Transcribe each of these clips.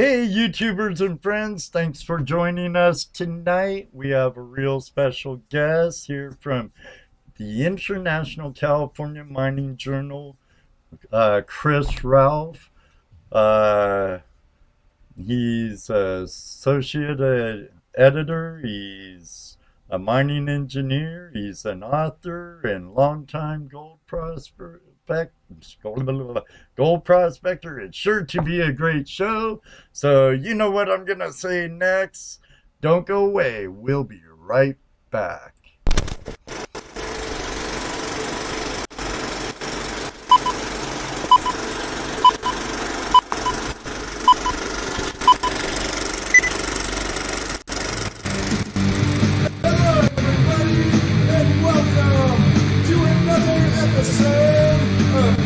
Hey, YouTubers and friends, thanks for joining us tonight. We have a real special guest here from the International California Mining Journal, Chris Ralph. Uh, he's Associate Editor, he's a mining engineer, he's an author and longtime gold prospector. It's sure to be a great show. So you know what I'm gonna say next. Don't go away. We'll be right back.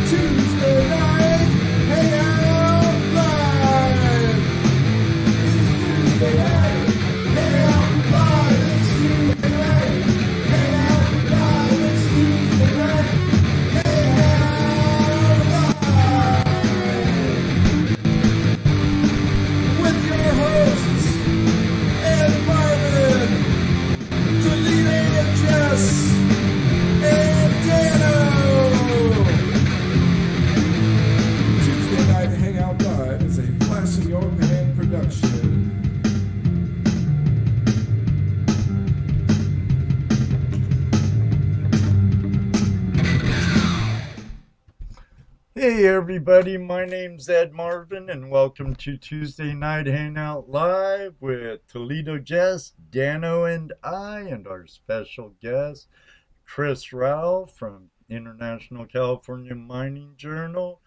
Tuesday Night Hangout Live. It's Tuesday Night Hangout Live. It's Tuesday Night Hangout Live. It's Tuesday Night Hangout Live. With your hosts, Ed Marvin, Toledo Jess, and Dano. Hangout Live is a Flash in Your Pan production. Hey everybody, my name's Ed Marvin and welcome to Tuesday Night Hangout Live with Toledo Jess, Dano, and I, and our special guest, Chris Ralph from International California Mining Journal.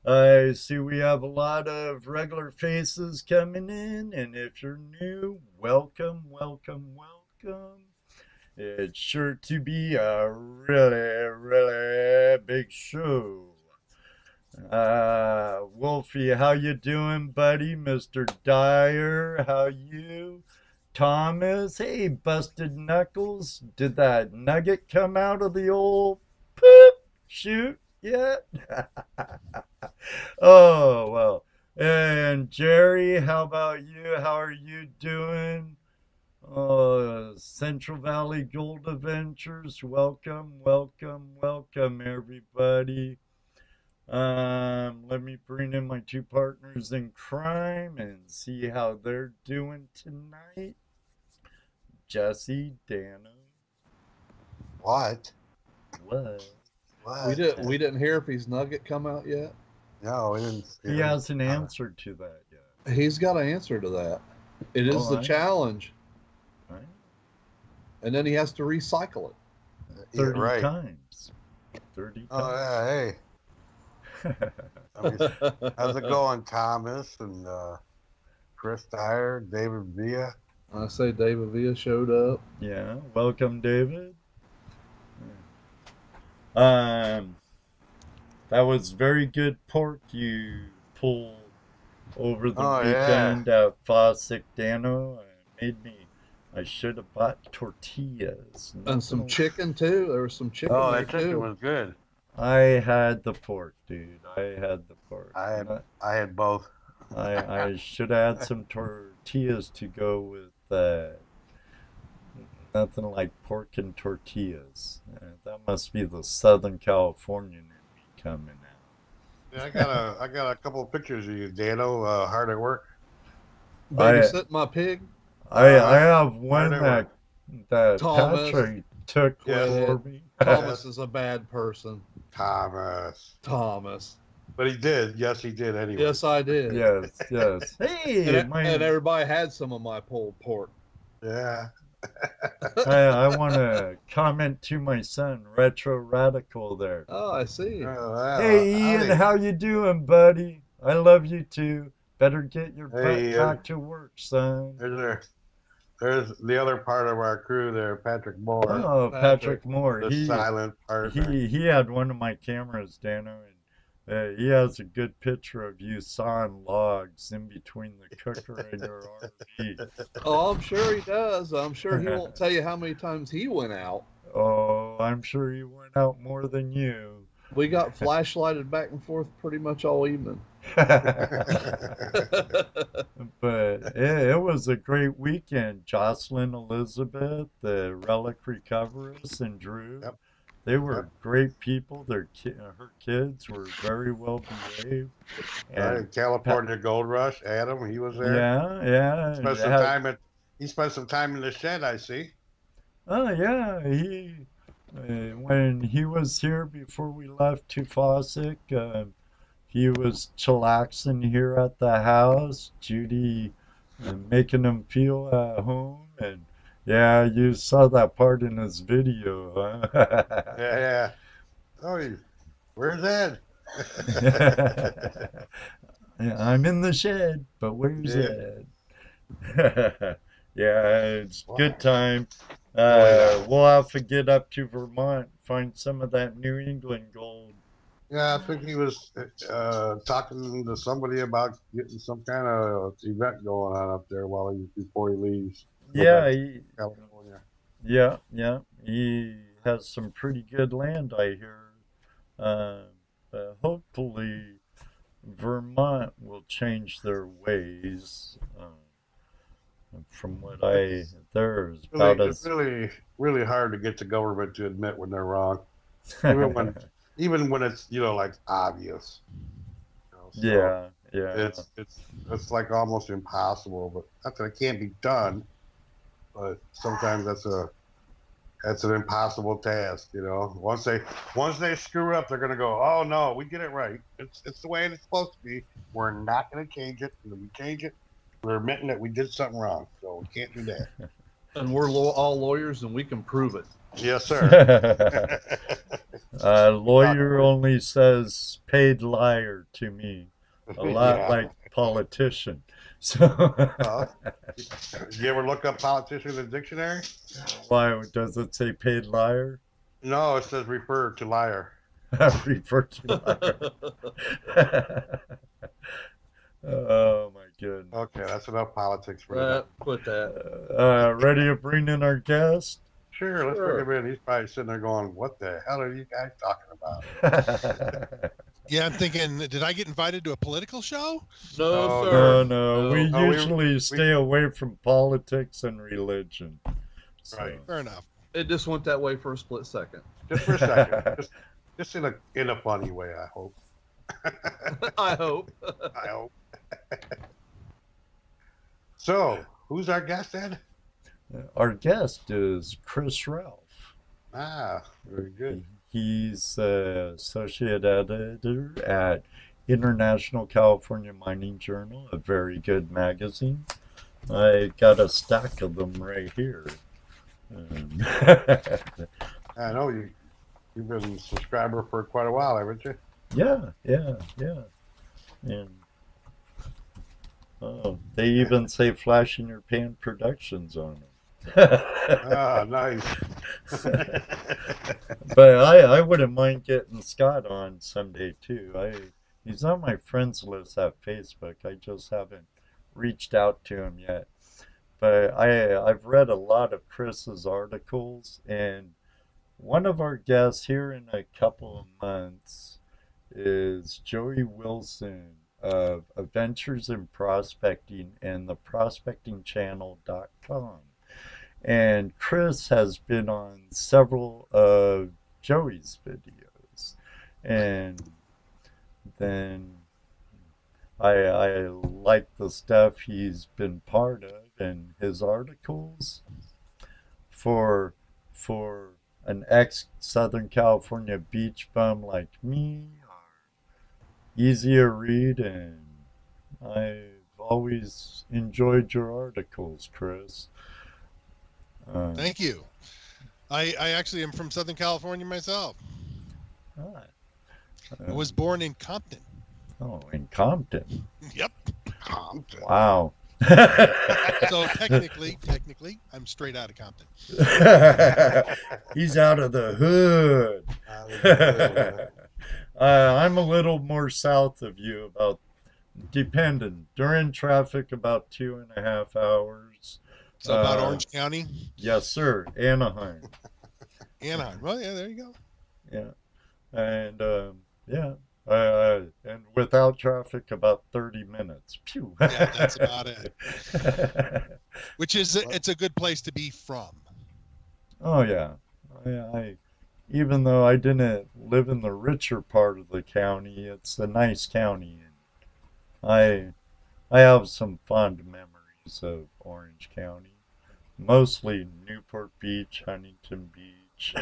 I see we have a lot of regular faces coming in, and if you're new, welcome, welcome, welcome. It's sure to be a really big show. Wolfie, how you doing, buddy? Mr. Dyer, how you? Thomas, hey, Busted Knuckles, did that nugget come out of the old poop chute yet? Oh, well. And Jerry, how about you? How are you doing? Central Valley Gold Adventures, welcome, welcome, welcome, everybody. Let me bring in my two partners in crime and see how they're doing tonight. Jesse, Dano. What? What? We didn't hear if his nugget come out yet. No, we didn't. He hasn't answered to that yet. He's got an answer to that. It is the challenge. Right? And then he has to recycle it. 30 right. times. 30 times. Oh, yeah, hey. How's it going, Thomas and Chris Dyer, David Villa? I say David Villa showed up. Yeah, welcome, David. That was very good pork you pulled over the weekend at Fossick Dano. I should have bought tortillas. And some chicken, too. There was some chicken there, that chicken too. was good. I had the pork, dude. I had the pork. I had both. I should have had some tortillas to go with that. Nothing like pork and tortillas. That must be the Southern Californian in me coming out. Yeah, I got a couple of pictures of you, Dano, hard at work. Babysit my pig. I have one that Thomas. Patrick took for me. Thomas is a bad person. Thomas. But he did. Yes, he did anyway. Yes, I did. Yes. Hey, and everybody had some of my pulled pork. Yeah. I want to comment to my son, Retro Radical there. Oh, I see. Hey, Ian, how you doing, buddy? I love you too. Better get your butt back to work, son. There's the other part of our crew there, Patrick Moore. Oh, Patrick Moore. The silent partner. He had one of my cameras, Dano, and he has a good picture of you sawing logs in between the cooker and your RV. Oh, I'm sure he does. I'm sure he won't tell you how many times he went out. Oh, I'm sure he went out more than you. We got flashlighted back and forth pretty much all evening. But it was a great weekend. Jocelyn, Elizabeth, the Relic Recoverers, and Drew. Yep. They were Yep. great people. Her kids were very well behaved. And California Gold Rush, Adam, he was there. yeah. He spent some time in the shed, I see. Oh yeah, when he was here before we left to Fossick, he was chillaxing here at the house. Judy making him feel at home, and yeah, you saw that part in his video, huh? Yeah. Oh, where's Ed? I'm in the shed, but where's Ed? Yeah, it's Wow. good time. We'll have to get up to Vermont, find some of that New England gold. Yeah, I think he was talking to somebody about getting some kind of event going on up there before he leaves. Yeah, California. yeah. He has some pretty good land, I hear. Hopefully, Vermont will change their ways. From what there's about It's really hard to get the government to admit when they're wrong, even when it's like obvious. Yeah. It's like almost impossible, but not that it can't be done, but sometimes that's an impossible task. Once they screw up, they're gonna go, oh no, we get it right. It's the way it's supposed to be. We're not gonna change it. When we change it, we're admitting that we did something wrong, so we can't do that. And we're all lawyers, and we can prove it. Yes, sir. Lawyer only says paid liar to me, a lot like politician. So, you ever look up politician in the dictionary? Why does it say paid liar? No, it says refer to liar. Refer to liar. Oh my goodness. Okay, that's enough politics for that. Quit that. Ready to bring in our guest? Sure, let's bring him in. He's probably sitting there going, what the hell are you guys talking about? Yeah, I'm thinking, did I get invited to a political show? No, sir. No. We usually stay away from politics and religion. So. Right. Fair enough. It just went that way for a split second. Just for a second. just in a funny way, I hope. I hope. I hope. So, who's our guest, Ed? Our guest is Chris Ralph. Ah, very good. He's Associate Editor at International California Mining Journal, a very good magazine. I got a stack of them right here. I know you've been a subscriber for quite a while, haven't you? Yeah. And they even say Flash in Your Pan Productions on them. Ah, nice. But I wouldn't mind getting Scott on someday too. He's on my friends list at Facebook. I just haven't reached out to him yet. But I've read a lot of Chris's articles, and one of our guests here in a couple of months is Joey Wilson of Adventures in Prospecting and the prospectingchannel.com. And Chris has been on several of Joey's videos. And then I like the stuff he's been part of, and his articles for an ex-Southern California beach bum like me are easy to read, and I've always enjoyed your articles, Chris. Thank you. I actually am from Southern California myself. I was born in Compton. Oh, in Compton. Yep. Compton. Wow. So technically, I'm straight out of Compton. He's out of the hood. I'm a little more south of you, about dependent. During traffic, about 2.5 hours. So about Orange County? Yes, sir. Anaheim. Anaheim. Well, yeah, there you go. Yeah. And yeah, and without traffic, about 30 minutes. Phew. Yeah, that's about it. Which is it's a good place to be from. Oh yeah, I even though I didn't live in the richer part of the county, it's a nice county, and I have some fond memories of Orange County. Mostly Newport Beach, Huntington Beach,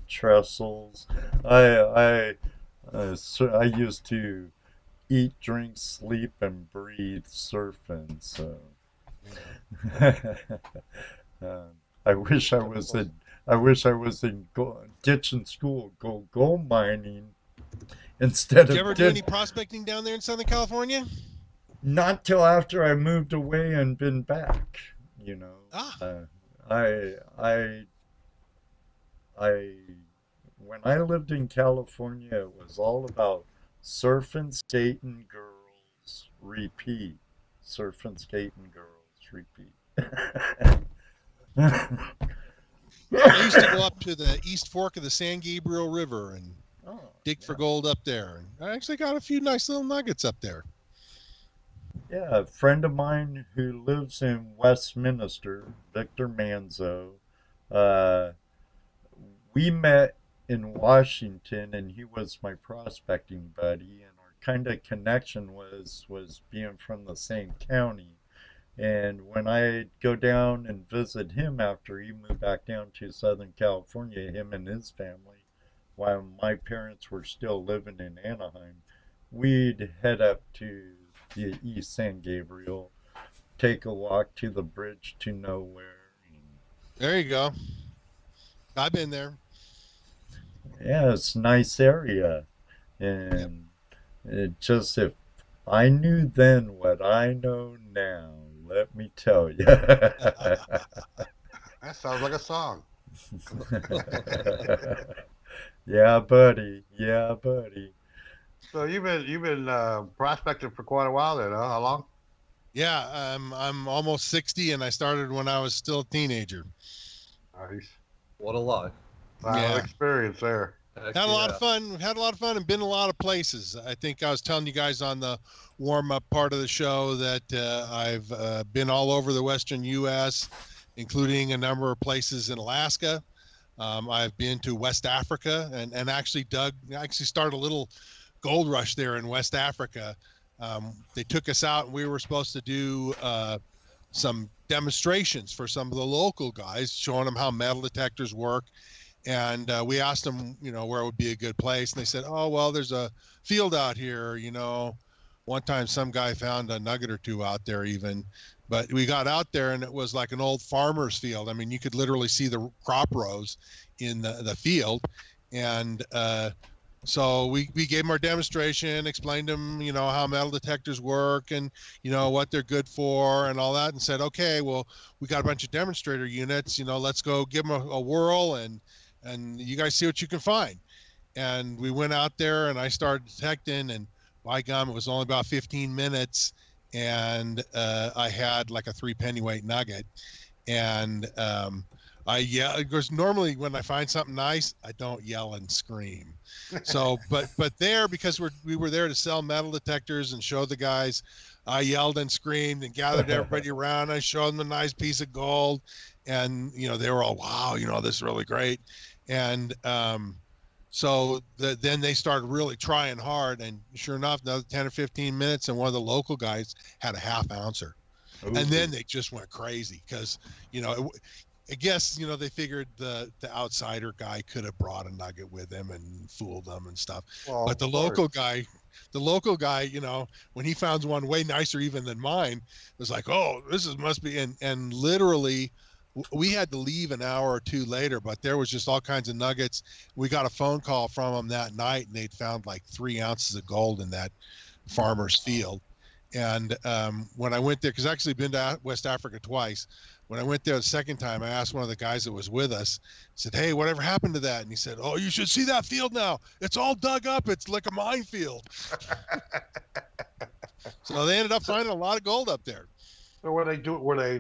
Trestles. I used to eat, drink, sleep, and breathe surfing. So uh, I wish I was in. I wish I was in ditching school, gold mining instead Did you of ever do any prospecting down there in Southern California? not till after I moved away and been back. You know, Ah. I when I lived in California, it was all about surfing, skating, girls, repeat. Surfing, skating, girls, repeat. I used to go up to the East Fork of the San Gabriel River and Oh, dig yeah. for gold up there. And I actually got a few nice little nuggets up there. Yeah, a friend of mine who lives in Westminster, Victor Manzo, uh, we met in Washington, and he was my prospecting buddy, and our kind of connection was being from the same county. And when I go down and visit him after he moved back down to Southern California, him and his family, while my parents were still living in Anaheim, we'd head up to the East San Gabriel, take a walk to the bridge to nowhere. There you go. I've been there. Yeah, it's a nice area. Yep. And it just, if I knew then what I know now, let me tell you. That sounds like a song. Yeah, buddy. Yeah, buddy. So you've been prospecting for quite a while then, huh? How long? Yeah, I'm almost 60, and I started when I was still a teenager. Nice. What a life. Wow, Yeah. experience there. Heck Had a lot yeah. of fun. Had a lot of fun and been a lot of places. I think I was telling you guys on the warm-up part of the show that I've been all over the western U.S., including a number of places in Alaska. I've been to West Africa and actually started a little gold rush there in West Africa. They took us out and we were supposed to do some demonstrations for some of the local guys, showing them how metal detectors work. And we asked them, where would be a good place. And they said, oh, well, there's a field out here. One time some guy found a nugget or two out there even. But we got out there and it was like an old farmer's field. I mean, you could literally see the crop rows in the field. And so we gave them our demonstration, explained them, how metal detectors work and, what they're good for and all that, and said, okay, well, we got a bunch of demonstrator units, let's go give them a whirl and you guys see what you can find. And we went out there and I started detecting, and by gum, it was only about 15 minutes. And I had like a 3 pennyweight nugget. And because normally when I find something nice, I don't yell and scream. So, but there, because we were there to sell metal detectors and show the guys, I yelled and screamed and gathered everybody around. I showed them a nice piece of gold, and they were all, wow, this is really great. And so then they started really trying hard, and sure enough, another 10 or 15 minutes, and one of the local guys had a half ouncer. Ooh. And then they just went crazy because, I guess, they figured the outsider guy could have brought a nugget with him and fooled them and stuff. Well, But the local guy, when he found one way nicer even than mine, was like, oh, must be. And literally, we had to leave an hour or two later, but there was just all kinds of nuggets. We got a phone call from them that night, and they'd found like 3 ounces of gold in that farmer's field. And when I went there, because I've actually been to West Africa twice, when I went there the second time, I asked one of the guys that was with us, I said, hey, whatever happened to that? And he said, oh, you should see that field now. It's all dug up. It's like a minefield. So they ended up finding a lot of gold up there. So were they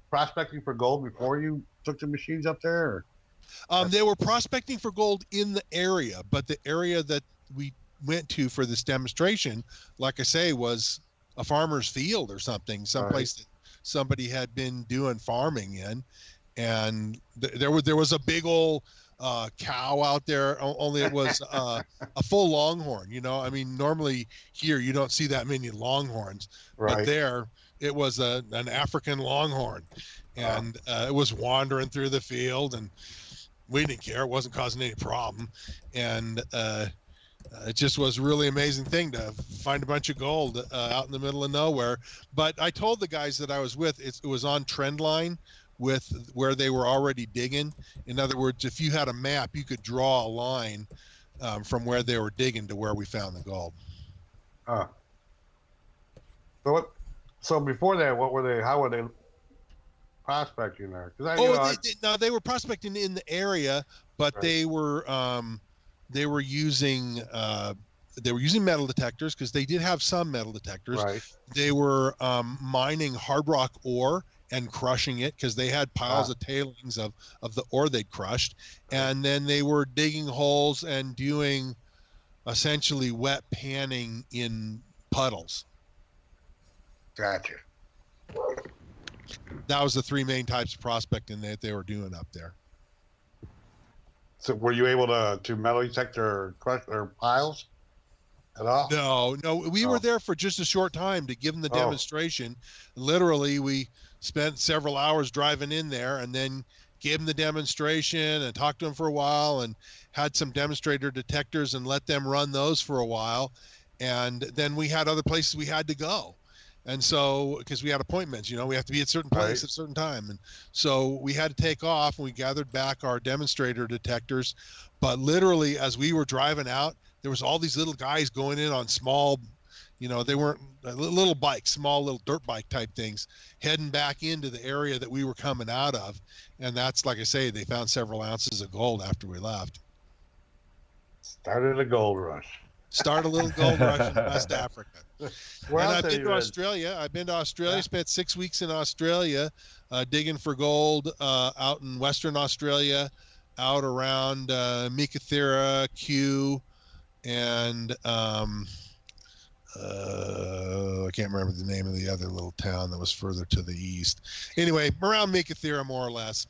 prospecting for gold before you took the machines up there? Or? They were prospecting for gold in the area, but the area that we went to for this demonstration, like I say, was a farmer's field or something, someplace that somebody had been doing farming in, and there was a big old cow out there. Only it was a full longhorn. You know, I mean, normally here you don't see that many longhorns, but there it was an African longhorn, and it was wandering through the field, and we didn't care. It wasn't causing any problem, and it just was a really amazing thing to find a bunch of gold out in the middle of nowhere. But I told the guys that I was with, it was on trend line with where they were already digging. In other words, if you had a map, you could draw a line from where they were digging to where we found the gold. So before that, how were they prospecting there? They were prospecting in the area, but they were using metal detectors, because they did have some metal detectors. They were mining hard rock ore and crushing it, because they had piles of tailings of the ore they'd crushed, and then they were digging holes and doing essentially wet panning in puddles. Gotcha. That was the three main types of prospecting that they were doing up there. So were you able to metal detect or crush their piles at all? No, we were there for just a short time to give them the demonstration. Literally, we spent several hours driving in there, and then gave them the demonstration and talked to them for a while, and had some demonstrator detectors and let them run those for a while. And then we had other places we had to go. And so, because we had appointments, you know, we have to be at certain places at a certain time. And so we had to take off, and we gathered back our demonstrator detectors. But literally, as we were driving out, there was all these little guys going in on small, you know, they weren't little bikes, small little dirt bike type things, heading back into the area that we were coming out of. And that's, like I say, they found several ounces of gold after we left. Started a gold rush. Start a little gold rush in West Africa. Where and else I've been to Australia. I've been to Australia, spent 6 weeks in Australia, digging for gold out in Western Australia, out around Meekatharra, Kew, and I can't remember the name of the other little town that was further to the east. Anyway, around Meekatharra, more or less.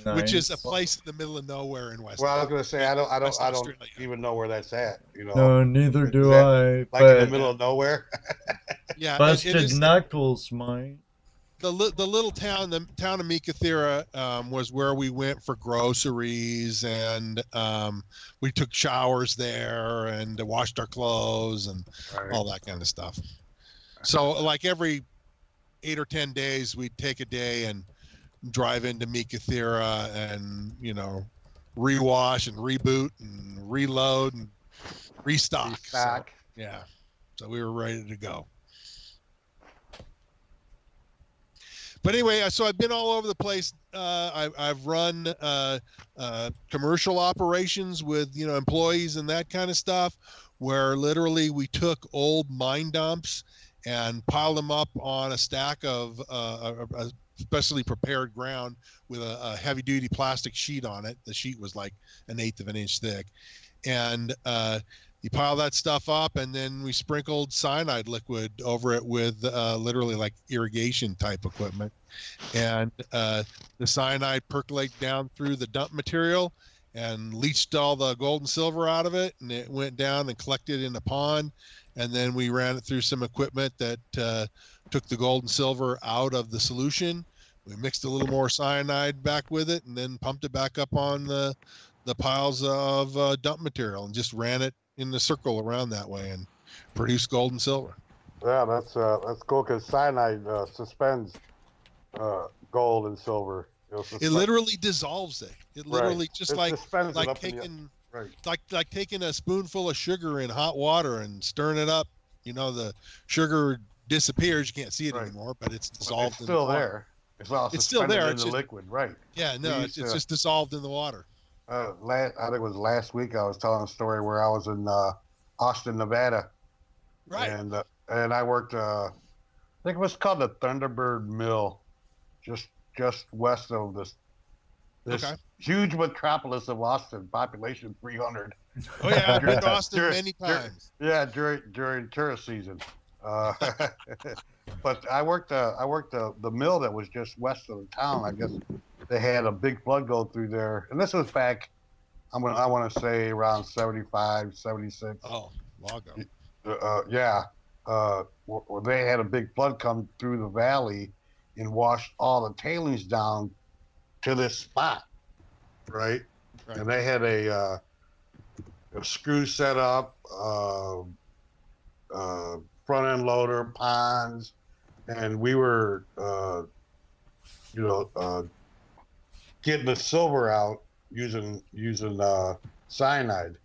Nice. Which is a place in the middle of nowhere in West. Well, I was going to say, I don't Australia. even know where that's at. You know, No, neither do I. Like in the middle of nowhere. Yeah, busted knuckles, Mike. The little town, the town of Meekatharra, was where we went for groceries, and we took showers there and washed our clothes and all that kind of stuff. So, like every 8 or 10 days, we'd take a day and drive into Meekatharra and, you know, rewash and reboot and reload and restock. So, yeah. So we were ready to go. But anyway, so I've been all over the place. I've run commercial operations with, you know, employees and that kind of stuff, where literally we took old mine dumps and piled them up on a stack of a specially prepared ground with a heavy duty plastic sheet on it. The sheet was like 1/8 of an inch thick. And you pile that stuff up, and then we sprinkled cyanide liquid over it with literally like irrigation type equipment. And the cyanide percolated down through the dump material and leached all the gold and silver out of it. And it went down and collected in a pond. And then we ran it through some equipment that took the gold and silver out of the solution. We mixed a little more cyanide back with it, and then pumped it back up on the piles of dump material, and just ran it in a circle around that way and produced gold and silver. Yeah, that's cool, because cyanide suspends gold and silver. It literally dissolves it. It literally just it like taking like taking a spoonful of sugar in hot water and stirring it up. You know, the sugar disappears. You can't see it anymore, but it's dissolved. It's still there. It's still there. It's in the liquid, right? Yeah, no, it's just dissolved in the water. I think it was last week I was telling a story where I was in Austin, Nevada. Right. And I worked, I think it was called the Thunderbird Mill, just west of the This Okay. huge metropolis of Austin, population 300. Oh yeah, I've been to Austin many times. During tourist season. But I worked the mill that was just west of the town. I guess they had a big flood go through there, and this was back. I want to say around 75, 76. Oh, long ago. Yeah. Where they had a big flood come through the valley and washed all the tailings down to this spot, right? And they had a screw set up, front end loader, ponds, and we were, getting the silver out using cyanide.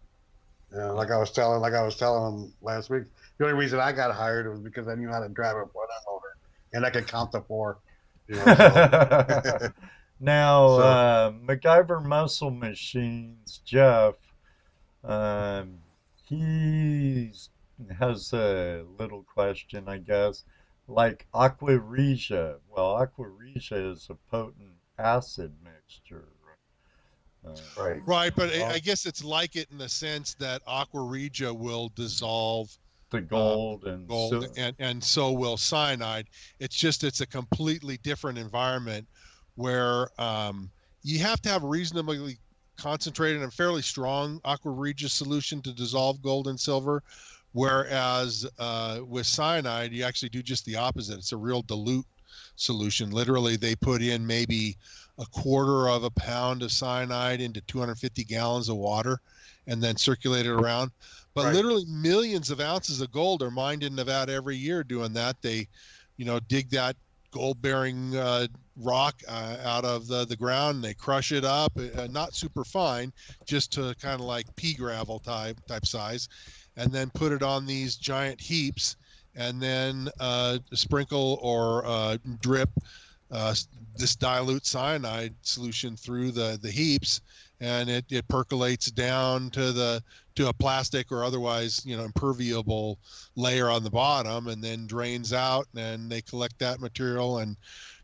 And like I was telling them last week, the only reason I got hired was because I knew how to drive a front end loader and I could count to 4. You know, so. Now, MacGyver Muscle Machines, Jeff, he has a little question, I guess, like Aqua Regia. Well, Aqua Regia is a potent acid mixture. Right, but I guess it's like it in the sense that Aqua Regia will dissolve the gold, and so will cyanide. It's a completely different environment where you have to have a reasonably concentrated and fairly strong Aqua Regia solution to dissolve gold and silver, whereas with cyanide you actually do just the opposite. It's a real dilute solution. Literally, they put in maybe 1/4 pound of cyanide into 250 gallons of water and then circulate it around. But literally millions of ounces of gold are mined in Nevada every year doing that. They, dig that gold-bearing rock out of the ground, and they crush it up, not super fine, just to kind of like pea gravel type size, and then put it on these giant heaps, and then sprinkle or drip this dilute cyanide solution through the heaps, and it percolates down to a plastic or otherwise impermeable layer on the bottom, and then drains out, and they collect that material and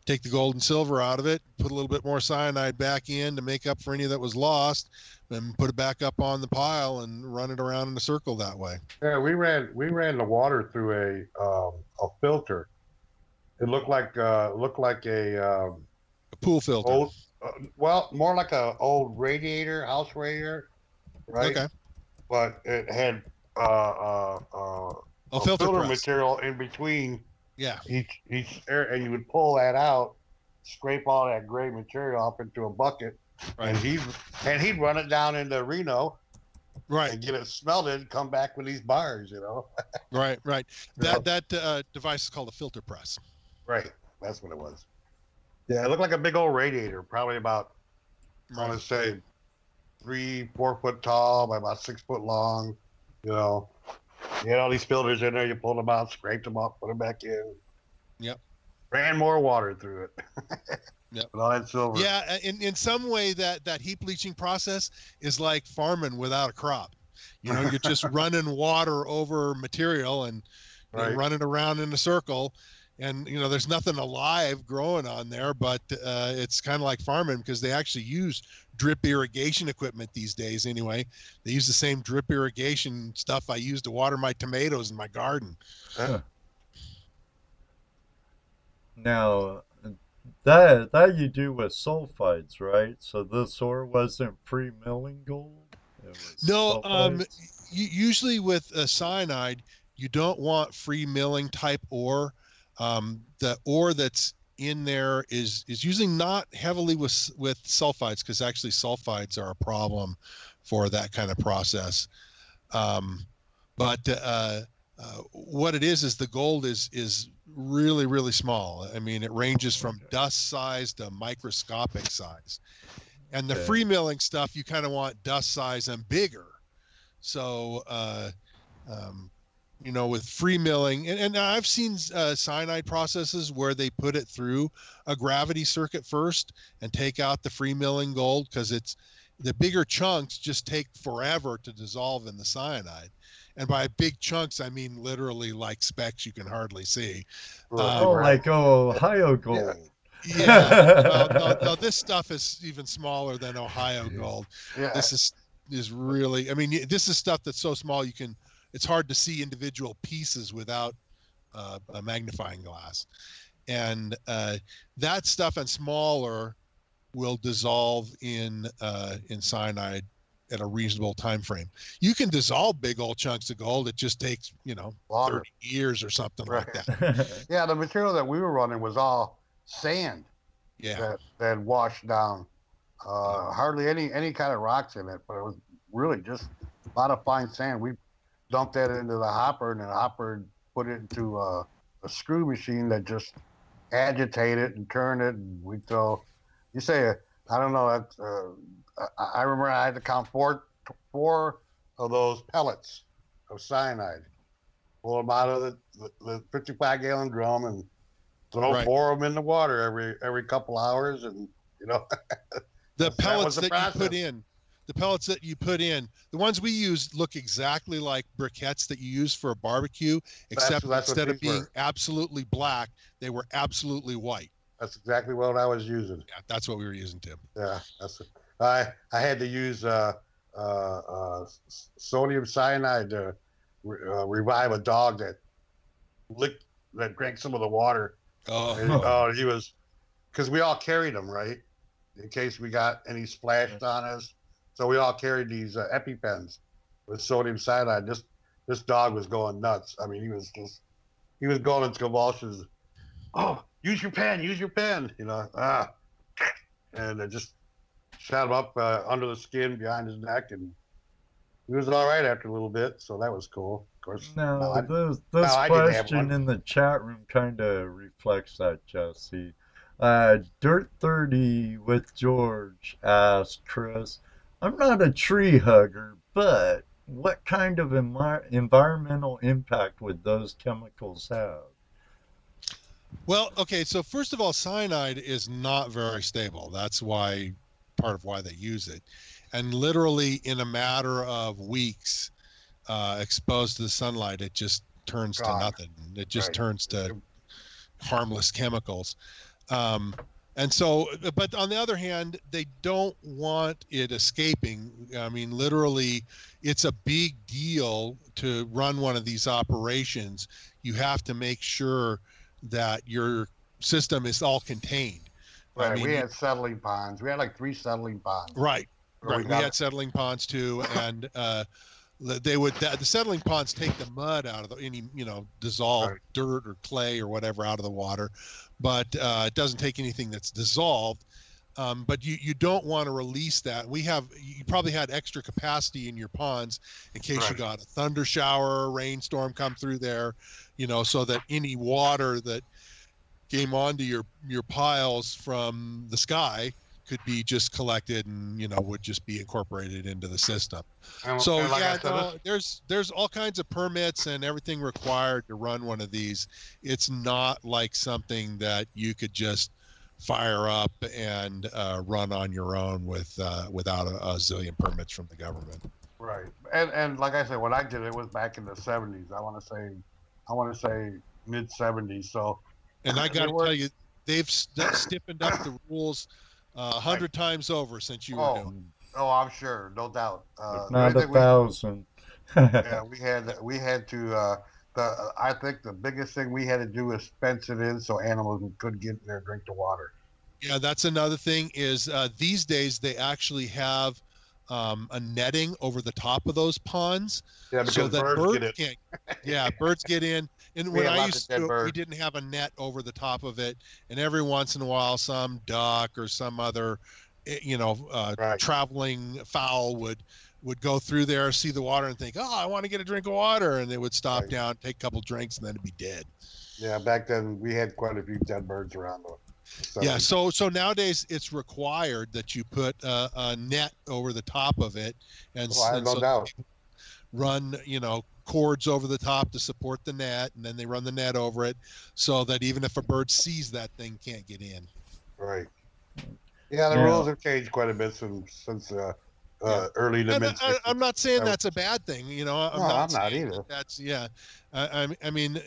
take the gold and silver out of it, put a little bit more cyanide back in to make up for any that was lost, and put it back up on the pile and run it around in a circle that way. Yeah, we ran the water through a filter. It looked like a pool filter. More like a old house radiator, right? Okay. But it had a filter material in between. Yeah. Each air, and you would pull that out, scrape all that gray material up into a bucket, and he'd run it down into Reno, and get it smelted, come back with these bars, Right. That device is called a filter press. Right, that's what it was. Yeah, it looked like a big old radiator, probably about, I want to say, 3-4 foot tall by about 6 foot long. You had all these filters in there. You pulled them out, scraped them up, put them back in. Yep. Ran more water through it. Yep. With all that silver. Yeah, in some way that heap leaching process is like farming without a crop. You're just running water over material and running around in a circle. And, there's nothing alive growing on there, but it's kind of like farming because they actually use drip irrigation equipment these days anyway. They use the same drip irrigation stuff I use to water my tomatoes in my garden. Now, that you do with sulfides, right? So this ore wasn't free milling gold? No, usually with cyanide, you don't want free milling type ore. The ore that's in there is usually not heavily with sulfides, because actually sulfides are a problem for that kind of process. But what it is the gold is really, really small. I mean, it ranges from dust size to microscopic size. And the free milling stuff, you kind of want dust size and bigger. So, with free milling, and I've seen cyanide processes where they put it through a gravity circuit first and take out the free milling gold, because the bigger chunks just take forever to dissolve in the cyanide. And by big chunks, I mean literally like specks you can hardly see. Like Ohio gold. Yeah. No, this stuff is even smaller than Ohio gold. Yeah. This is really, I mean, this is stuff that's so small it's hard to see individual pieces without a magnifying glass. And that stuff and smaller will dissolve in cyanide at a reasonable time frame. You can dissolve big old chunks of gold. It just takes 30 years or something like that. Yeah, the material that we were running was all sand. Yeah, that washed down. Hardly any kind of rocks in it, but it was really just a lot of fine sand. We dumped that into the hopper, and the hopper put it into a screw machine that just agitated and turned it. And we throw. You say, I don't know. I remember I had to count four of those pellets of cyanide. Pull them out of the 55-gallon drum and throw 4 of them in the water every couple hours, and the pellets that you put in, the ones we use look exactly like briquettes that you use for a barbecue, except instead of being absolutely black, they were absolutely white. That's exactly what I was using. Yeah, that's what we were using, Tim. Yeah, I had to use sodium cyanide to revive a dog that drank some of the water. Oh, he was, because we all carried them, right, in case we got any splashed on us. So we all carried these EpiPens with sodium cyanide. This dog was going nuts. I mean, he was going into convulsions. Oh, use your pen, and it just shot him up under the skin behind his neck, and he was all right after a little bit. So that was cool. Of course. No, this question in the chat room kind of reflects that, Jesse. Dirt 30 with George asked Chris, I'm not a tree hugger, but what kind of environmental impact would those chemicals have? Well, okay, so first of all, cyanide is not very stable. That's part of why they use it. And literally in a matter of weeks, exposed to the sunlight, it just turns to nothing. It just turns to harmless chemicals. And so, but on the other hand, they don't want it escaping. I mean, literally, it's a big deal to run one of these operations. You have to make sure that your system is all contained. Right. I mean, we had settling ponds. We had like 3 settling ponds. Right. We had settling ponds too, and the settling ponds take the mud out of any dissolved dirt or clay or whatever out of the water, but it doesn't take anything that's dissolved. But you don't want to release that. You probably had extra capacity in your ponds in case you got a thunder shower, or rainstorm come through there, so that any water that came onto your piles from the sky could be just collected and would just be incorporated into the system. There's all kinds of permits and everything required to run one of these. It's not like something that you could just fire up and run on your own without a zillion permits from the government. Right. And like I said, when I did it was back in the 70s. I want to say mid 70s. So. And I got to tell you, they've stiffened up the rules 100 times over since you were doing. Oh, I'm sure, no doubt. Not 1,000. Yeah, we had to. I think the biggest thing we had to do was fence it in so animals could get in there and drink the water. Yeah, that's another thing. Is these days they actually have a netting over the top of those ponds, so that birds can't. Yeah, birds get in. And when I used to do it, we didn't have a net over the top of it, and every once in a while, some duck or some other, traveling fowl would go through there, see the water, and think, "Oh, I want to get a drink of water," and they would stop down, take a couple drinks, and then it'd be dead. Yeah, back then we had quite a few dead birds around. Yeah, so nowadays it's required that you put a net over the top of it, and no doubt. Run cords over the top to support the net, and then they run the net over it so that even if a bird sees that thing, can't get in. Right. Yeah, the rules have changed quite a bit since early to mid. I'm not saying that's a bad thing. You know, I'm not either. That's I mean,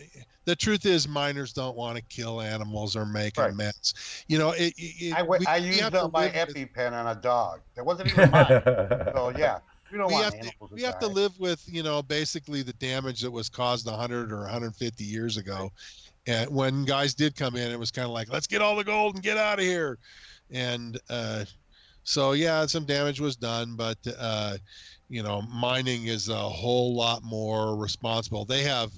the truth is miners don't want to kill animals or make a mess. You know, I used up my EpiPen on a dog. That wasn't even mine. So yeah, we don't want animals. We have to live with, you know, basically the damage that was caused 100 or 150 years ago. And when guys did come in, it was kind of like, let's get all the gold and get out of here. And so yeah, some damage was done, but you know, mining is a whole lot more responsible. They have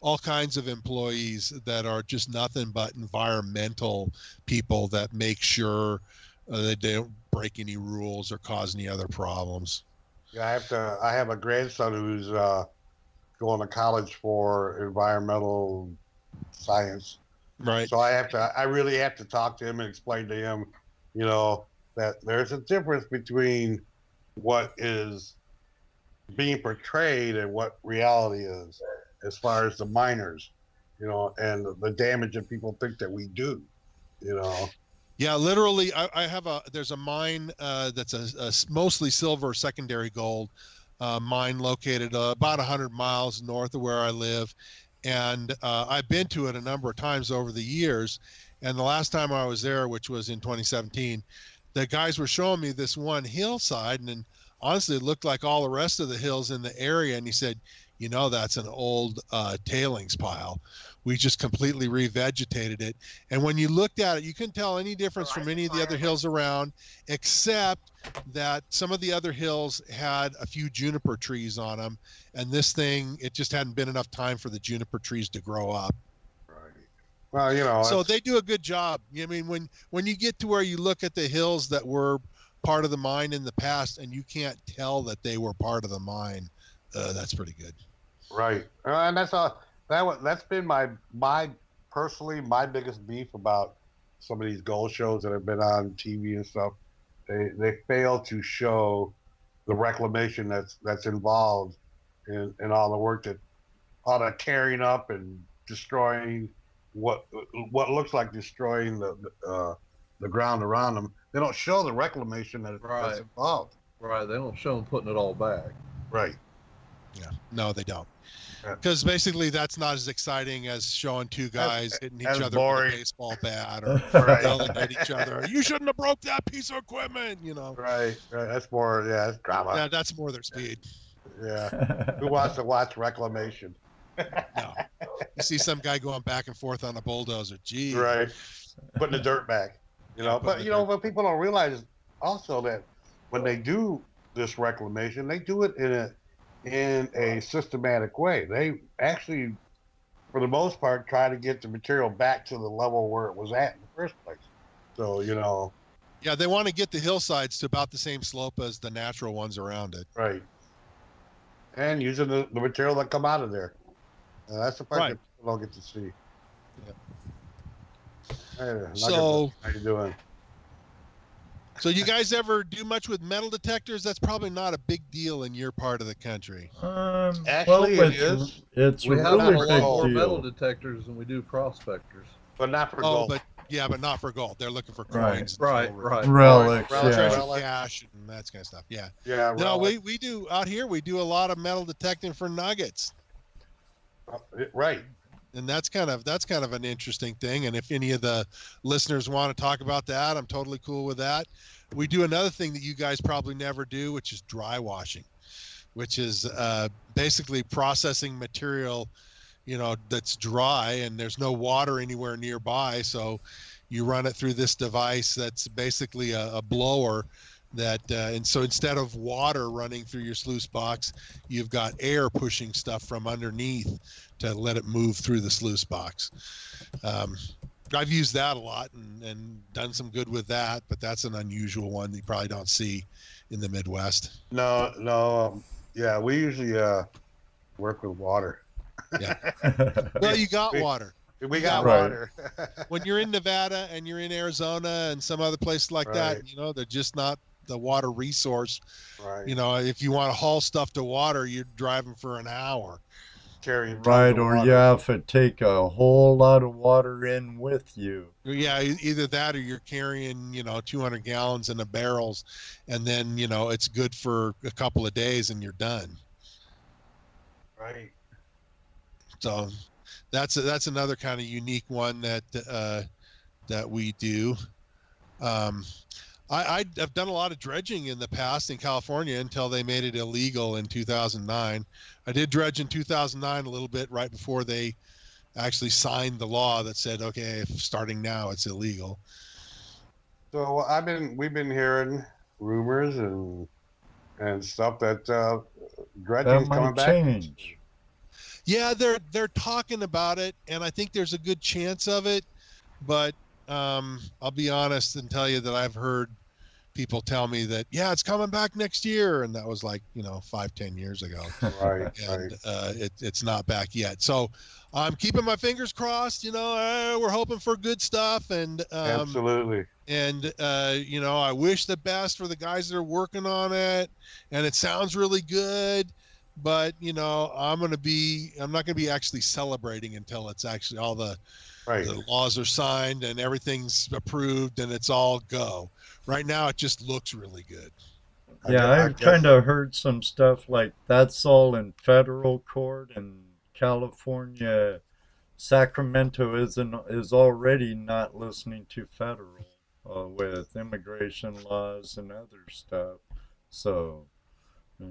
all kinds of employees that are just nothing but environmental people that make sure that they don't break any rules or cause any other problems. Yeah, I have a grandson who's going to college for environmental science. Right. So I really have to talk to him and explain to him, you know, that there's a difference between what is being portrayed and what reality is, as far as the miners, you know, and the damage that people think that we do, you know. Yeah, literally, there's a mine that's a mostly silver, secondary gold mine located about 100 miles north of where I live. And I've been to it a number of times over the years. And the last time I was there, which was in 2017, the guys were showing me this one hillside, and honestly, it looked like all the rest of the hills in the area. And he said, you know, that's an old tailings pile. We just completely revegetated it. And when you looked at it, you couldn't tell any difference from any of the other hills around, except that some of the other hills had a few juniper trees on them. And this thing, it just hadn't been enough time for the juniper trees to grow up. Well, you know, so they do a good job. I mean, when you get to where you look at the hills that were part of the mine in the past, and you can't tell that they were part of the mine, that's pretty good. Right, and that's been my personally my biggest beef about some of these gold shows that have been on TV and stuff. They fail to show the reclamation that's involved in all the work that all the tearing up and destroying what looks like destroying the ground around them. They don't show the reclamation that's involved. Right. They don't show them putting it all back. Right. Yeah. No, they don't. Because basically that's not as exciting as showing two guys hitting each other with a baseball bat or yelling at each other. You shouldn't have broke that piece of equipment, you know. Right. That's more, that's drama. Yeah, that's more their speed. Yeah. Who wants to watch reclamation? No. You see some guy going back and forth on a bulldozer. Gee. Right. Putting the dirt back. You know, but but people don't realize also that when they do this reclamation, they do it in a systematic way. They actually, for the most part, try to get the material back to the level where it was at in the first place. So, you know. Yeah, they want to get the hillsides to about the same slope as the natural ones around it. Right. And using the material that come out of there. That's the part that people don't get to see. Yeah. Hey, so, how you doing? So you guys ever do much with metal detectors? That's probably not a big deal in your part of the country. Actually, it is. It's we really have a big lot more deal. metal detectors than we do prospectors. But not for gold. But not for gold. They're looking for coins. Right. Relics, treasure, cash, and that kind of stuff. Yeah. Yeah. No, we do out here. We do a lot of metal detecting for nuggets. Right. And that's kind of an interesting thing. And if any of the listeners want to talk about that, I'm totally cool with that. We do another thing that you guys probably never do, which is dry washing, which is basically processing material, you know, that's dry and there's no water anywhere nearby. So you run it through this device that's basically a blower that and so instead of water running through your sluice box, you've got air pushing stuff from underneath to let it move through the sluice box. I've used that a lot and done some good with that, but that's an unusual one that you probably don't see in the Midwest. No. Yeah, we usually work with water. Yeah. Well, you got water. We got water. When you're in Nevada and you're in Arizona and some other places like that, you know, they're just not the water resource. Right. You know, if you want to haul stuff to water, you're driving for an hour. carrying tons Right, of or water. you have to take a whole lot of water in with you. Yeah, either that or you're carrying, 200 gallons in the barrels, and then, it's good for a couple of days and you're done. Right. So that's another kind of unique one that we do. I've done a lot of dredging in the past in California until they made it illegal in 2009. I did dredge in 2009 a little bit right before they actually signed the law that said, okay, if starting now it's illegal. So we've been hearing rumors and stuff that That dredging's coming might back. change. Yeah, they're talking about it, and I think there's a good chance of it, but I'll be honest and tell you that I've heard people tell me that, yeah, it's coming back next year, and that was like 5-10 years ago. Right. And it's not back yet. So I'm keeping my fingers crossed. We're hoping for good stuff, and Absolutely. and I wish the best for the guys that are working on it, and it sounds really good. But I'm not going to be actually celebrating until it's actually all the laws are signed and everything's approved and it's all go. Right now, it just looks really good. Yeah, I've kind of heard some stuff like that's all in federal court, and California, Sacramento is already not listening to federal with immigration laws and other stuff. So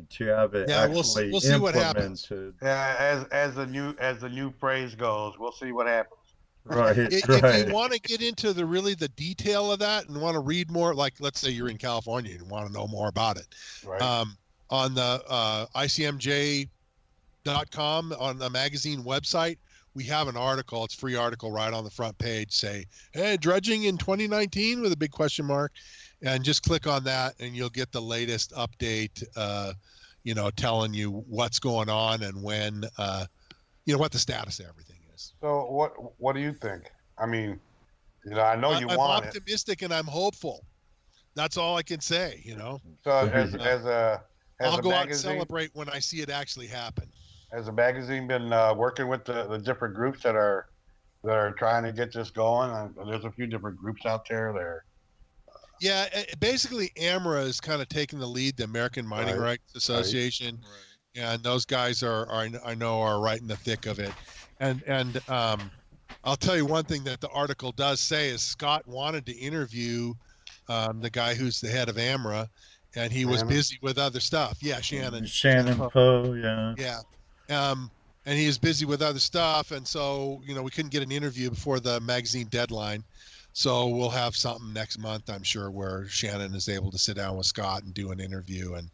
to have it actually we'll see what happens. Yeah, as the new phrase goes, we'll see what happens. Right. If you want to get into the detail of that and want to read more, like let's say you're in California and want to know more about it, right. On the ICMJ.com on the magazine website, we have an article. It's a free article right on the front page. Say, hey, dredging in 2019 with a big question mark, and just click on that and you'll get the latest update. Telling you what's going on and when, what the status of everything is. So what do you think? I mean, I know I'm optimistic and I'm hopeful. That's all I can say. So I'll go out and celebrate when I see it actually happen. Has the magazine been working with the different groups that are trying to get this going? There's a few different groups out there. Yeah, basically AMRA is kind of taking the lead, the American Mining Rights Association, and those guys I know are right in the thick of it. And I'll tell you one thing that the article does say is Scott wanted to interview the guy who's the head of AMRA, and he was busy with other stuff. Yeah, Shannon Poe, yeah. Yeah. And he was busy with other stuff, and so we couldn't get an interview before the magazine deadline. So we'll have something next month, I'm sure, where Shannon is able to sit down with Scott and do an interview, and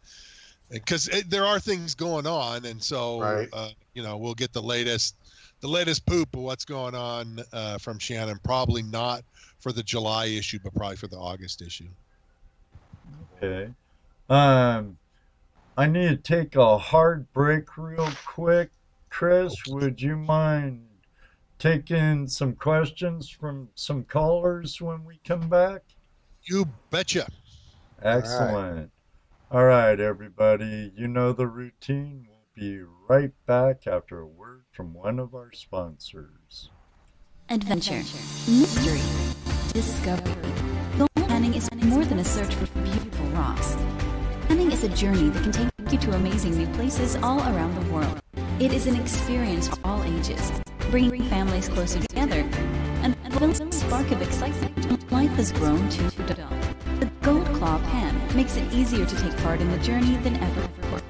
because there are things going on, and so we'll get the latest poop of what's going on from Shannon. Probably not for the July issue, but probably for the August issue. Okay. I need to take a hard break real quick. Chris, would you mind taking some questions from some callers when we come back? You betcha. Excellent. All right, everybody. You know the routine. We'll be right back after a word from one of our sponsors. Adventure, mystery, discovery. Gold panning is more than a search for beautiful rocks. Panning is a journey that can take you to amazing new places all around the world. It is an experience for all ages, bringing families closer together and will a spark of excitement. Life has grown too dull. The Gold Claw pan makes it easier to take part in the journey than ever before.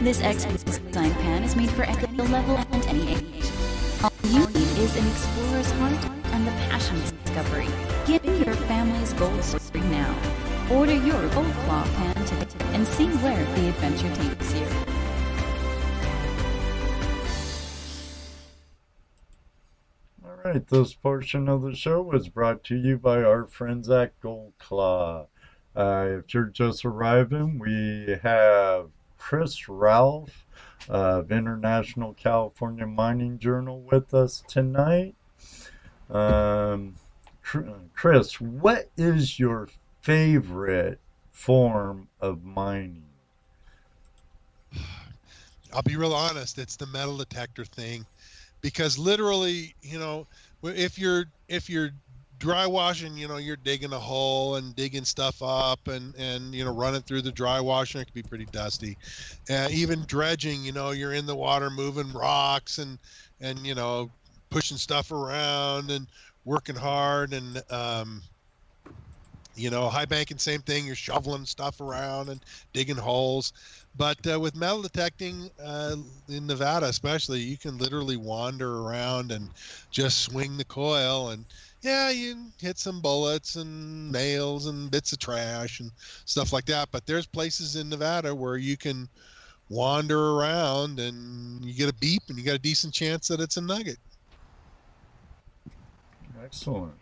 This exquisite design pan is made for any level and any age. All you need is an explorer's heart and the passion of discovery. Get your family's gold story now. Order your Gold Claw pan today and see where the adventure takes you. All right, this portion of the show was brought to you by our friends at Gold Claw. If you're just arriving, we have Chris Ralph of International California Mining Journal with us tonight. Chris, what is your favorite form of mining? I'll be real honest. It's the metal detector thing, because literally, if you're dry washing, you're digging a hole and digging stuff up and running through the dry washer, it can be pretty dusty. Even dredging, you're in the water moving rocks and pushing stuff around and working hard, and high banking, same thing. You're shoveling stuff around and digging holes. But with metal detecting, in Nevada especially, you can literally wander around and just swing the coil, and you hit some bullets and nails and bits of trash and stuff like that. But there's places in Nevada where you can wander around and you get a beep and you got a decent chance that it's a nugget. Excellent.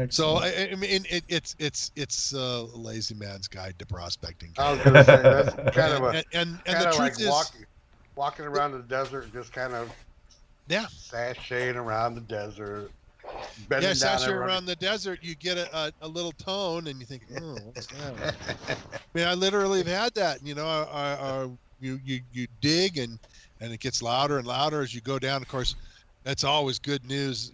So I mean, it's a lazy man's guide to prospecting. I was going to say that's kind of a and kind the of truth like is, walking around the desert, just kind of sashaying around the desert. Sashaying around the desert, you get a little tone, and you think, oh, what's that? I mean, I literally have had that. You dig, and it gets louder and louder as you go down. Of course, that's always good news,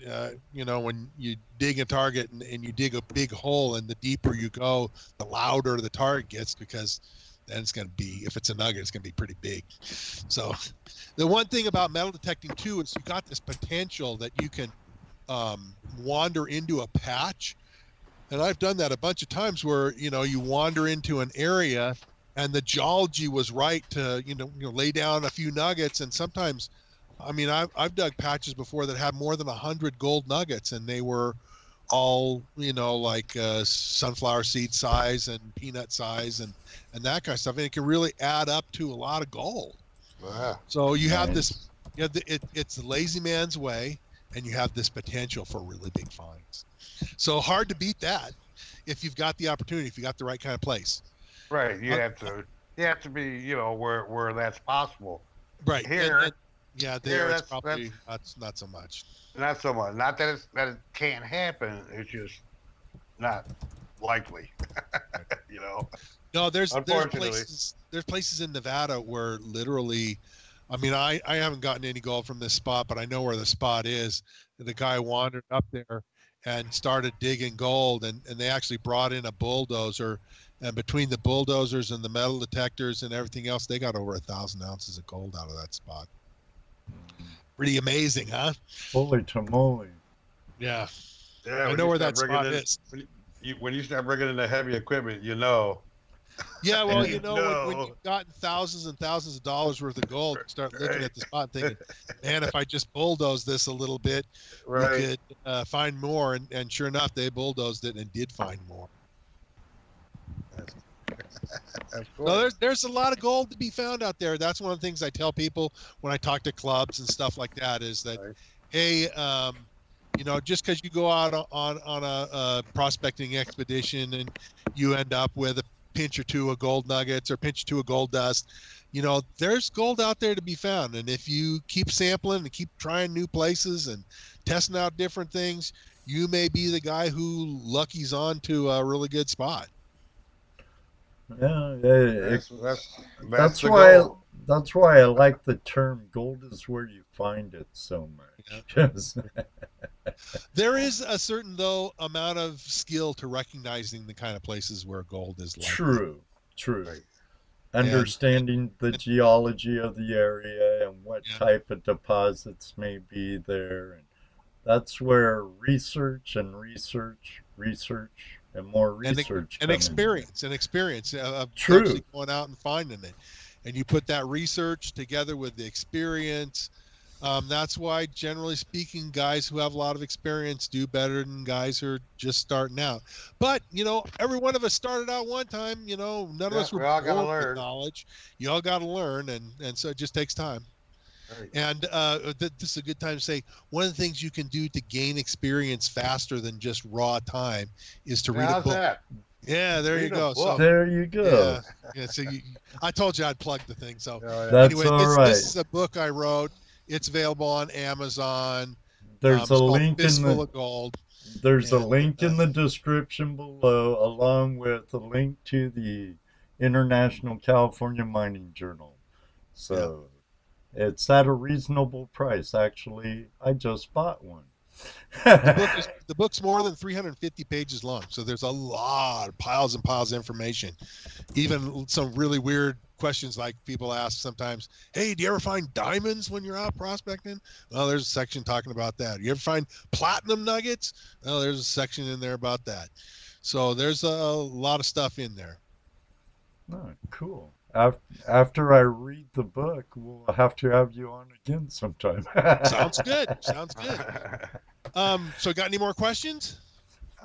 when you dig a target and you dig a big hole, and the deeper you go, the louder the target gets, because then it's going to be, if it's a nugget, it's going to be pretty big. So the one thing about metal detecting too is you got this potential that you can wander into a patch. And I've done that a bunch of times where, you wander into an area and the geology was right to, lay down a few nuggets. And sometimes, I mean, I've dug patches before that had more than 100 gold nuggets, and they were all, like sunflower seed size and peanut size and that kind of stuff. And it can really add up to a lot of gold. Wow. So you have this, it's the lazy man's way, and you have this potential for really big finds. So hard to beat that if you've got the opportunity, if you got the right kind of place. Right. You have to be, where that's possible. Right. Here. It's probably not so much. Not so much. Not that it can't happen. It's just not likely. No, there's places in Nevada where literally, I mean, I haven't gotten any gold from this spot, but I know where the spot is. The guy wandered up there and started digging gold, and they actually brought in a bulldozer, and between the bulldozers and the metal detectors and everything else, they got over 1,000 ounces of gold out of that spot. Pretty amazing, huh? Holy tamale. Yeah. I know where that spot is. When you start bringing in the heavy equipment, Yeah, well, when you've gotten thousands and thousands of dollars worth of gold, you start looking at the spot and thinking, man, if I just bulldoze this a little bit, we could find more. And sure enough, they bulldozed it and did find more. So there's a lot of gold to be found out there. That's one of the things I tell people when I talk to clubs and stuff like that, is that, hey, just because you go out on a prospecting expedition and you end up with a pinch or two of gold nuggets or pinch or two of gold dust, there's gold out there to be found. And if you keep sampling and keep trying new places and testing out different things, you may be the guy who luckies on to a really good spot. Yeah, that's why I like the term "gold is where you find it" so much. Yeah. There is a certain amount of skill to recognizing the kind of places where gold is likely. True. Right. Understanding the geology of the area and what type of deposits may be there, and that's where research and more research and experience of actually going out and finding it. And you put that research together with the experience. That's why, generally speaking, guys who have a lot of experience do better than guys who are just starting out. But, every one of us started out one time. None of us were born with knowledge. You all got to learn, and so it just takes time. Right. And this is a good time to say, one of the things you can do to gain experience faster than just raw time is to read a book. That? Yeah, there you go. So, there you go. Yeah, so I told you I'd plug the thing. So That's anyway, all right. This is a book I wrote. It's available on Amazon. There's a link in the gold. There's a link in the description below, along with a link to the International California Mining Journal. So it's at a reasonable price. Actually, I just bought one. The book's more than 350 pages long, so there's a lot of piles and piles of information. Even some really weird questions like people ask sometimes, hey, do you ever find diamonds when you're out prospecting? Well, there's a section talking about that. You ever find platinum nuggets? Well, there's a section in there about that. So there's a lot of stuff in there. Oh, cool. After I read the book, we'll have to have you on again sometime. Sounds good. Sounds good. So got any more questions?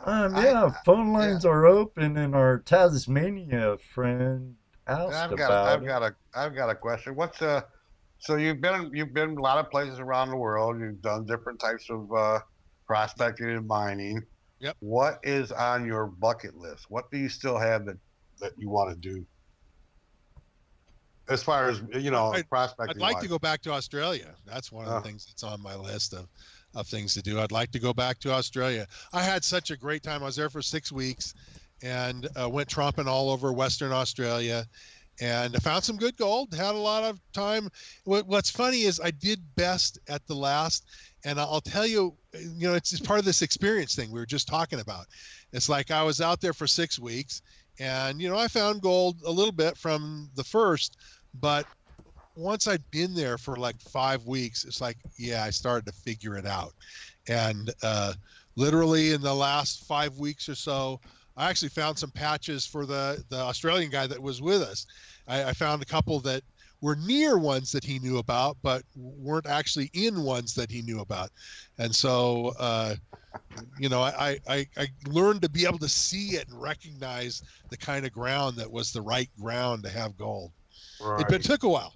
Yeah, phone lines are open, and our Tasmania friend asked I've about got a question. What's so you've been a lot of places around the world. You've done different types of prospecting and mining. Yep. What is on your bucket list? What do you still have that you want to do? As far as prospecting. I'd like to go back to Australia. That's one of the things that's on my list of things to do. I'd like to go back to Australia. I had such a great time. I was there for 6 weeks and went tromping all over Western Australia, and I found some good gold. Had a lot of time. What's funny is I did best at the last, and I'll tell you, it's part of this experience thing we were just talking about. It's like I was out there for 6 weeks, and I found gold a little bit from the first, but once I'd been there for like 5 weeks, it's like, I started to figure it out. And literally in the last 5 weeks or so, I actually found some patches for the Australian guy that was with us. I found a couple that were near ones that he knew about, but weren't actually in ones that he knew about. And so, I learned to be able to see it and recognize the kind of ground that was the right ground to have gold. Right. It took a while,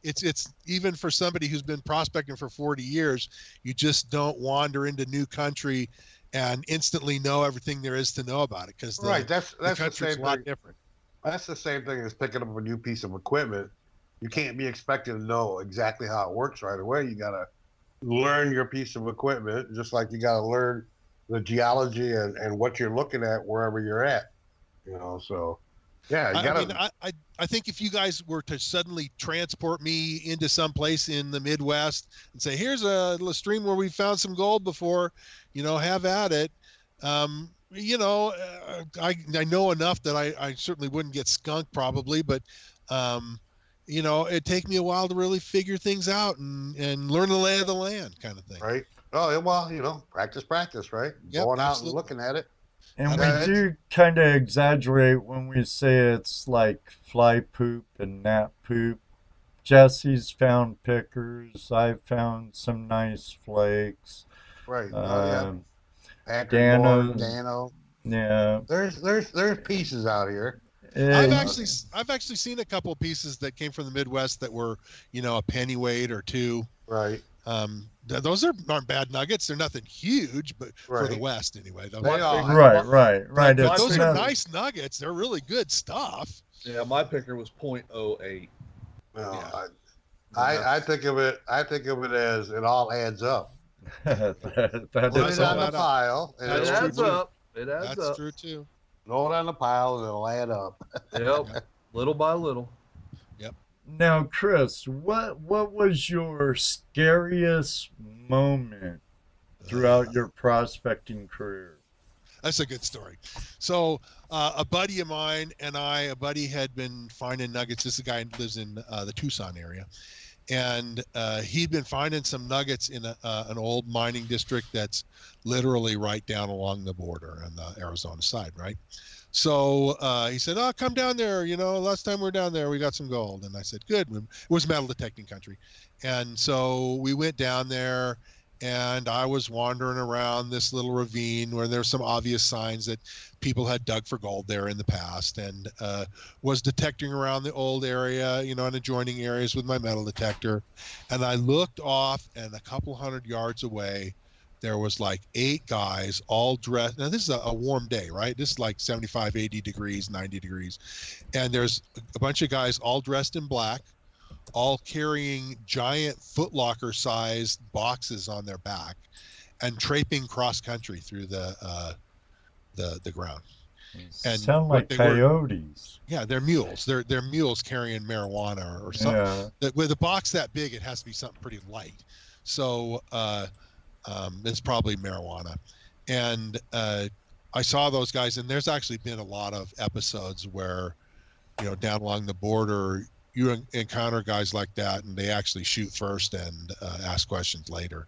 it's even for somebody who's been prospecting for 40 years, you just don't wander into new country and instantly know everything there is to know about it, because that's the same a lot thing. Different. That's the same thing as picking up a new piece of equipment. You can't be expected to know exactly how it works right away. You got to learn your piece of equipment, just like you got to learn the geology and what you're looking at wherever you're at. So yeah, you gotta. I think if you guys were to suddenly transport me into some place in the Midwest and say, here's a little stream where we found some gold before, have at it. I know enough that I certainly wouldn't get skunked probably, but it'd take me a while to really figure things out and learn the lay of the land kind of thing. Right. Oh, well, practice, right? Yep, Going out absolutely. and looking at it. And we do kind of exaggerate when we say it's like fly poop and gnat poop. Jesse's found pickers. I've found some nice flakes. Right. Dano. Yeah. There's pieces out here. I've actually seen a couple of pieces that came from the Midwest that were, a pennyweight or two. Right. Those aren't bad nuggets. They're nothing huge, but for the West anyway. They are. Right. But those are nice nuggets. They're really good stuff. Yeah, my picker was .08. Well, I think of it as it all adds up. That Put it on the pile. It adds up. That's true too. Throw it on the pile and it'll add up. Yep. Little by little. Now, Chris, what was your scariest moment throughout your prospecting career? That's a good story. So a buddy of mine and a buddy had been finding nuggets. This is a guy who lives in the Tucson area. And he'd been finding some nuggets in an old mining district that's literally right down along the border on the Arizona side, right? So he said, oh, come down there. Last time we were down there, we got some gold. And I said, good. It was metal detecting country. And so we went down there, and I was wandering around this little ravine where there were some obvious signs that people had dug for gold there in the past, and was detecting around the old area, and adjoining areas with my metal detector. And I looked off, and a couple hundred yards away, there was like 8 guys all dressed. Now, this is a warm day, right? This is like 75, 80 degrees, 90 degrees. And there's a bunch of guys all dressed in black, all carrying giant footlocker-sized boxes on their back and traipsing cross-country through the ground. And sound like coyotes. Yeah, they're mules. They're mules carrying marijuana or something. Yeah. With a box that big, it has to be something pretty light. So it's probably marijuana. And I saw those guys, and there's actually been a lot of episodes where, down along the border, you encounter guys like that, and they actually shoot first and ask questions later.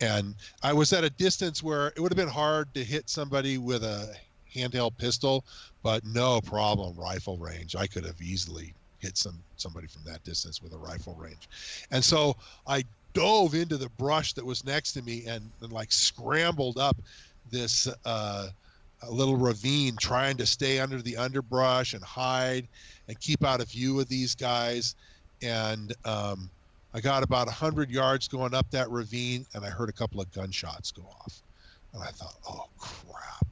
And I was at a distance where it would have been hard to hit somebody with a handheld pistol, but no problem, rifle range. I could have easily hit somebody from that distance with a rifle range. And so I dove into the brush that was next to me and like scrambled up this little ravine, trying to stay under the underbrush and hide and keep out of view of these guys. And I got about 100 yards going up that ravine, and I heard a couple of gunshots go off. And I thought, oh, crap.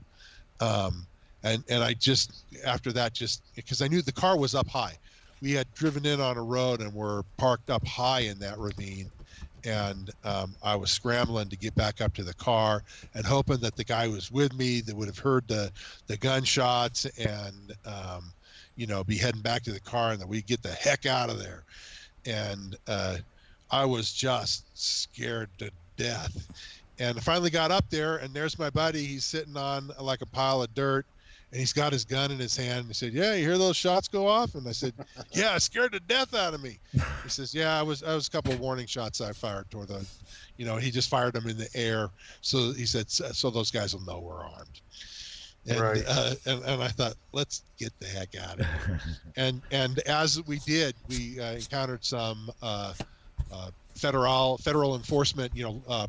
And I just, after that, because I knew the car was up high. We had driven in on a road and were parked up high in that ravine. And I was scrambling to get back up to the car and hoping that the guy was with me that would have heard the gunshots and, be heading back to the car and that we'd get the heck out of there. And I was just scared to death. And I finally got up there, and there's my buddy. He's sitting on like a pile of dirt, and he's got his gun in his hand. He said, "Yeah, you hear those shots go off?" And I said, "Yeah, it scared the death out of me." He says, "Yeah, I was a couple of warning shots I fired toward the, he just fired them in the air." So he said, "So those guys will know we're armed." And, Right. And I thought, let's get the heck out of here. And as we did, we encountered some federal enforcement,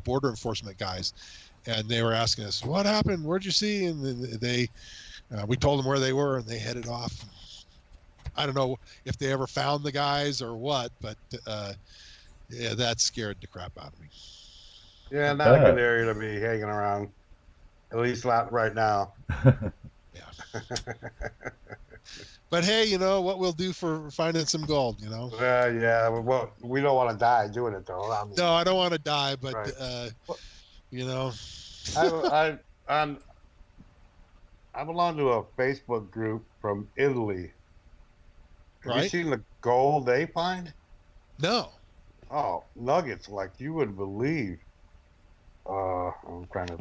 border enforcement guys, and they were asking us, "What happened? Where'd you see?" And then we told them where they were, and they headed off. I don't know if they ever found the guys or what, but yeah, that scared the crap out of me. Yeah, not a good area to be hanging around. At least not right now. Yeah. But hey, what we'll do for finding some gold, Yeah, well, we don't want to die doing it, though. No, I don't want to die, but Right. I belong to a Facebook group from Italy. Have you Right? seen the gold they find? No. Oh, nuggets like you would believe. I'm trying to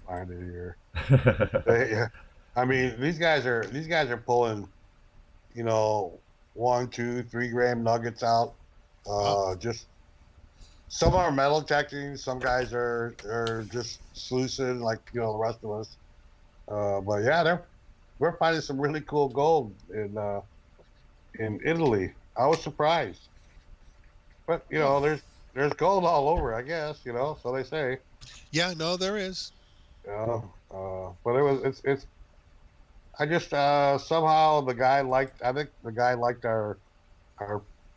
find it here. These guys are pulling, 1, 2, 3 gram nuggets out. Just some are metal detecting, some guys are just sluicing like the rest of us. But yeah, we're finding some really cool gold in Italy. I was surprised, but there's gold all over, I guess. So they say. Yeah, no, there is. But it's. I just somehow I think the guy liked our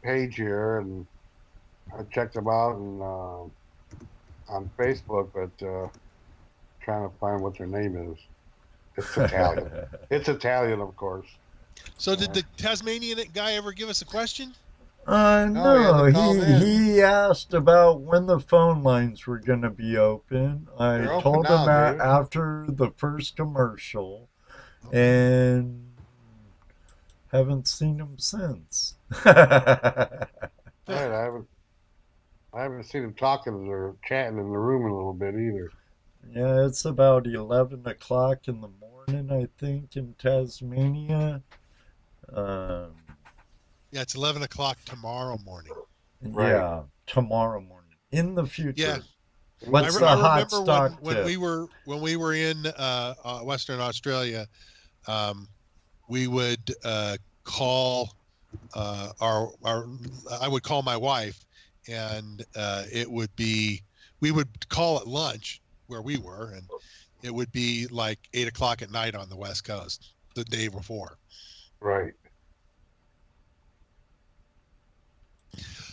page here, and I checked them out and on Facebook, but trying to find what their name is. It's Italian. It's Italian, of course. So did the Tasmanian guy ever give us a question? No, he hasn't called in. he asked about when the phone lines were going to be open. I They're open told him now, dude. after the first commercial, and haven't seen him since. Right, I haven't seen him talking or chatting in the room in a little bit either. Yeah, it's about 11 o'clock in the morning, I think, in Tasmania. Yeah, it's 11 o'clock tomorrow morning. Right. Yeah, tomorrow morning. In the future. Yeah. What's I the hot remember stock when tip? we were in Western Australia, we would call I would call my wife, and we would call at lunch where we were, and it would be like 8 o'clock at night on the West Coast the day before. Right.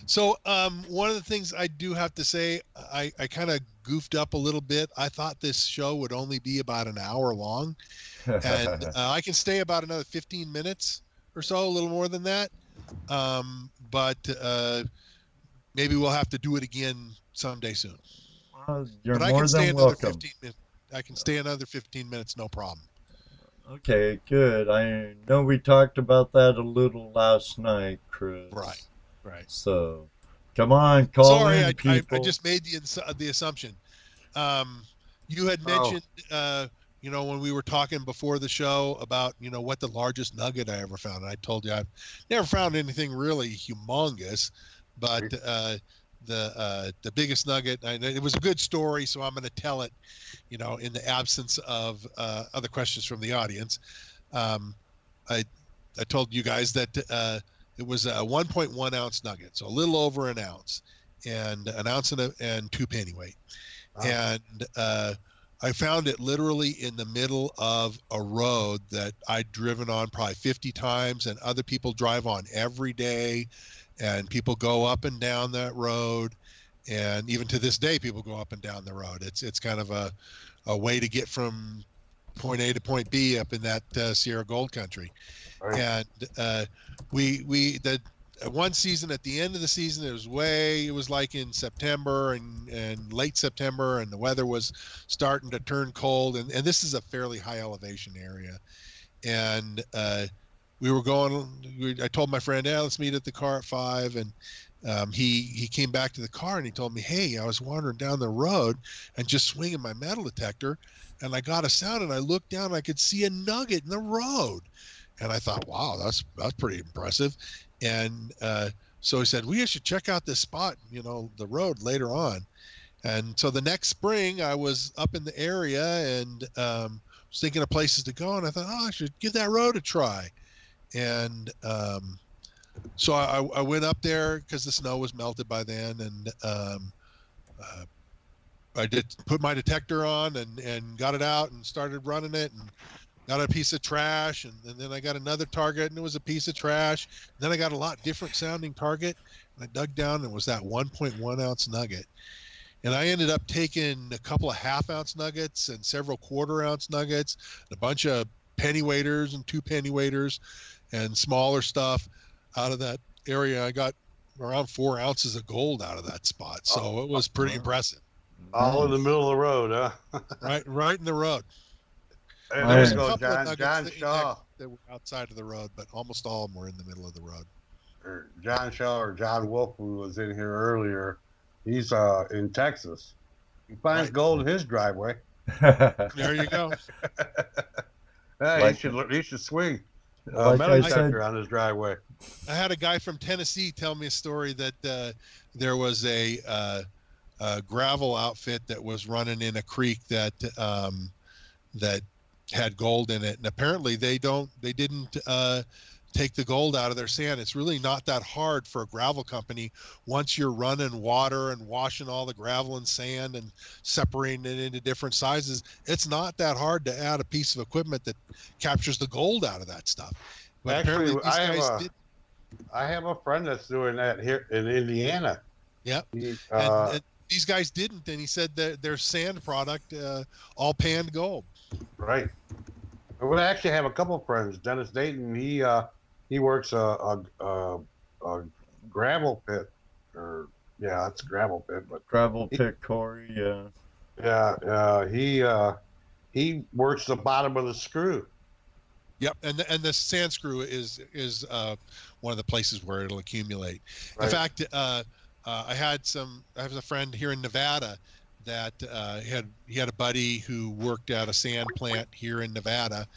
So one of the things I do have to say, I kind of goofed up a little bit. I thought this show would only be about an hour long, and I can stay about another 15 minutes or so, a little more than that. But maybe we'll have to do it again someday soon. You're But I more can stay than another welcome. 15 minutes. I can stay another 15 minutes, no problem. Okay, good. I know we talked about that a little last night, Chris. Right. So, come on, call Sorry, in, I people. just made the assumption. You had mentioned, when we were talking before the show about, what the largest nugget I ever found. And I told you I've never found anything really humongous, but the biggest nugget, it was a good story, so I'm going to tell it, in the absence of other questions from the audience. I told you guys that it was a 1.1 ounce nugget, so a little over an ounce, and an ounce and 2 pennyweight. Wow. And I found it literally in the middle of a road that I'd driven on probably 50 times, and other people drive on every day, and people go up and down that road. And even to this day, people go up and down the road. It's kind of a way to get from point A to point B up in that Sierra Gold country. Right. And the one season, at the end of the season, it was like in September and late September, and the weather was starting to turn cold, and this is a fairly high elevation area. And we were going, I told my friend, let's meet at the car at 5, and he came back to the car and he told me, hey, I was wandering down the road and just swinging my metal detector, and I got a sound, and I looked down and I could see a nugget in the road. And I thought, wow, that's pretty impressive. And so he said, we should check out this spot, the road later on. And so the next spring I was up in the area and was thinking of places to go. And I thought, I should give that road a try. And so I went up there because the snow was melted by then. And I did put my detector on and got it out and started running it, and got a piece of trash, and then I got another target, and it was a piece of trash. And then I got a lot different sounding target, and I dug down, and it was that 1.1 ounce nugget. And I ended up taking a couple of half-ounce nuggets and several quarter-ounce nuggets, a bunch of pennyweighters and 2 pennyweighters and smaller stuff out of that area. I got around 4 ounces of gold out of that spot, so it was pretty impressive. All in the middle of the road, huh? right in the road. And There was there a you couple go, of John nuggets Shaw. that were outside of the road, but almost all of them were in the middle of the road. Or John Shaw or John Wolf, who was in here earlier, he's in Texas. He finds gold in his driveway. There you go. Hey, he should swing like metal detector on his driveway. I had a guy from Tennessee tell me a story that there was a gravel outfit that was running in a creek that had gold in it, and apparently they didn't take the gold out of their sand. It's really not that hard for a gravel company. Once you're running water and washing all the gravel and sand and separating it into different sizes, it's not that hard to add a piece of equipment that captures the gold out of that stuff. But actually, I have a friend that's doing that here in Indiana. Yep. And these guys didn't, and he said that their sand product all panned gold. Right. We actually have a couple of friends. Dennis Dayton, he works a gravel pit, or it's a gravel pit, but gravel pit quarry, he works the bottom of the screw. Yep, and the sand screw is one of the places where it'll accumulate. Right. In fact, I have a friend here in Nevada that he had a buddy who worked at a sand plant here in Nevada,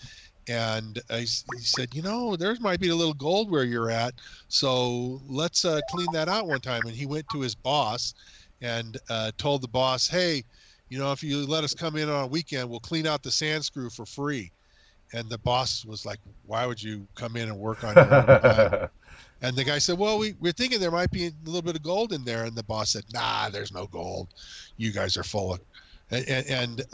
and he said, there might be a little gold where you're at, so let's clean that out one time. And he went to his boss and told the boss, hey, if you let us come in on a weekend, we'll clean out the sand screw for free. And the boss was like, why would you come in and work on your own time? And the guy said, well, we're thinking there might be a little bit of gold in there. And the boss said, nah, there's no gold. You guys are full of it.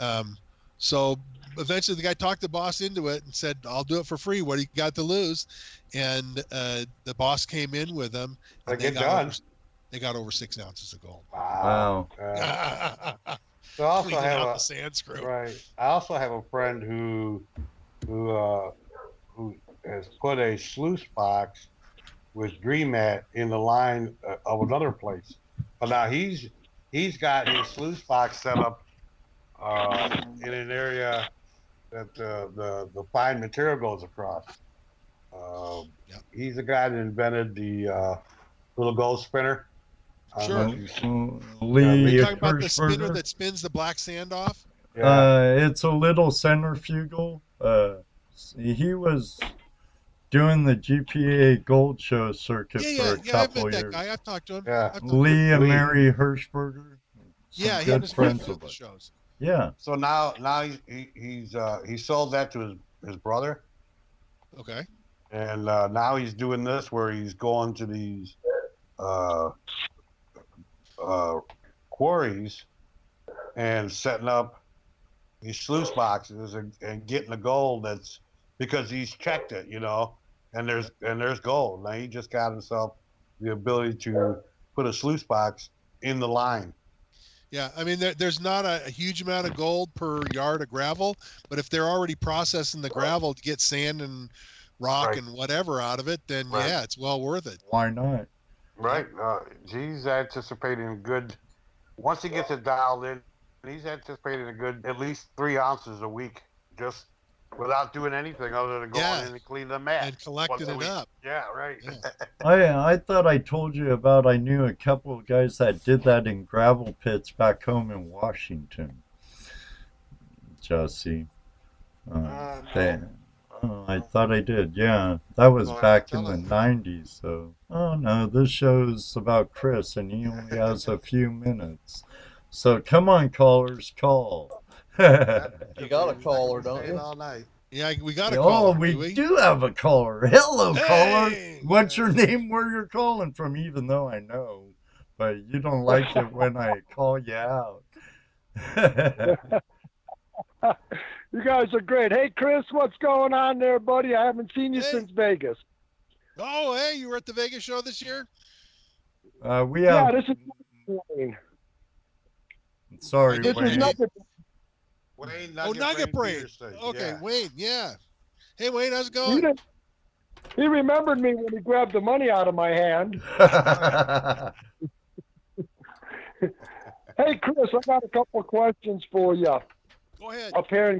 So eventually the guy talked the boss into it and said, I'll do it for free. What do you got to lose? And the boss came in with them. And they got over 6 ounces of gold. Wow. So I also have a sand screw. Right. I also have a friend who has put a sluice box with Dream Mat in the line of another place. But now he's got his sluice box set up in an area that the fine material goes across. Yep. He's the guy that invented the little gold spinner. Sure. Lee You're talking about the spinner Hirschberger. that spins the black sand off? Yeah. It's a little centrifugal. He was doing the GPAA Gold Show circuit for a I've couple met that years. guy. I've talked to him. Yeah. I've talked to Lee him. and Mary Hirschberger. Yeah, Some he good was friends at of the us. shows. Yeah. So now he sold that to his brother, Okay. and now he's doing this where he's going to these quarries and setting up these sluice boxes and getting the gold that's because he's checked it, and there's gold. Now he just got himself the ability to put a sluice box in the line. Yeah, I mean, there's not a huge amount of gold per yard of gravel, but if they're already processing the gravel to get sand and rock Right. and whatever out of it, then Right. yeah, it's well worth it. Why not? Right. He's anticipating good. Once he gets it dialed in, he's anticipating a good at least 3 ounces a week, just without doing anything other than going in and cleaning the mat And collecting once a it week. up. Yeah, right. Yeah. I thought I told you about I knew a couple of guys that did that in gravel pits back home in Washington. Jesse. No. I thought I did. Yeah, that was Well, back in tell the us. 90s. So, oh no, this show's about Chris, and he only has a few minutes. So come on, callers, call. You got a caller, don't Staying you? all night. Yeah, we got a Oh, caller, we do have a caller. Hello, Hey! caller. What's your name? Where you're calling from? Even though I know, but you don't like it when I call you out. You guys are great. Hey, Chris, what's going on there, buddy? I haven't seen you Hey. since Vegas. Oh, hey, you were at the Vegas show this year? We Yeah, have. this is Wayne. Sorry, This is Wayne. Nugget. Wayne Nugget Brain. Peterson. Okay, Yeah. Wayne, yeah. Hey, Wayne, how's it He, going? didn't- he remembered me when he grabbed the money out of my hand. Hey, Chris, I got a couple of questions for you. Go ahead. Up here in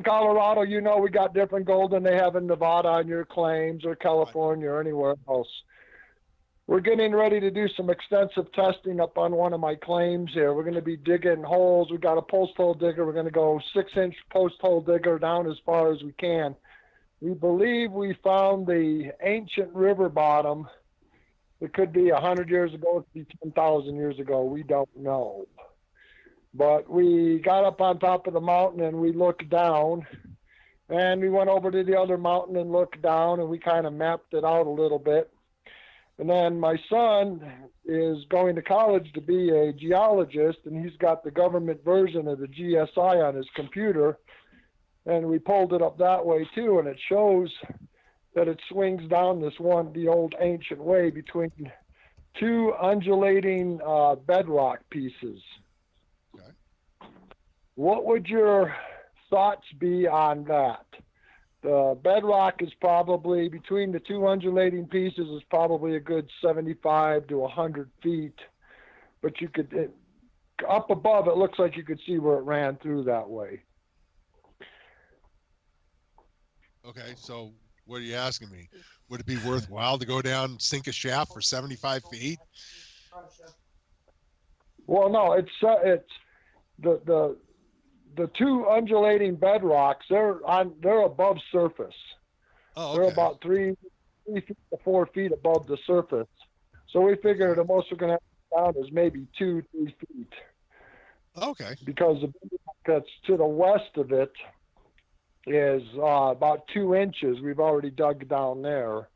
Colorado, we got different gold than they have in Nevada on your claims or California or anywhere else. We're getting ready to do some extensive testing up on one of my claims here. We're going to be digging holes. We've got a post hole digger. We're going to go 6-inch post hole digger down as far as we can. We believe we found the ancient river bottom. It could be 100 years ago. It could be 10,000 years ago. We don't know. But we got up on top of the mountain and we looked down. And we went over to the other mountain and looked down, and we kind of mapped it out a little bit. And then my son is going to college to be a geologist, and he's got the government version of the GSI on his computer. And we pulled it up that way too, and it shows that it swings down the old ancient way between 2 undulating bedrock pieces. Okay. What would your thoughts be on that? The bedrock is probably, between the 2 undulating pieces, is probably a good 75 to 100 feet. But you could, up above, it looks like you could see where it ran through that way. Okay, so what are you asking me? Would it be worthwhile to go down and sink a shaft for 75 feet? Well, no, it's the 2 undulating bedrocks. They're above surface. Oh, They're okay. about 3 feet to 4 feet above the surface. So we figure the most we're going to have down is maybe 2-3 feet, Okay. because the bedrock that's to the west of it is about 2 inches. We've already dug down there.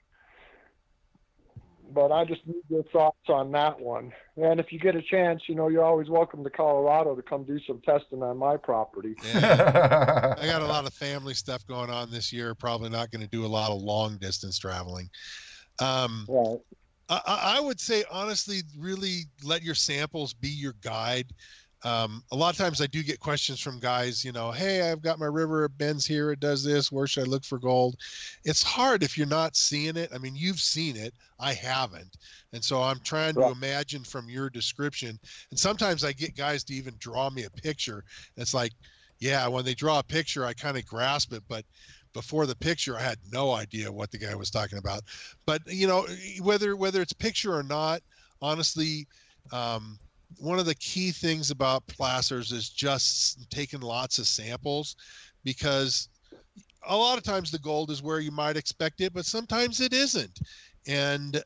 But I just need your thoughts on that one. And if you get a chance, you're always welcome to Colorado to come do some testing on my property. Yeah. I got a lot of family stuff going on this year. Probably not going to do a lot of long distance traveling. Right. I would say, honestly, really let your samples be your guide. A lot of times I do get questions from guys, hey, I've got my river, it bends here, it does this, where should I look for gold? It's hard if you're not seeing it. I mean, you've seen it, I haven't. And so I'm trying to imagine from your description. And sometimes I get guys to even draw me a picture. It's like, yeah, when they draw a picture, I kind of grasp it, but before the picture, I had no idea what the guy was talking about. But you know, whether it's picture or not, honestly, one of the key things about placers is just taking lots of samples, because a lot of times the gold is where you might expect it, but sometimes it isn't. And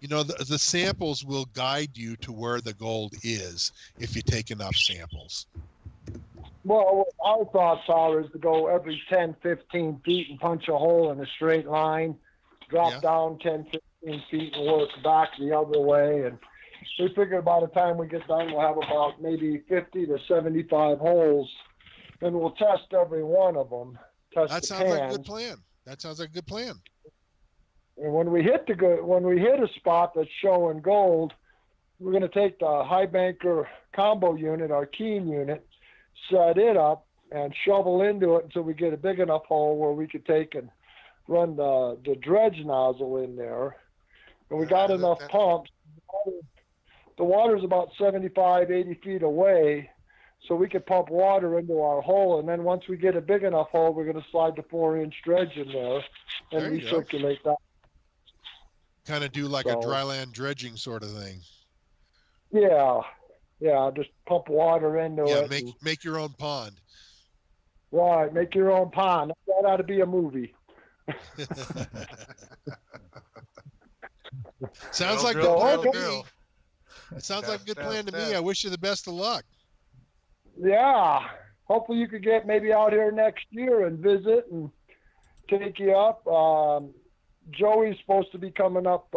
you know, the samples will guide you to where the gold is if you take enough samples. Well, our thoughts are is to go every 10, 15 feet and punch a hole in a straight line, drop down 10, 15 feet and work back the other way. And we figure by the time we get done, we'll have about maybe 50 to 75 holes, and we'll test every one of them. That sounds like a good plan. That sounds like a good plan. And when we hit a spot that's showing gold, we're going to take the high banker combo unit, our Keen unit, set it up and shovel into it until we get a big enough hole where we could take and run the dredge nozzle in there. And we got enough pumps. The water's about 75, 80 feet away, so we could pump water into our hole. And then once we get a big enough hole, we're going to slide the 4-inch dredge in there and recirculate that. Kind of do like a dryland dredging sort of thing. Yeah. Yeah, just pump water into it. Yeah, make your own pond. Right, make your own pond. That ought to be a movie. Sounds like a good plan to me. It sounds like a good plan to me. I wish you the best of luck. Yeah. Hopefully you could get maybe out here next year and visit and take you up. Joey's supposed to be coming up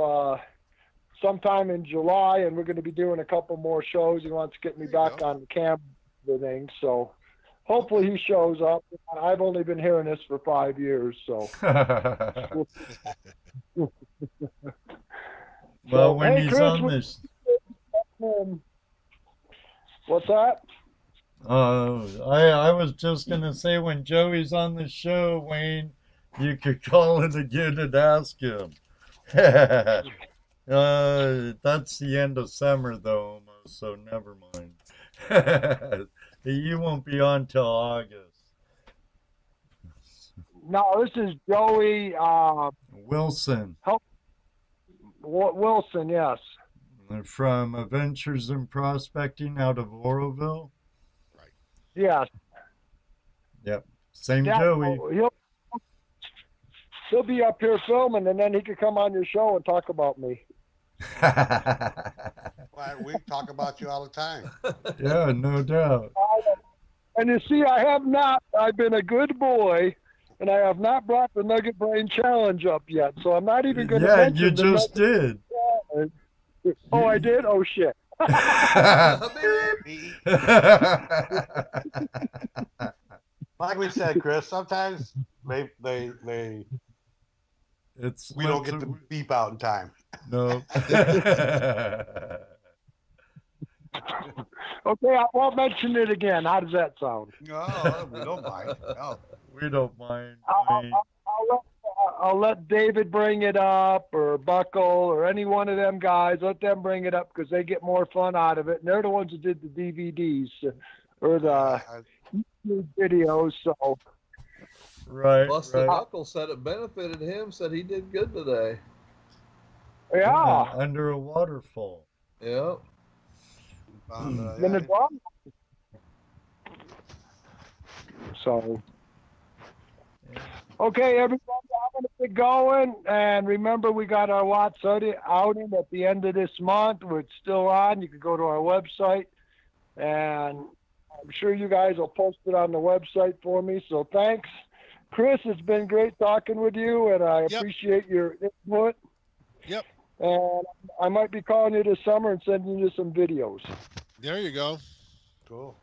sometime in July, and we're going to be doing a couple more shows. He wants to get me back on the camera and everything, so hopefully he shows up. I've only been hearing this for 5 years, so. Well, when he's Chris, on this. What's that? I was just going to say, when Joey's on the show, Wayne, you could call in again and ask him. That's the end of summer, though, almost, so never mind. You won't be on till August. No, this is Joey Wilson. Wilson, yes. From Adventures in Prospecting out of Oroville. Right. Yes. Yep. Same Joey. He'll be up here filming, and then he could come on your show and talk about me. Well, we talk about you all the time. Yeah, no doubt. And you see, I've been a good boy, and I have not brought the Nugget Brain Challenge up yet, so I'm not even going to mention you just did. Oh, I did? Oh, shit. Like we said, Chris, sometimes we don't get the beep out in time. No. Okay, I won't mention it again. How does that sound? No, we don't mind. No. We don't mind. I'll let David bring it up, or Buckle, or any one of them guys. Let them bring it up because they get more fun out of it. And they're the ones who did the DVDs or the YouTube videos. So, right. Busted Buckle said it benefited him. Said he did good today. Yeah. Under a waterfall. Yep. So. Okay, everybody, I'm going to get going. And remember, we got our Watts outing at the end of this month. It's still on. You can go to our website. And I'm sure you guys will post it on the website for me. So thanks. Chris, it's been great talking with you, and I appreciate your input. Yep. And I might be calling you this summer and sending you some videos. There you go. Cool.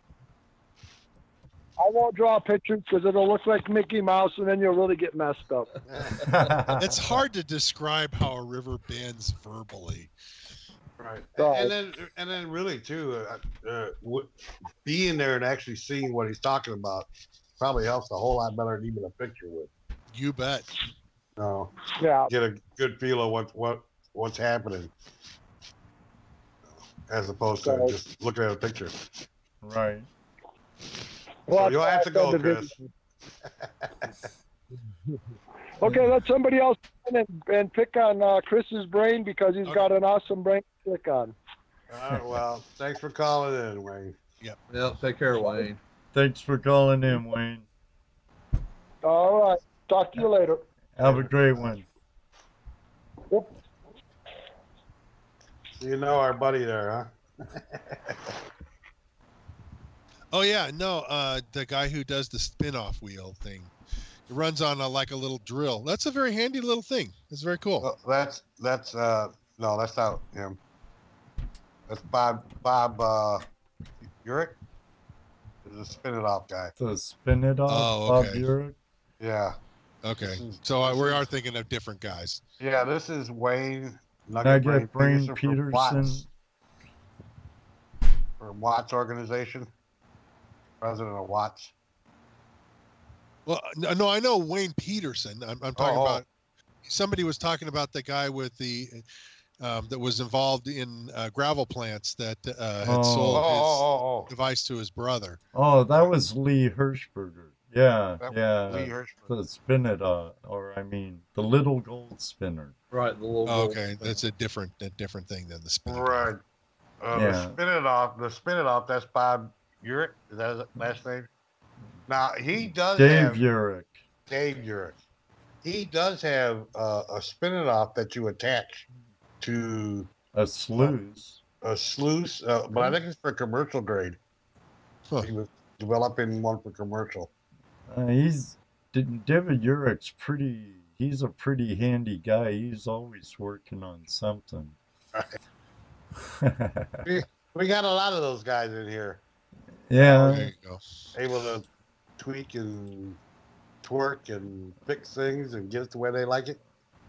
I won't draw pictures because it'll look like Mickey Mouse, and then you'll really get messed up. It's hard to describe how a river bends verbally. Right. And then really too, being there and actually seeing what he's talking about probably helps a whole lot better than even a picture would. You bet. Yeah. Get a good feel of what's happening, as opposed to just looking at a picture. Right. So you'll have to go, Chris. Okay, let somebody else in and pick on Chris's brain because he's got an awesome brain to pick on. All right, well, thanks for calling in, Wayne. Yep. Take care, Wayne. Thanks for calling in, Wayne. All right. Talk to you later. Have a great one. Yep. So you know our buddy there, huh? Oh yeah, no, the guy who does the spin-off wheel thing. It runs on like a little drill. That's a very handy little thing. It's very cool. Well, that's no, that's not him. That's Bob Urich. The spin it off guy. The spin it off, Oh, Bob okay. Urich. Yeah. Okay, so we are thinking of different guys. Yeah, this is Wayne Nugget Brain Peterson. From Watts organization. President of Watts. Well, no, I know Wayne Peterson. I'm talking about. Somebody was talking about the guy with the that was involved in gravel plants that had sold his device to his brother. Oh, that was Lee Hirschberger. Yeah, Lee Hirschberger. The spin it or I mean, the little gold spinner. Right, the little. Okay, that's a different thing than the spin. Right. Yeah. The spin it off. That's Bob Urich. Is that his last name? Now he does Dave have Urich. Dave Urich. He does have a spin it off that you attach to A sluice. a sluice, but I think it's for commercial grade. Huh. He was developing one for commercial. David Urich's he's a pretty handy guy. He's always working on something. We got a lot of those guys in here, Yeah. There you go. able to tweak and twerk and fix things and get it the way they like it.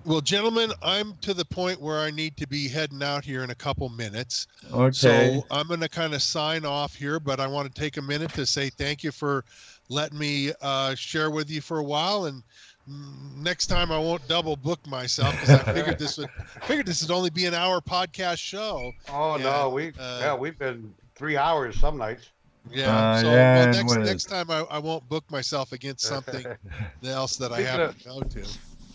Well, gentlemen, I'm to the point where I need to be heading out here in a couple minutes. Okay. So I'm going to kind of sign off here, but I want to take a minute to say thank you for letting me share with you for a while. And next time I won't double book myself because I figured this would only be an hour podcast show. Oh And, no, we've been 3 hours some nights. Yeah. So yeah, well, and next time I won't book myself against something else that I have to go to.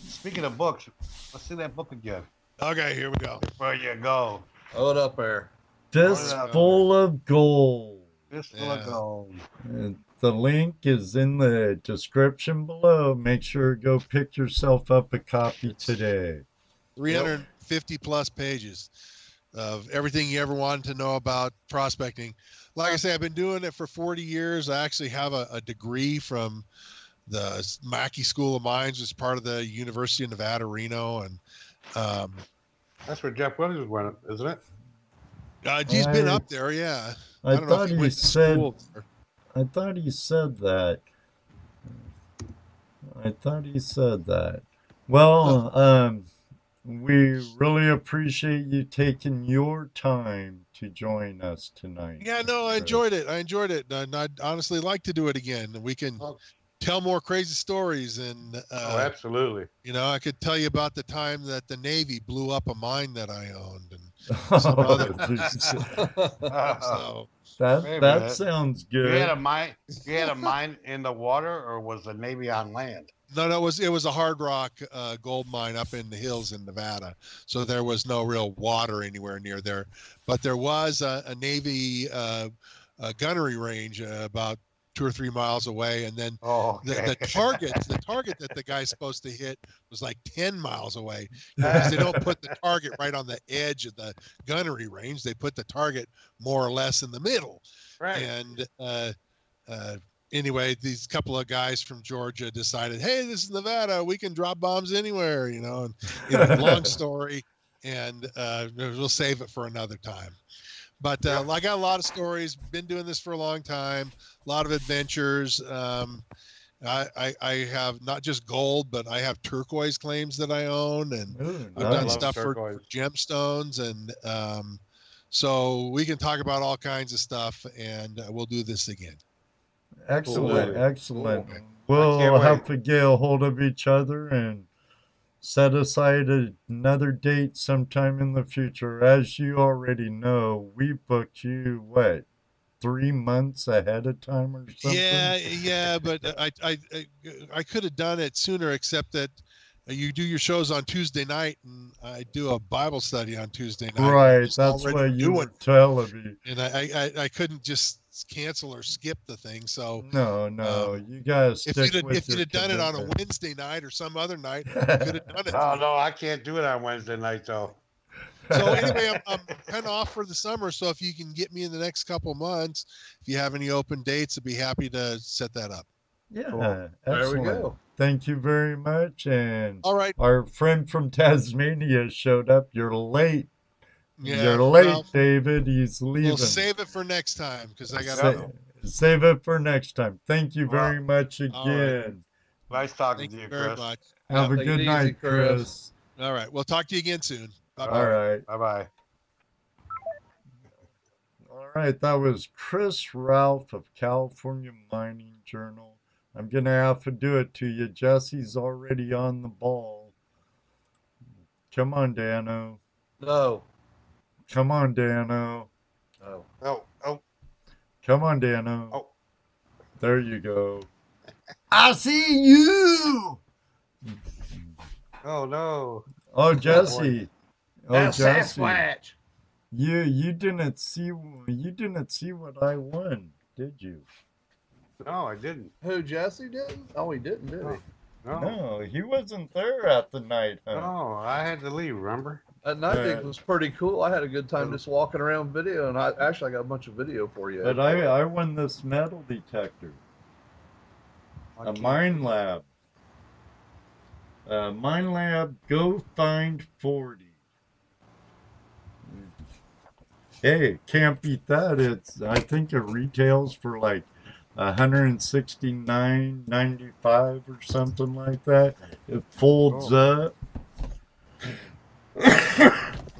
Speaking of books, let's see that book again. Okay, here we go. Before you go, Hold it up there. Fistful of Gold. fistful of gold. The link is in the description below. Make sure to go pick yourself up a copy today. 350 plus pages of everything you ever wanted to know about prospecting. Like I say, I've been doing it for 40 years. I actually have a degree from the Mackey School of Mines, which is part of the University of Nevada, Reno. And That's where Jeff Williams went, isn't it? he's been up there, yeah. I don't know if thought he he went to said. school there. I thought he said that. Well, we really appreciate you taking your time to join us tonight. Yeah, no, I enjoyed it. And I'd honestly like to do it again. We can tell more crazy stories. And, Absolutely. you know, I could tell you about the time that the Navy blew up a mine that I owned and some other things. So, that sounds good. You had a mine in the water, or was the Navy on land? no, it was a hard rock gold mine up in the hills in Nevada. So there was no real water anywhere near there. But there was a Navy gunnery range about 2 or 3 miles away, and then the target that the guy's supposed to hit was like 10 miles away, because they don't put the target right on the edge of the gunnery range. They put the target more or less in the middle. Right. And anyway, these couple of guys from Georgia decided, hey, this is Nevada, we can drop bombs anywhere, you know. And long story, and we'll save it for another time. But I got a lot of stories, been doing this for a long time, a lot of adventures. I have not just gold, but I have turquoise claims that I own, and I've done stuff for gemstones. And so we can talk about all kinds of stuff, and we'll do this again. Excellent. Okay. We'll have to get a hold of each other and set aside another date sometime in the future. As you already know, we booked you, 3 months ahead of time or something? Yeah, but I could have done it sooner, except that you do your shows on Tuesday night, and I do a Bible study on Tuesday night. Right, that's what you were telling me. And I couldn't just cancel or skip the thing. So no, you guys stick with if you'd your have done it on a commitment. Wednesday night or some other night, you could have done it. No, I can't do it on Wednesday night though. So anyway, I'm kind of off for the summer. So if you can get me in the next couple months, if you have any open dates, I'd be happy to set that up. Yeah, Cool. excellent. There we go. Thank you very much. And All right. our friend from Tasmania showed up. You're late. Yeah, You're late, well, David. He's leaving. We'll save it for next time because I got to go. Save it for next time. Thank you very much all right. again. Nice talking Thank to you you, very Chris. much. Have a Take it good easy, night, Chris. Chris. All right. We'll talk to you again soon. Bye-bye. All right. Bye-bye. All right. That was Chris Ralph of California Mining Journal. I'm going to have to do it to you. Jesse's already on the ball. Come on, Dano. No. Come on, Dano. Oh. Oh. Come on, Dano. Oh. There you go. I see you. Oh no. Oh, Jesse. Oh, That's Jesse. Sasquatch. You didn't see what I won, did you? No, I didn't. Who, Jesse didn't? Oh, he didn't, did he? No. No, he wasn't there at the night hunt. No, I had to leave, remember? That night dig was pretty cool. I had a good time just walking around video, and I got a bunch of video for you. But I won this metal detector. A mine lab. Mine lab, go find 40. Hey, can't beat that. I think it retails for like $169.95 or something like that. It folds up.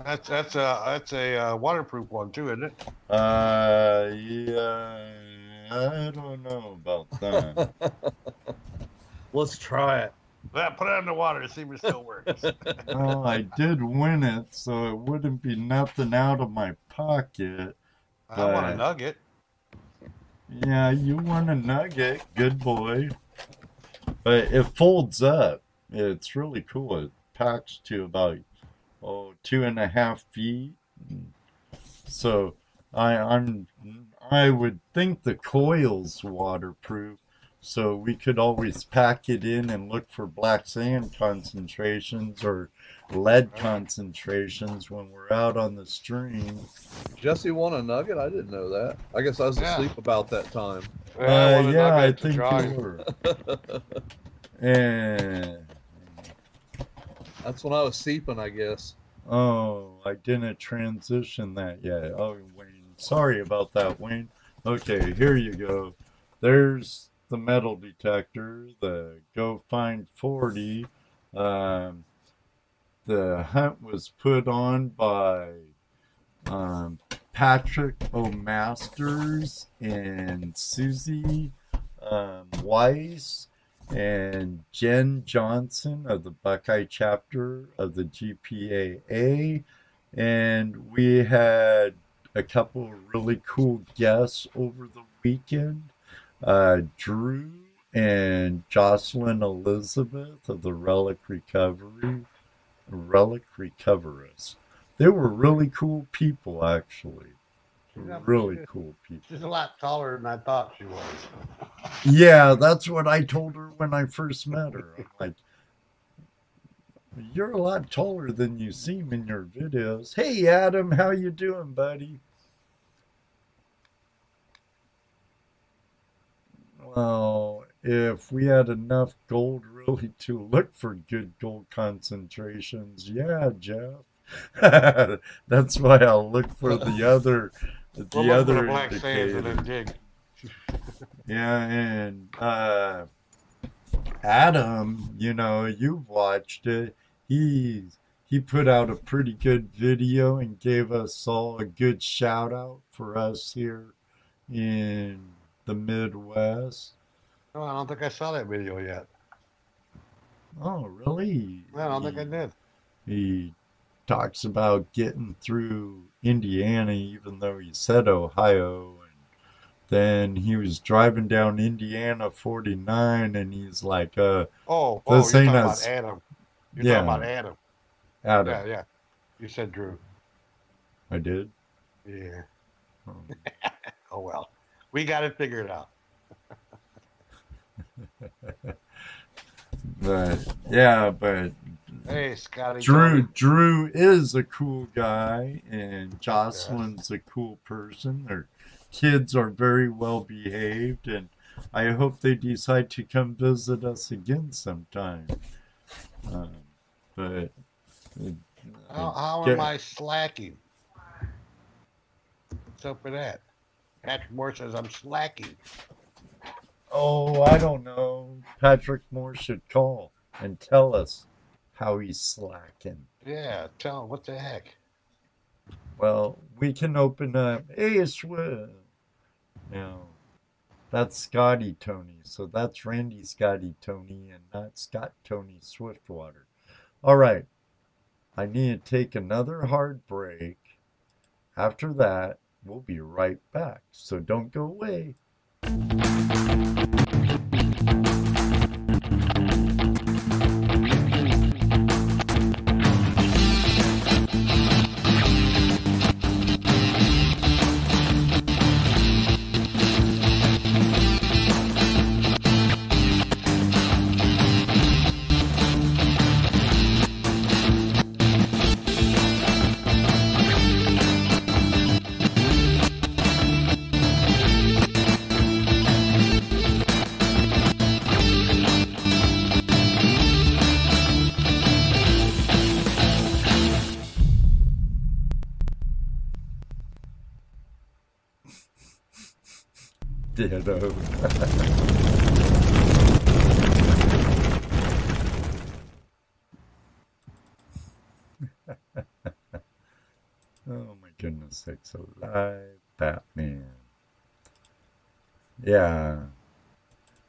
That's a waterproof one too, isn't it? Yeah, I don't know about that. Let's try it. Yeah, put it in the water to see if it still works. Well, I did win it, so it wouldn't be nothing out of my pocket. I want a nugget. Yeah, you want a nugget. Good boy. But it folds up. It's really cool. It packs to about 2.5 feet. So I would think the coil's waterproof, so we could always pack it in and look for black sand concentrations or lead concentrations when we're out on the stream. Jesse won a nugget? I didn't know that. I guess I was asleep about that time. Yeah, I think you were. And that's when I was seeping, I guess. oh, I didn't transition that yet. Oh, Wayne. Sorry about that, Wayne. Okay, here you go. There's the metal detector, the Go Find 40. The hunt was put on by Patrick O'Masters and Susie Weiss and Jen Johnson of the Buckeye chapter of the GPAA. And we had a couple of really cool guests over the weekend. Drew and Jocelyn Elizabeth of the Relic Recoverers. They were really cool people, actually. Really cool people. She's a lot taller than I thought she was. Yeah, that's what I told her when I first met her. I'm like, you're a lot taller than you seem in your videos. Hey, Adam, how you doing, buddy? Well, if we had enough gold really to look for good gold concentrations, yeah, Jeff. That's why I'll look for the other black sands indicator. and then dig. Yeah, and Adam, you've watched it. He put out a pretty good video and gave us all a good shout out for us here in the Midwest. No, I don't think I saw that video yet. Oh, really? No, I don't think I did. He talks about getting through Indiana, even though he said Ohio, then he was driving down Indiana 49, and he's like, Oh, you're this talking ain't about us. Adam. You're Yeah. talking about Adam. Adam. Yeah, yeah. You said Drew. I did. Yeah. Um, Oh well, we got it figured out. But yeah, but Hey, Scotty. Drew is a cool guy, and Jocelyn's a cool person. Their kids are very well behaved, and I hope they decide to come visit us again sometime. But How am I slacking? What's up with that? Patrick Moore says I'm slacking. Oh, I don't know. Patrick Moore should call and tell us how he's slacking. Yeah, tell him what the heck. Well, we can open up. Hey, Swift. Now, that's Scotty Tony. So that's Randy Scotty Tony and not Scott Tony Swiftwater. All right. I need to take another hard break. After that, we'll be right back. So don't go away. Ditto. Oh my goodness sakes alive, Batman. Yeah.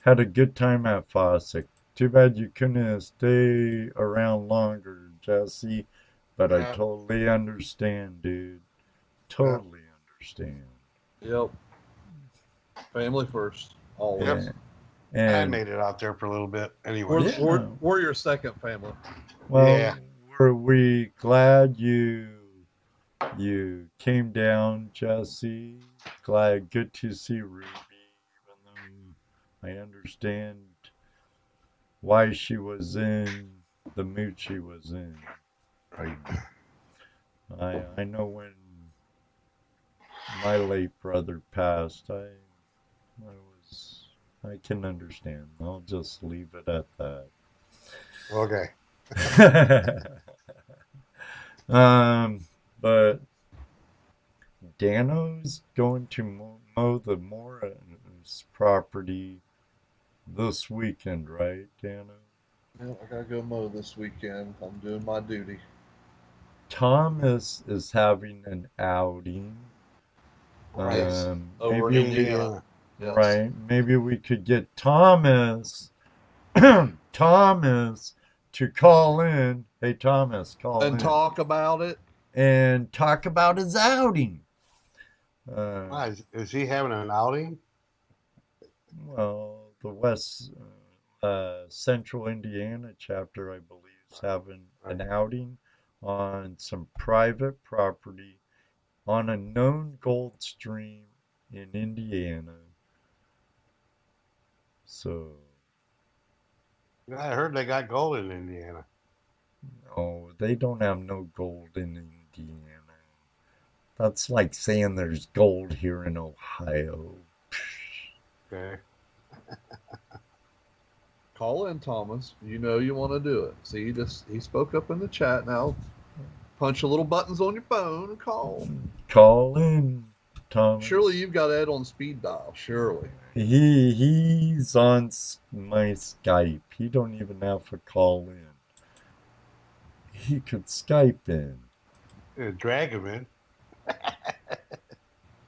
Had a good time at Fossick. Too bad you couldn't stay around longer, Jesse. But I totally understand, dude. Totally understand. Yep. Family first, always. Yep. And I made it out there for a little bit anyway. We're your second family. well, Yeah. were we glad you came down, Jesse? Good to see Ruby, even though I understand why she was in the mood she was in. Right. I know when my late brother passed, I can understand. I'll just leave it at that. Okay. But Dano's going to mow the Morris property this weekend, right, Dano? Yeah, I gotta go mow this weekend. I'm doing my duty. Thomas is having an outing. Right. Over maybe Indiana. Yes. Right. Maybe we could get Thomas Thomas to call in. Hey Thomas, call in. And talk about it. And talk about his outing. Is he having an outing? Well, the West Central Indiana chapter, I believe, is having an outing on some private property on a known gold stream in Indiana. So, I heard they got gold in Indiana. no, they don't have no gold in Indiana. That's like saying there's gold here in Ohio. Okay. Call in, Thomas. You know you want to do it. See, he spoke up in the chat. Now, punch the little buttons on your phone and call. Call in, Thomas. Surely you've got Ed on speed dial. Surely. He's on my Skype. He don't even have to call in. He could Skype in. Drag him in.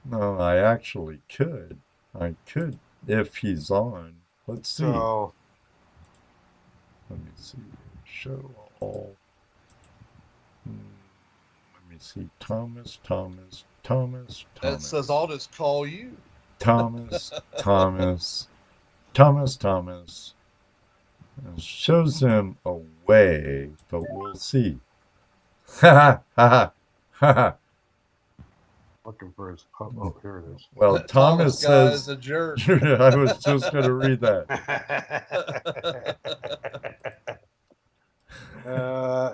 No, I actually could. I could if he's on. Let's see. So, Let me see. Show all. Let me see. Thomas. Ed says I'll just call you. Thomas shows him a way, but we'll see. Ha ha ha ha. Looking for his. Oh, here it is. Well, Thomas guy says. is a jerk. I was just going to read that.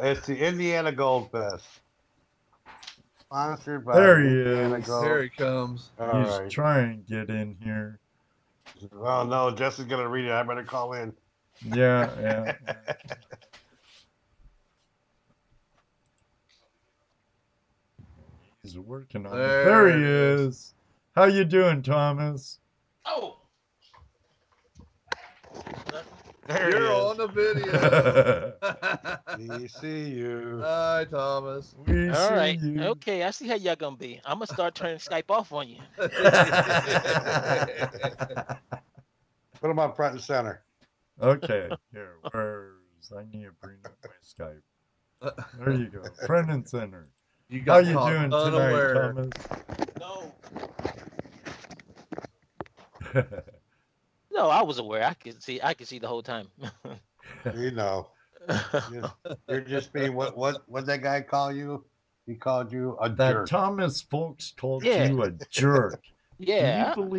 It's the Indiana Gold Fest. Sponsored by There he Indiana is. Gold. Here he comes. All He's right. trying to get in here. Oh no, Jess is gonna read it. I better call in. Yeah. He's working on it. There he is. How you doing, Thomas? Oh, There You're he is. on the video. We see you. Hi, Thomas. We all see right. you. Okay, I see how y'all gonna be. I'm gonna start turning Skype off on you. Put him up front and center. Okay, here. I need to bring up my Skype. There you go. Front and center. You How got you caught doing unaware. tonight, No, Thomas? no, I was aware. I could see the whole time. You know. You're just being what that guy call you? He called you a That jerk. Thomas Folks called Yeah. you a jerk. Yeah. Can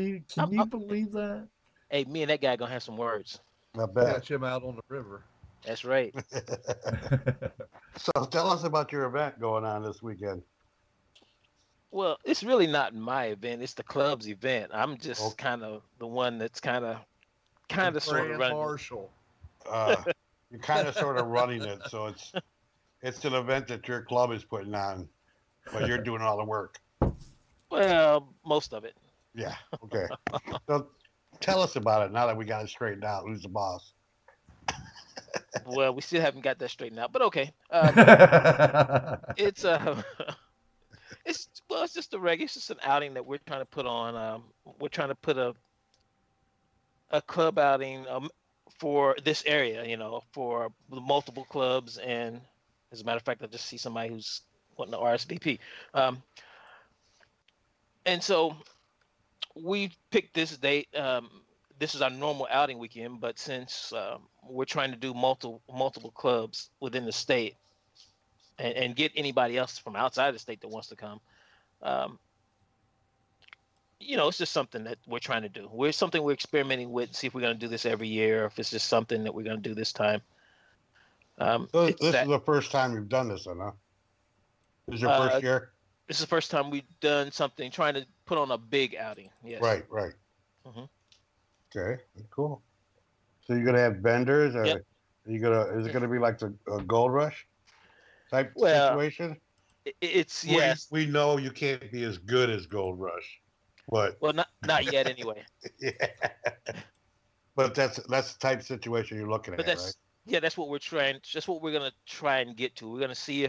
you believe that? Hey, me and that guy gonna have some words. I bet. Catch him out on the river. That's right. So tell us about your event going on this weekend. Well, it's really not my event. It's the club's event. I'm just Okay. kind of the one that's kind of sort of Grand running. Marshal. You're kind of sort of running it, so it's an event that your club is putting on, but you're doing all the work. Well, most of it. Yeah. Okay. So tell us about it now that we got it straightened out. Who's the boss? Well, we still haven't got that straightened out, but okay. It's it's just a regular. It's just an outing that we're trying to put on. We're trying to put a club outing for this area, for the multiple clubs. And as a matter of fact, I just see somebody who's wanting to RSVP. And so we picked this date. This is our normal outing weekend, but since we're trying to do multiple clubs within the state and get anybody else from outside the state that wants to come, it's just something that we're trying to do. We're experimenting with, see if we're going to do this every year, or if it's just something that we're going to do this time. So this is the first time you've done this, huh? This is your first year? This is the first time we've done something, trying to put on a big outing. Yes. Right. Mhm. Okay, cool. So you're gonna have vendors, or Yep. is it gonna be like a gold rush type Well, situation? It's yes. We know you can't be as good as Gold Rush, but Well, not yet anyway. yeah. But that's the type of situation you're looking But at, right? that's what we're trying. That's what we're gonna try and get to. We're gonna see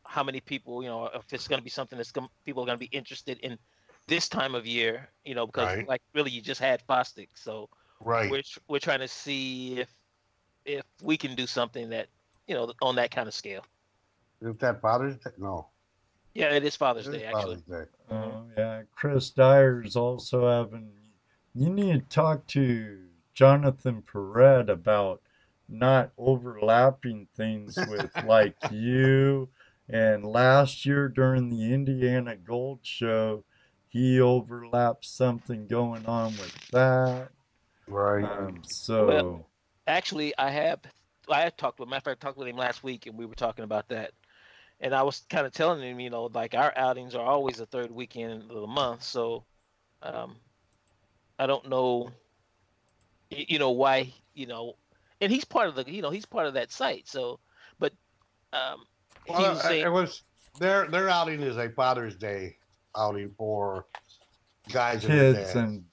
how many people, if it's gonna be something people are gonna be interested in this time of year, because Right. like really you just had Fostic, so Right. we're trying to see if we can do something that on that kind of scale. Is that Father's Day? No. Yeah, it is Father's It is Day actually. Father's Day. Oh, yeah. Chris Dyer's also having. You need to talk to Jonathan Perret about not overlapping things with like you. And last year during the Indiana Gold Show, he overlapped something going on with that. Right. So. Actually, I had talked with. Matter of fact, I talked with him last week, and we were talking about that. And I was kind of telling him, like our outings are always the third weekend of the month. So, I don't know, why, and he's part of he's part of that site. So, but he Well, was saying, it was their outing is a Father's Day outing for guys and their Kids dads. and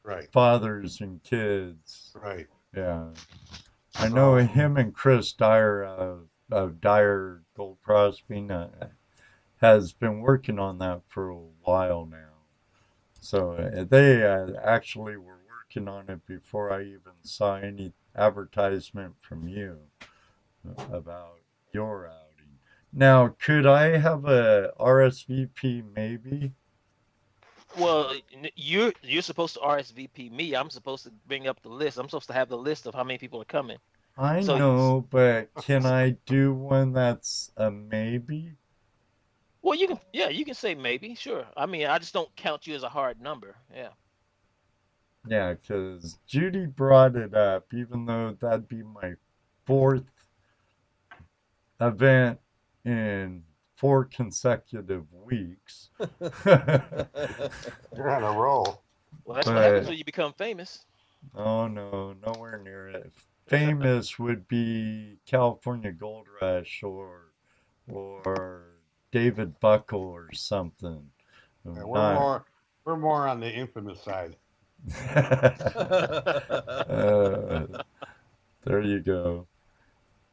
Right. fathers and kids. Right. Yeah. I know him and Chris Dyer of Dyer Gold Prospecting has been working on that for a while now. So they actually were working on it before I even saw any advertisement from you about your outing. Now, could I have a RSVP maybe? Well, you're supposed to RSVP me. I'm supposed to bring up the list. I'm supposed to have the list of how many people are coming. I So, know, but can I do one that's a maybe? well, you can say maybe, sure. I mean, I just don't count you as a hard number. Yeah. Yeah, because Judy brought it up, even though that'd be my fourth event in 4 consecutive weeks. You're on a roll. Well, that's what happens But when you become famous. oh no, nowhere near it. Famous would be California Gold Rush or David Buckle or something. Yeah, Not we're more on the infamous side. there you go.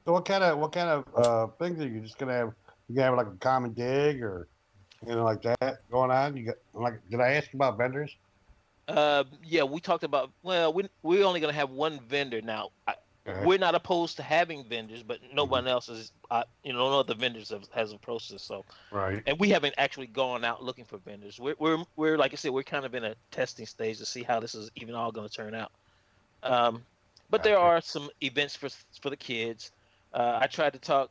So what kind of things are you just gonna have? You gonna have like a common dig or like that going on? You got like? Did I ask you about vendors? Yeah, we talked about. Well, we're only gonna have one vendor now. Okay. We're not opposed to having vendors, but no one else is. No other vendors has approached us. So, Right. and we haven't actually gone out looking for vendors. We're like I said, we're kind of in a testing stage to see how this is even all going to turn out. But there Gotcha. are some events for the kids. I tried to talk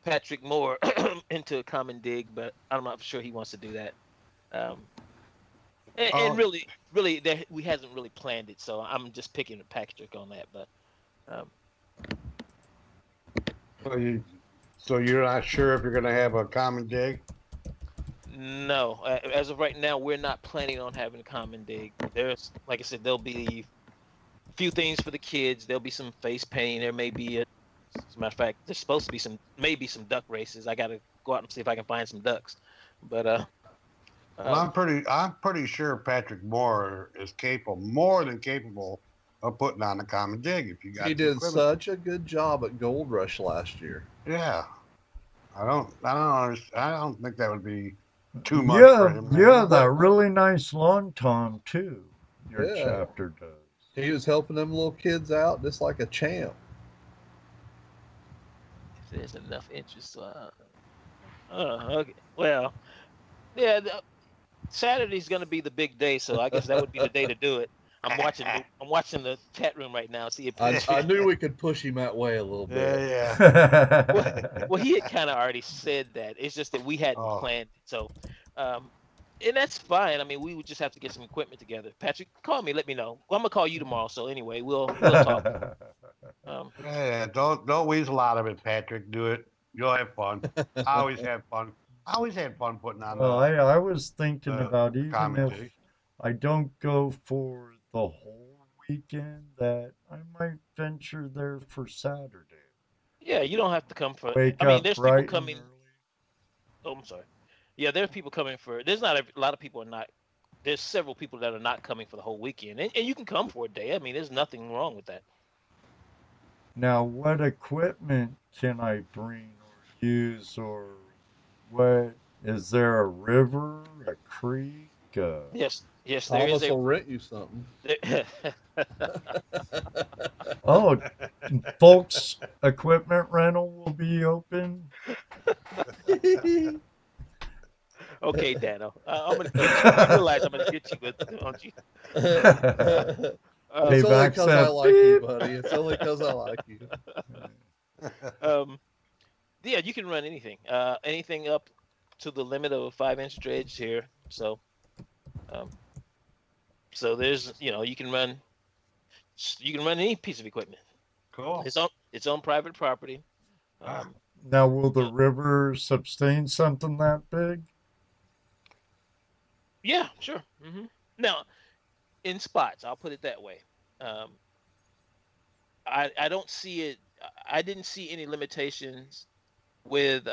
Patrick Moore into a common dig, but I'm not sure he wants to do that. And really, we hasn't really planned it, so I'm just picking a Patrick on that. But So you're not sure if you're gonna have a common dig? no, as of right now, we're not planning on having a common dig. There's, like I said, there'll be a few things for the kids. There'll be some face painting. There may be as a matter of fact, there's supposed to be maybe some duck races. I got to go out and see if I can find some ducks. But Well, I'm pretty sure Patrick Moore is more than capable of putting on a common dig if you got. He the did equipment. such a good job at Gold Rush last year. Yeah. I don't think that would be too much for him. Yeah, that really nice long tom too. Your Yeah. chapter does. He was helping them little kids out just like a champ. if there's enough interest. Okay. Well, yeah. Saturday's going to be the big day, so I guess that would be the day to do it. I'm watching the chat room right now. See if I knew we could push him that way a little bit. Yeah. well, he had kind of already said that. It's just that we hadn't planned it. So, and that's fine. I mean, we would just have to get some equipment together. Patrick, call me. Let me know. Well, I'm gonna call you tomorrow. So anyway, we'll talk. Yeah, don't weasel out of it, Patrick. Do it. You'll have fun. I always have fun. I always had fun putting on. Well, I was thinking about even common if dig. I don't go for the whole weekend, that I might venture there for Saturday. Yeah, you don't have to come for. Wake I mean, up there's bright people coming. and early. Oh, I'm sorry. Yeah, there's people coming for. There's not a lot of people are not. There's several people that are not coming for the whole weekend, and you can come for a day. I mean, there's nothing wrong with that. Now, what equipment can I bring or use, or what? Is there a river, a creek? Yes, there Thomas is will rent you something. Oh, folks, equipment rental will be open. Okay, Dano. I'm gonna get you. You realize I'm gonna get you with, don't you? It's only Payback's because I that like you, beep. buddy. It's only because I like you. Yeah, you can run anything. Anything up to the limit of a 5-inch dredge here. So, there's you can run any piece of equipment. Cool. It's on private property. Now, will the river sustain something that big? Yeah, sure. Now, in spots, I'll put it that way. I don't see it. I didn't see any limitations with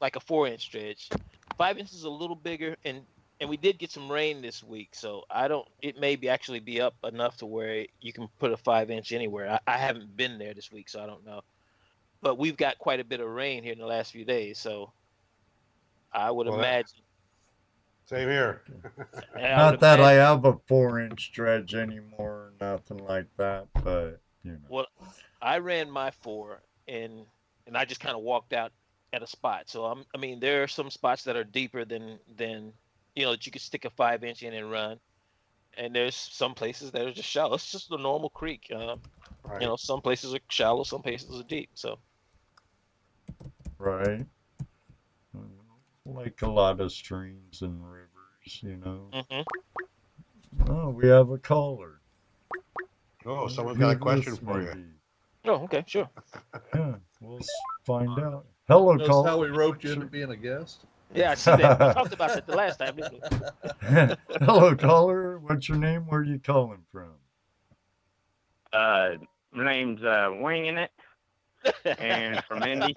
like a 4-inch dredge. 5 inches is a little bigger, and we did get some rain this week, so it may actually be up enough to where you can put a 5-inch anywhere. I haven't been there this week, so I don't know. But we've got quite a bit of rain here in the last few days, so I would imagine. Same here. Not that I have a 4-inch dredge anymore, nothing like that, but Well, I ran my 4, and I just kind of walked out at a spot. So I mean, there are some spots that are deeper than that you could stick a 5-inch in and run. And there's some places that are just shallow. It's just a normal creek. Right. Some places are shallow, some places are deep. So Right. Like a lot of streams and rivers. Oh, we have a caller. Oh, someone's got a question for you. Oh, okay, sure. Yeah, we'll find out. Hello, Notice caller. how we roped you into being a guest? Yeah, I see that. We talked about that the last time, didn't we? Hello, caller. What's your name? Where are you calling from? My name's Winging It, and from Indy.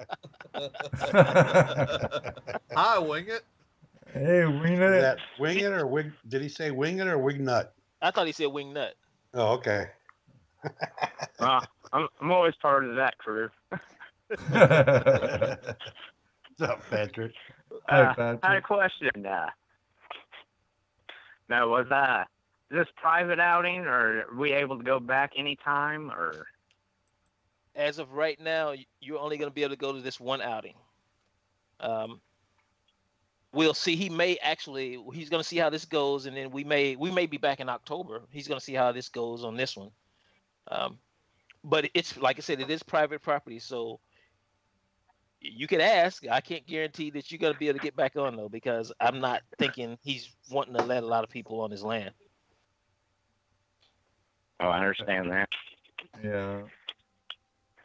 Hi, Wing It. Hey, Wing Is It. that wing it or wig? Did he say wing it or wig nut? I thought he said wing nut. Oh, okay. I'm always part of that crew. What's up, Patrick? Hi, I had a Patrick. question. Now, was this private outing, or are we able to go back anytime, or? As of right now, you're only going to be able to go to this one outing. We'll see. He's going to see how this goes, and then we may be back in October. He's going to see how this goes on this one. But it's, like I said, it is private property, so you could ask. I can't guarantee that you're going to be able to get back on, though, because I'm not thinking he's wanting to let a lot of people on his land. Oh, I understand that. Yeah.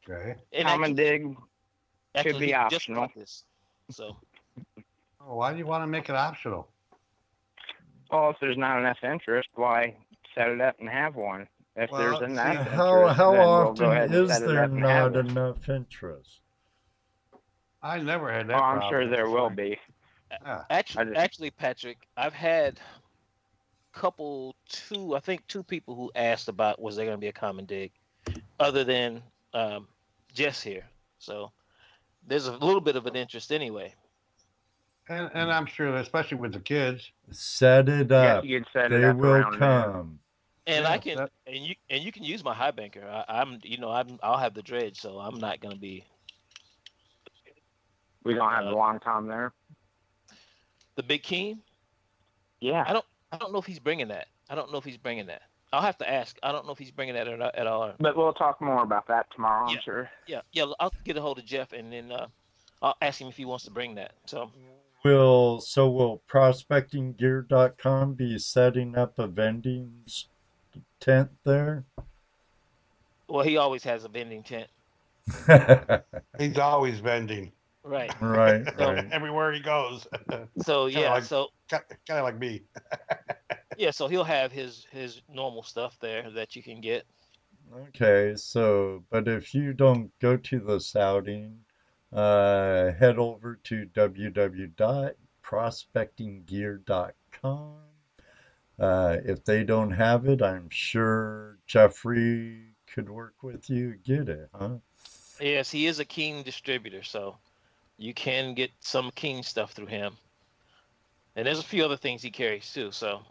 Okay. And Common dig should be he just optional. bought this, so. Oh, why do you want to make it optional? Well, if there's not enough interest, why set it up and have one? If Well, there's see, enough interest, How then we'll often go ahead and is set it there up and have not it. enough interest? I never had that Oh, problem. I'm sure there will be. Yeah. Actually, Patrick, I've had I think two people who asked about was there going to be a common dig, other than Jess here. So there's a little bit of an interest anyway. And I'm sure, that, especially with the kids. Set it Yes, up. you can set it They up will around there. come. And Yeah, I can, and you can use my high banker. I'll have the dredge, so I'm not going to be. We don't have a long time there. The Big King? Yeah. I don't know if he's bringing that. I'll have to ask. I don't know if he's bringing that at all. But we'll talk more about that tomorrow, I'm sure. Yeah. I'll get a hold of Jeff, and then I'll ask him if he wants to bring that. So. Will prospectinggear.com be setting up a vending tent there? Well, he always has a vending tent. He's always vending. Right. Right. Everywhere he goes. So yeah, kind of like me. Yeah, so he'll have his normal stuff there that you can get. Okay, but if you don't go to this outing, head over to www.prospectinggear.com. If they don't have it, I'm sure Jeffrey could work with you, get it, huh? Yes, he is a King distributor, so you can get some King stuff through him. And there's a few other things he carries too, so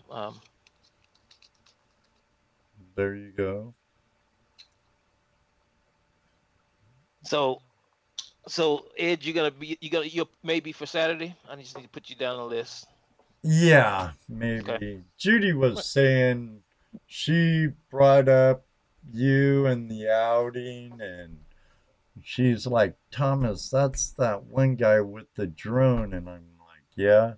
there you go. So Ed, you're maybe for Saturday? I just need to put you down on the list. Yeah, maybe. Okay. Judy was saying she brought up you and the outing, and she's like, Thomas, that's that one guy with the drone. And I'm like, yeah.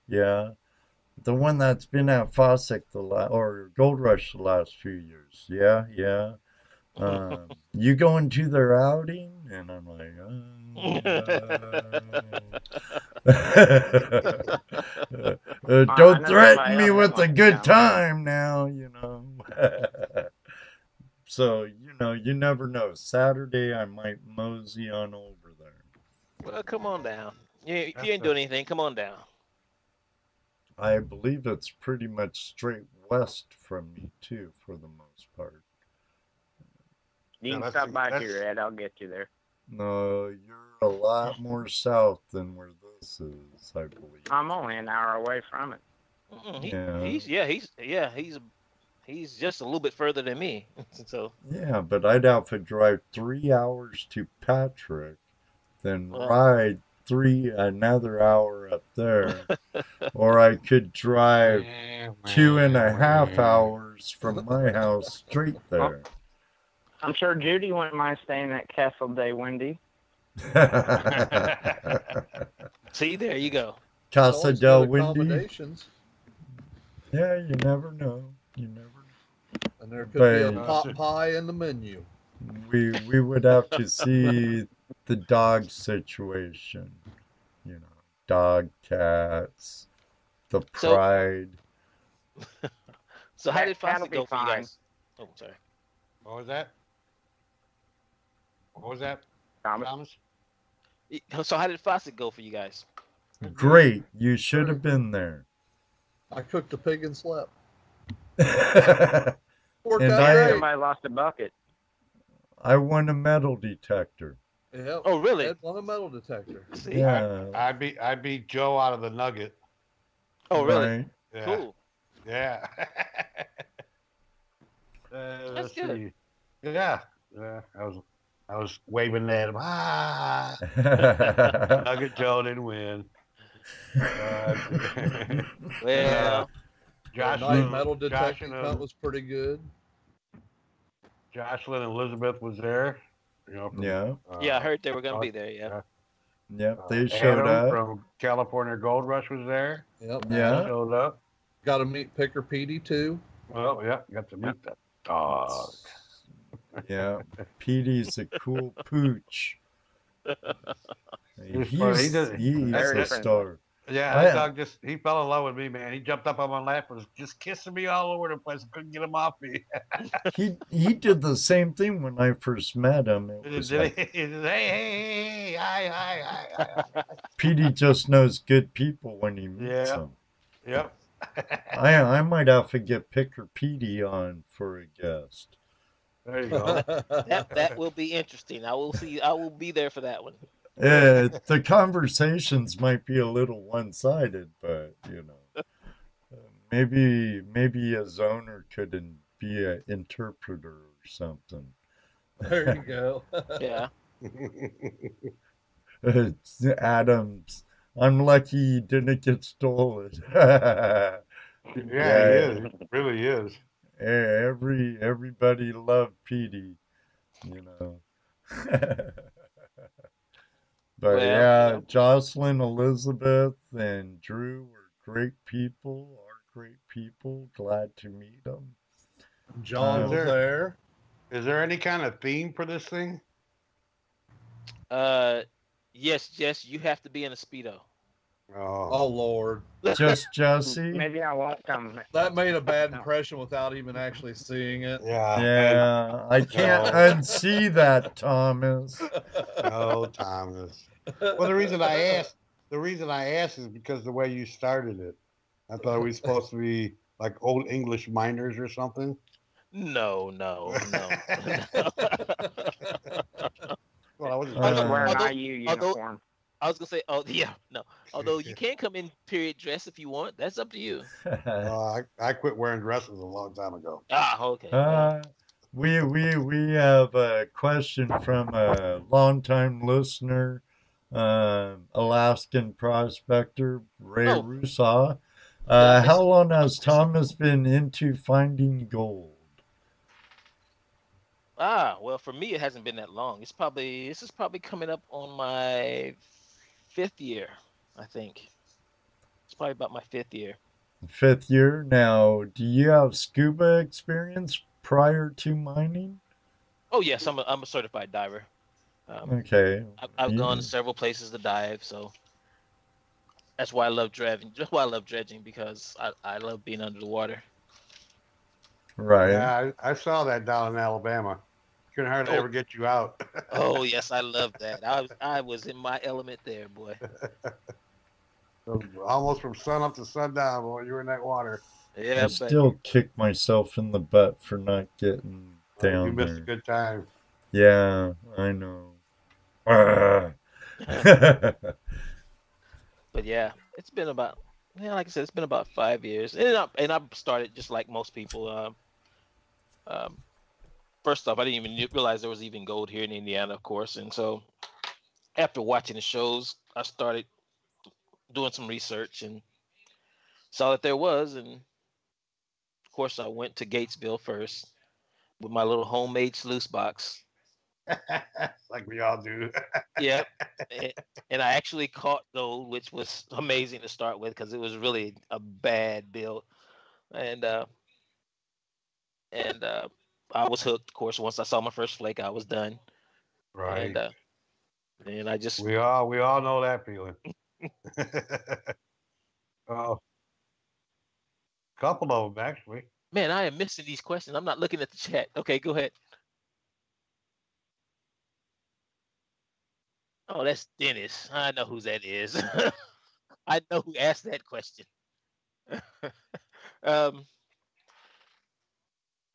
The one that's been at Fossack or Gold Rush the last few years. Yeah. You going to their outing? And I'm like, don't threaten me with a good time now, So, you never know. Saturday, I might mosey on over there. Well, come on down. If you ain't doing anything, come on down. I believe it's pretty much straight west from me, too, for the most part. You can stop by here, Ed. I'll get you there. No, you're a lot more south than where this is, I believe. I'm only an hour away from it. He's just a little bit further than me. So yeah, but I'd have to drive 3 hours to Patrick, then ride another hour up there, or I could drive 2.5 hours from my house straight there. I'm sure Judy wouldn't mind staying at Castle Day Windy. See, there you go. Casa Always del got Windy. accommodations. Yeah, you never know. You never know. And there could be a But- pot pie in the menu. We would have to see the dog situation. You know, dog, cats, the So- pride. So how did That'll Fawcett be go for you fine. guys? Oh, sorry. What was that? What was that, Thomas. Thomas? So how did Fawcett go for you guys? Great. You should have been there. I cooked a pig and slept. And Worked I- out great. Somebody lost a bucket. I won a metal detector. Yep. Oh, really? Ed won a metal detector. See? Yeah. I beat Joe out of the Nugget. Oh, really? Right. Yeah. Cool. Yeah. That's Let's good. see. Yeah. Yeah. I was waving at him. Ah. Nugget Joe didn't win. Well, Josh Night metal detecting Josh and, hunt was pretty good. Jocelyn and Elizabeth was there. You know, from, Yeah. yeah, I heard they were going to be there, yeah. Yep. They showed Adam up. from California Gold Rush was there. Yep. Yeah. Showed up. Got to meet Picker Petey too. Well, yeah, got to meet that dog. Yeah. Petey's a cool pooch. He's funny. He does- He's Very a different. star. Yeah, that dog he fell in love with me, man. He jumped up on my lap and was just kissing me all over the place. I couldn't get him off me. He did the same thing when I first met him. It was He like, said, hey, hi. Petey just knows good people when he meets Yeah. them. Yep. I might have to get Picker Petey on for a guest. There you go. That will be interesting. I will be there for that one. The conversations might be a little one-sided, but you know, maybe his owner could be an interpreter or something. There you go. Yeah. Adams, I'm lucky you didn't get stolen. Yeah, he is. He really is. Everybody loved Petey, you know. But Well, yeah, Jocelyn, Elizabeth, and Drew were great people. Are great people. Glad to meet them. John was there- there. Is there any kind of theme for this thing? Yes, Jess, you have to be in a Speedo. Oh Lord, Just Jesse. Maybe I won't come. that made a bad impression without even actually seeing it. Yeah. Yeah, I can't unsee that, Thomas. No, Thomas. Well, the reason I asked is because the way you started it. I thought we were supposed to be like old English miners or something. No. Well, I was I was Uh, wearing an although- IU although- uniform. I was gonna say, oh yeah, no. Although you can come in period dress if you want. That's up to you. I quit wearing dresses a long time ago. Ah, okay. We have a question from a longtime listener, Alaskan prospector Ray Oh. Rusaw. Yeah, How long has Thomas been into finding gold? Well, for me, it hasn't been that long. This is probably coming up on my 5th year, I think. It's probably about my 5th year. 5th year. Now, do you have scuba experience prior to mining? Oh yes, I'm a certified diver. Okay. I've gone Yeah. to several places to dive, so that's why I love dredging. That's why I love dredging, because I love being under the water. Right. Yeah, I saw that down in Alabama. Couldn't hardly Oh. ever get you out. Oh yes, I love that. I was in my element there, boy. Almost from sun up to sundown, boy. You were in that water. Yeah, I but still kick myself in the butt for not getting You down missed a there. good time. Yeah, I know. but yeah, it's been about like I said, it's been about 5 years, and I started just like most people. First off, I didn't even realize there was even gold here in Indiana, of course, and so after watching the shows, I started doing some research and saw that there was. And of course, I went to Gatesville first with my little homemade sluice box. Like we all do. Yep. And I actually caught gold, which was amazing to start with because it was really a bad build. And I was hooked. Of course, once I saw my first flake, I was done. Right. And I just we all know that feeling. Oh, couple of them actually. Man, I am missing these questions. I'm not looking at the chat. Okay, go ahead. Oh, that's Dennis. I know who that is. I know who asked that question. The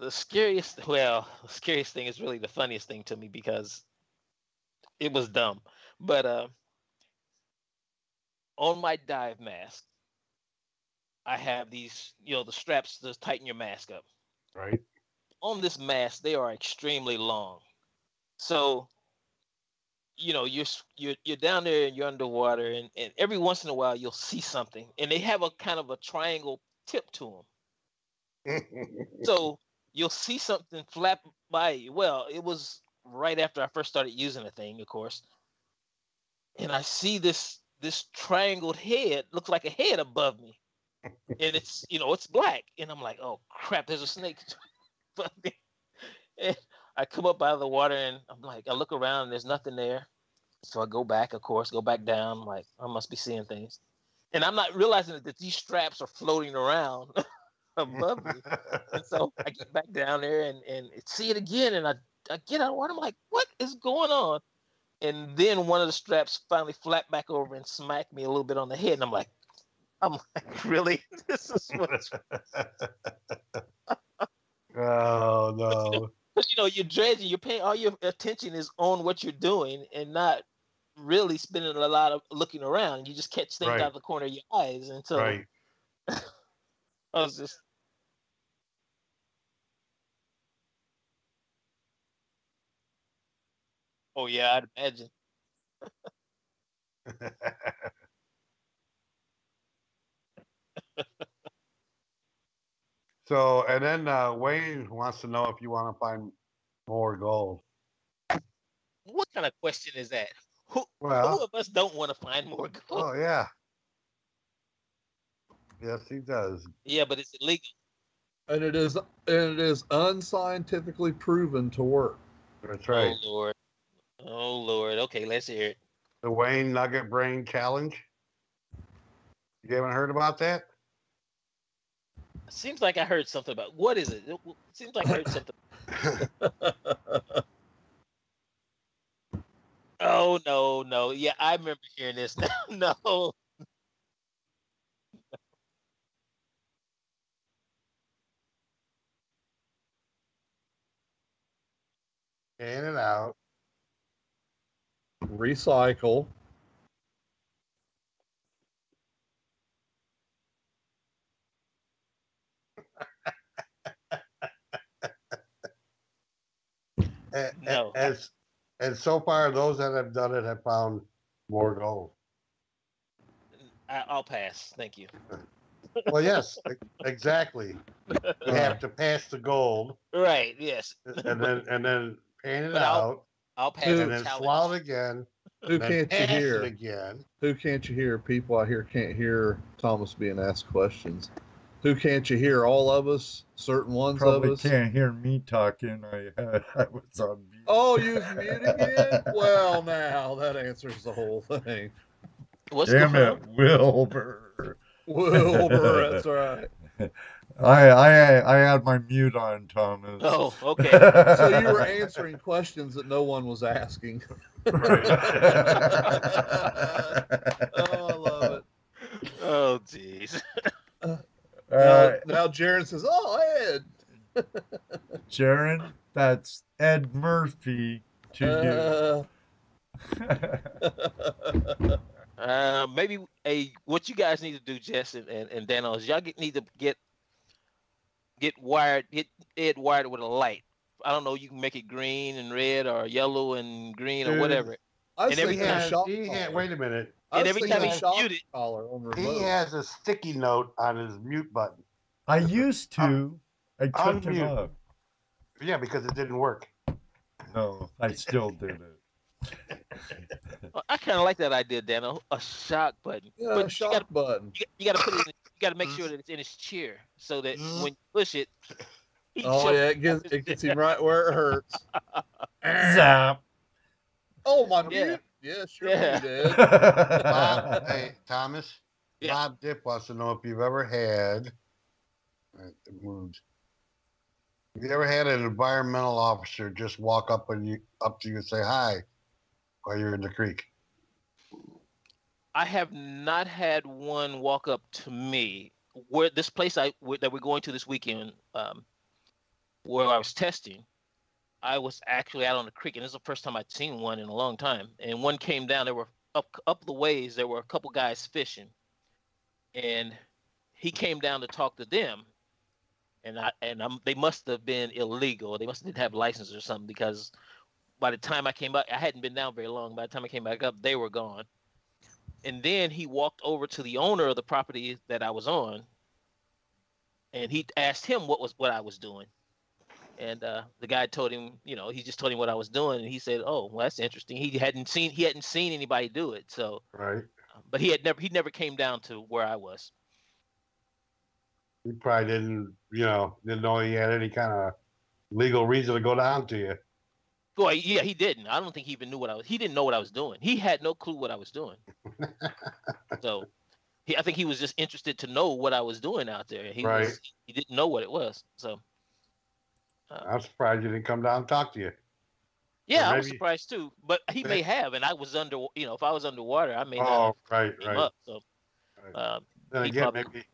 scariest thing is really the funniest thing to me because it was dumb. But on my dive mask, I have these, the straps to tighten your mask up. Right. On this mask, they are extremely long. So, you're down there and you're underwater, and every once in a while you'll see something, and they have a kind of a triangle tip to them. So you'll see something flap by you. Well, it was right after I first started using the thing, of course, and I see this triangled head, looks like a head above me, and it's it's black, and I'm like, oh crap, there's a snake. And I come up out of the water and I'm like, I look around and there's nothing there. So I go back, of course, go back down. I'm like, I must be seeing things. And I'm not realizing that these straps are floating around above me. And so I get back down there and see it again. And I get out of the water. I'm like, what is going on? And then one of the straps finally flapped back over and smacked me a little bit on the head. And I'm like, really? This is what's... Oh, no. Because you're dredging, you're paying, all your attention is on what you're doing and not really spending a lot of looking around. You just catch things out of the corner of your eyes. And so right. I was just... Oh, yeah, I'd imagine. So, and then Wayne wants to know if you want to find more gold. What kind of question is that? Who of us don't want to find more gold? Oh, yeah. Yes, he does. Yeah, but it's illegal. And it is unscientifically proven to work. That's right. Oh, Lord. Okay, let's hear it. The Wayne Nugget Brain Challenge. You haven't heard about that? Seems like I heard something about. What is it? It seems like I heard something. Oh, no. Yeah, I remember hearing this now. No. In and out. Recycle. No. And so far, those that have done it have found more gold. I'll pass. Thank you. Well, yes, exactly. You have to pass the gold. Right. Yes. And then pan it out. I'll pass. And then swallow it again. Who can't you hear? Again. Who can't you hear? People out here can't hear Thomas being asked questions. Who can't you hear? All of us? Certain ones Probably of us? Can't hear me talking. I was on mute. Oh, you was mute again? Well, now that answers the whole thing. Damn it, Wilbur. Wilbur, that's right. I had my mute on, Thomas. Oh, okay. So you were answering questions that no one was asking. Right. Oh, I love it. Oh, jeez. Now Jaron says, "Oh, Ed." Jaron, that's Ed Murphy to you. Maybe what you guys need to do, Jess and Dano, is y'all need to get Ed wired with a light. I don't know. You can make it green and red or yellow and green or whatever. I was And every thinking time- a shock He had, collar. wait a minute. I and was every thinking time a he shock muted, collar on remote. He has a sticky note on his mute button. I used to. I took it Unmute. off. Yeah, because it didn't work. No, I still did it. I kind of like that idea, Dano. A shock button. Yeah, But a shock button. you got to put it. You got to make sure that it's in his chair so that when you push it. he Oh jumps yeah, off it his gets chair. him right where it hurts. Zap. Oh my Yeah. mute. Yeah, sure Yeah. you did. Bob, hey, Thomas. Yeah. Bob Dip wants to know if you've ever had. It moved. Have you ever had an environmental officer just walk up to you and say hi while you're in the creek? I have not had one walk up to me. Where this place that we're going to this weekend, where I was testing, I was actually out on the creek, and this is the first time I'd seen one in a long time. And one came down. There were up the ways. There were a couple guys fishing, and he came down to talk to them. And they must have been illegal. They must have didn't have license or something, because by the time I came back, I hadn't been down very long. By the time I came back up, they were gone. And then he walked over to the owner of the property that I was on, and he asked him what I was doing. And the guy told him, he just told him what I was doing, and he said, "Oh, well, that's interesting." He hadn't seen anybody do it, so Right. But he never came down to where I was. He probably didn't know he had any kind of legal reason to go down to you. Well, yeah, he didn't. I don't think he even knew he didn't know what I was doing. He had no clue what I was doing. So I think he was just interested to know what I was doing out there. He didn't know what it was. So I'm surprised you didn't come down and talk to you. yeah, Or I was maybe- surprised too. But he may have, and I was under. If I was underwater, I may not Oh, have right, came right. up. So Then he again, probably-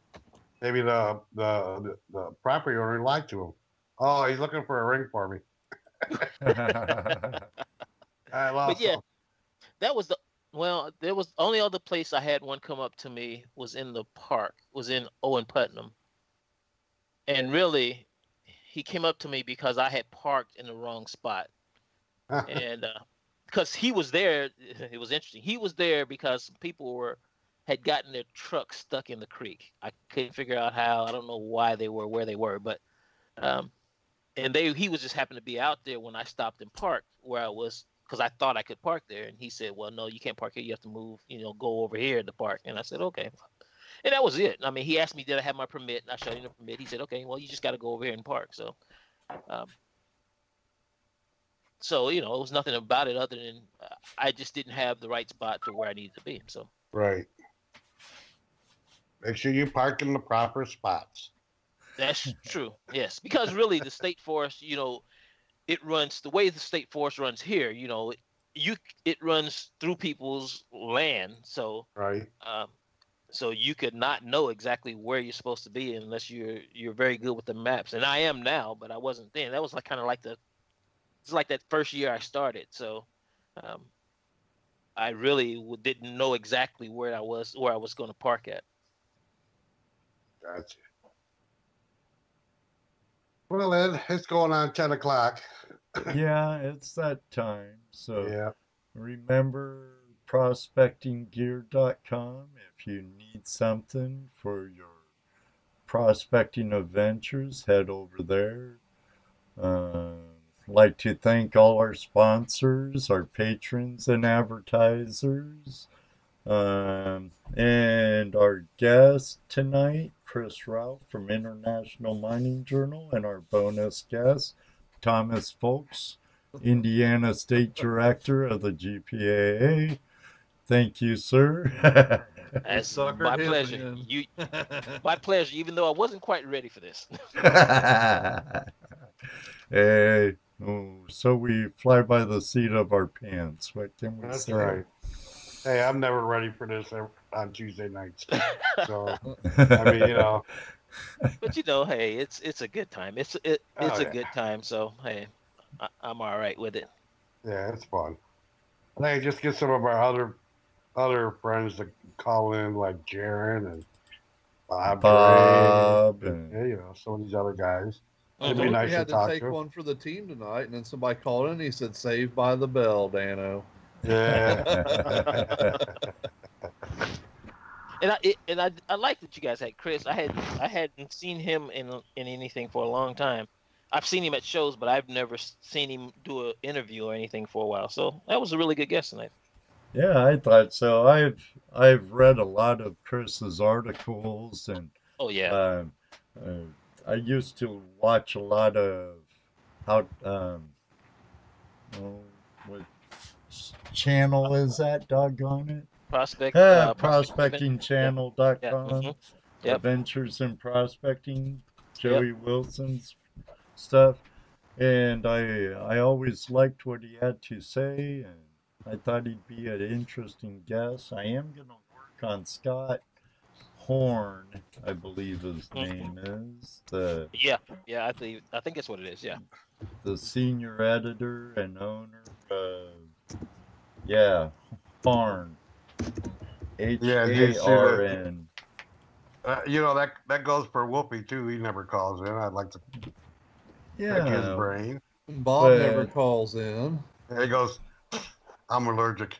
maybe the property owner lied to him. Oh, he's looking for a ring for me. I lost But yeah, him. that was there was only other place I had one come up to me was in the park, was in Owen Putnam. And really, he came up to me because I had parked in the wrong spot. And because he was there, it was interesting. He was there because people had gotten their truck stuck in the creek. I couldn't figure out how. I don't know why they were where they were, but he was just happened to be out there when I stopped and parked where I was, because I thought I could park there. And he said, "Well, no, you can't park here. You have to move, go over here to park." And I said, "Okay." And that was it. I mean, he asked me, did I have my permit? And I showed him the permit. He said, "Okay, well, you just got to go over here and park." So, it was nothing about it other than I just didn't have the right spot to where I needed to be. So, Right. Make sure you park in the proper spots. that's true. Yes, because really the state forest, it runs the way the state forest runs here. It runs through people's land, so Right. so you could not know exactly where you're supposed to be unless you're very good with the maps. And I am now, but I wasn't then. That was it's like that first year I started. So I really didn't know exactly where I was going to park at. Gotcha. Well, Ed, it's going on 10 o'clock. Yeah, it's that time. So Yeah. remember prospectinggear.com if you need something for your prospecting adventures, head over there. Like to thank all our sponsors, our patrons and advertisers, and our guest tonight, Chris Ralph from International Mining Journal, and our bonus guest, Thomas Folks, Indiana State Director of the GPAA. Thank you, sir. That's Sucker my hit pleasure. again. My pleasure, even though I wasn't quite ready for this. Hey, so we fly by the seat of our pants. What can we That's say? right. Hey, I'm never ready for this on Tuesday nights. So, I mean, But hey, it's a good time. It's a good time. So hey, I'm all right with it. Yeah, it's fun. I think just get some of our other friends to call in, like Jaron and Bob Gray, and some of these other guys. It'd Mhm. be nice We to had to talk take to. one for the team tonight, and then somebody called in and he said, "Saved by the Bell, Dano." Yeah. I like that you guys had Chris. I hadn't seen him in anything for a long time. I've seen him at shows, but I've never seen him do an interview or anything for a while. So that was a really good guest tonight. Yeah, I thought so. I've read a lot of Chris's articles, and Oh yeah. uh, I used to watch a lot of how oh, what channel is that? Doggone it! Prospecting. Yeah. ProspectingChannel.com. Yep. Adventures in Prospecting, Joey Wilson's stuff, and I always liked what he had to say, and I thought he'd be an interesting guest. I am gonna work on Scott Horn, I believe his name is, Yeah. I think that's what it is. Yeah. the senior editor and owner of Harn. HARN. You know, that goes for Whoopi too. He never calls in. I'd like to pick his brain. Bob never calls in. And he goes, I'm allergic.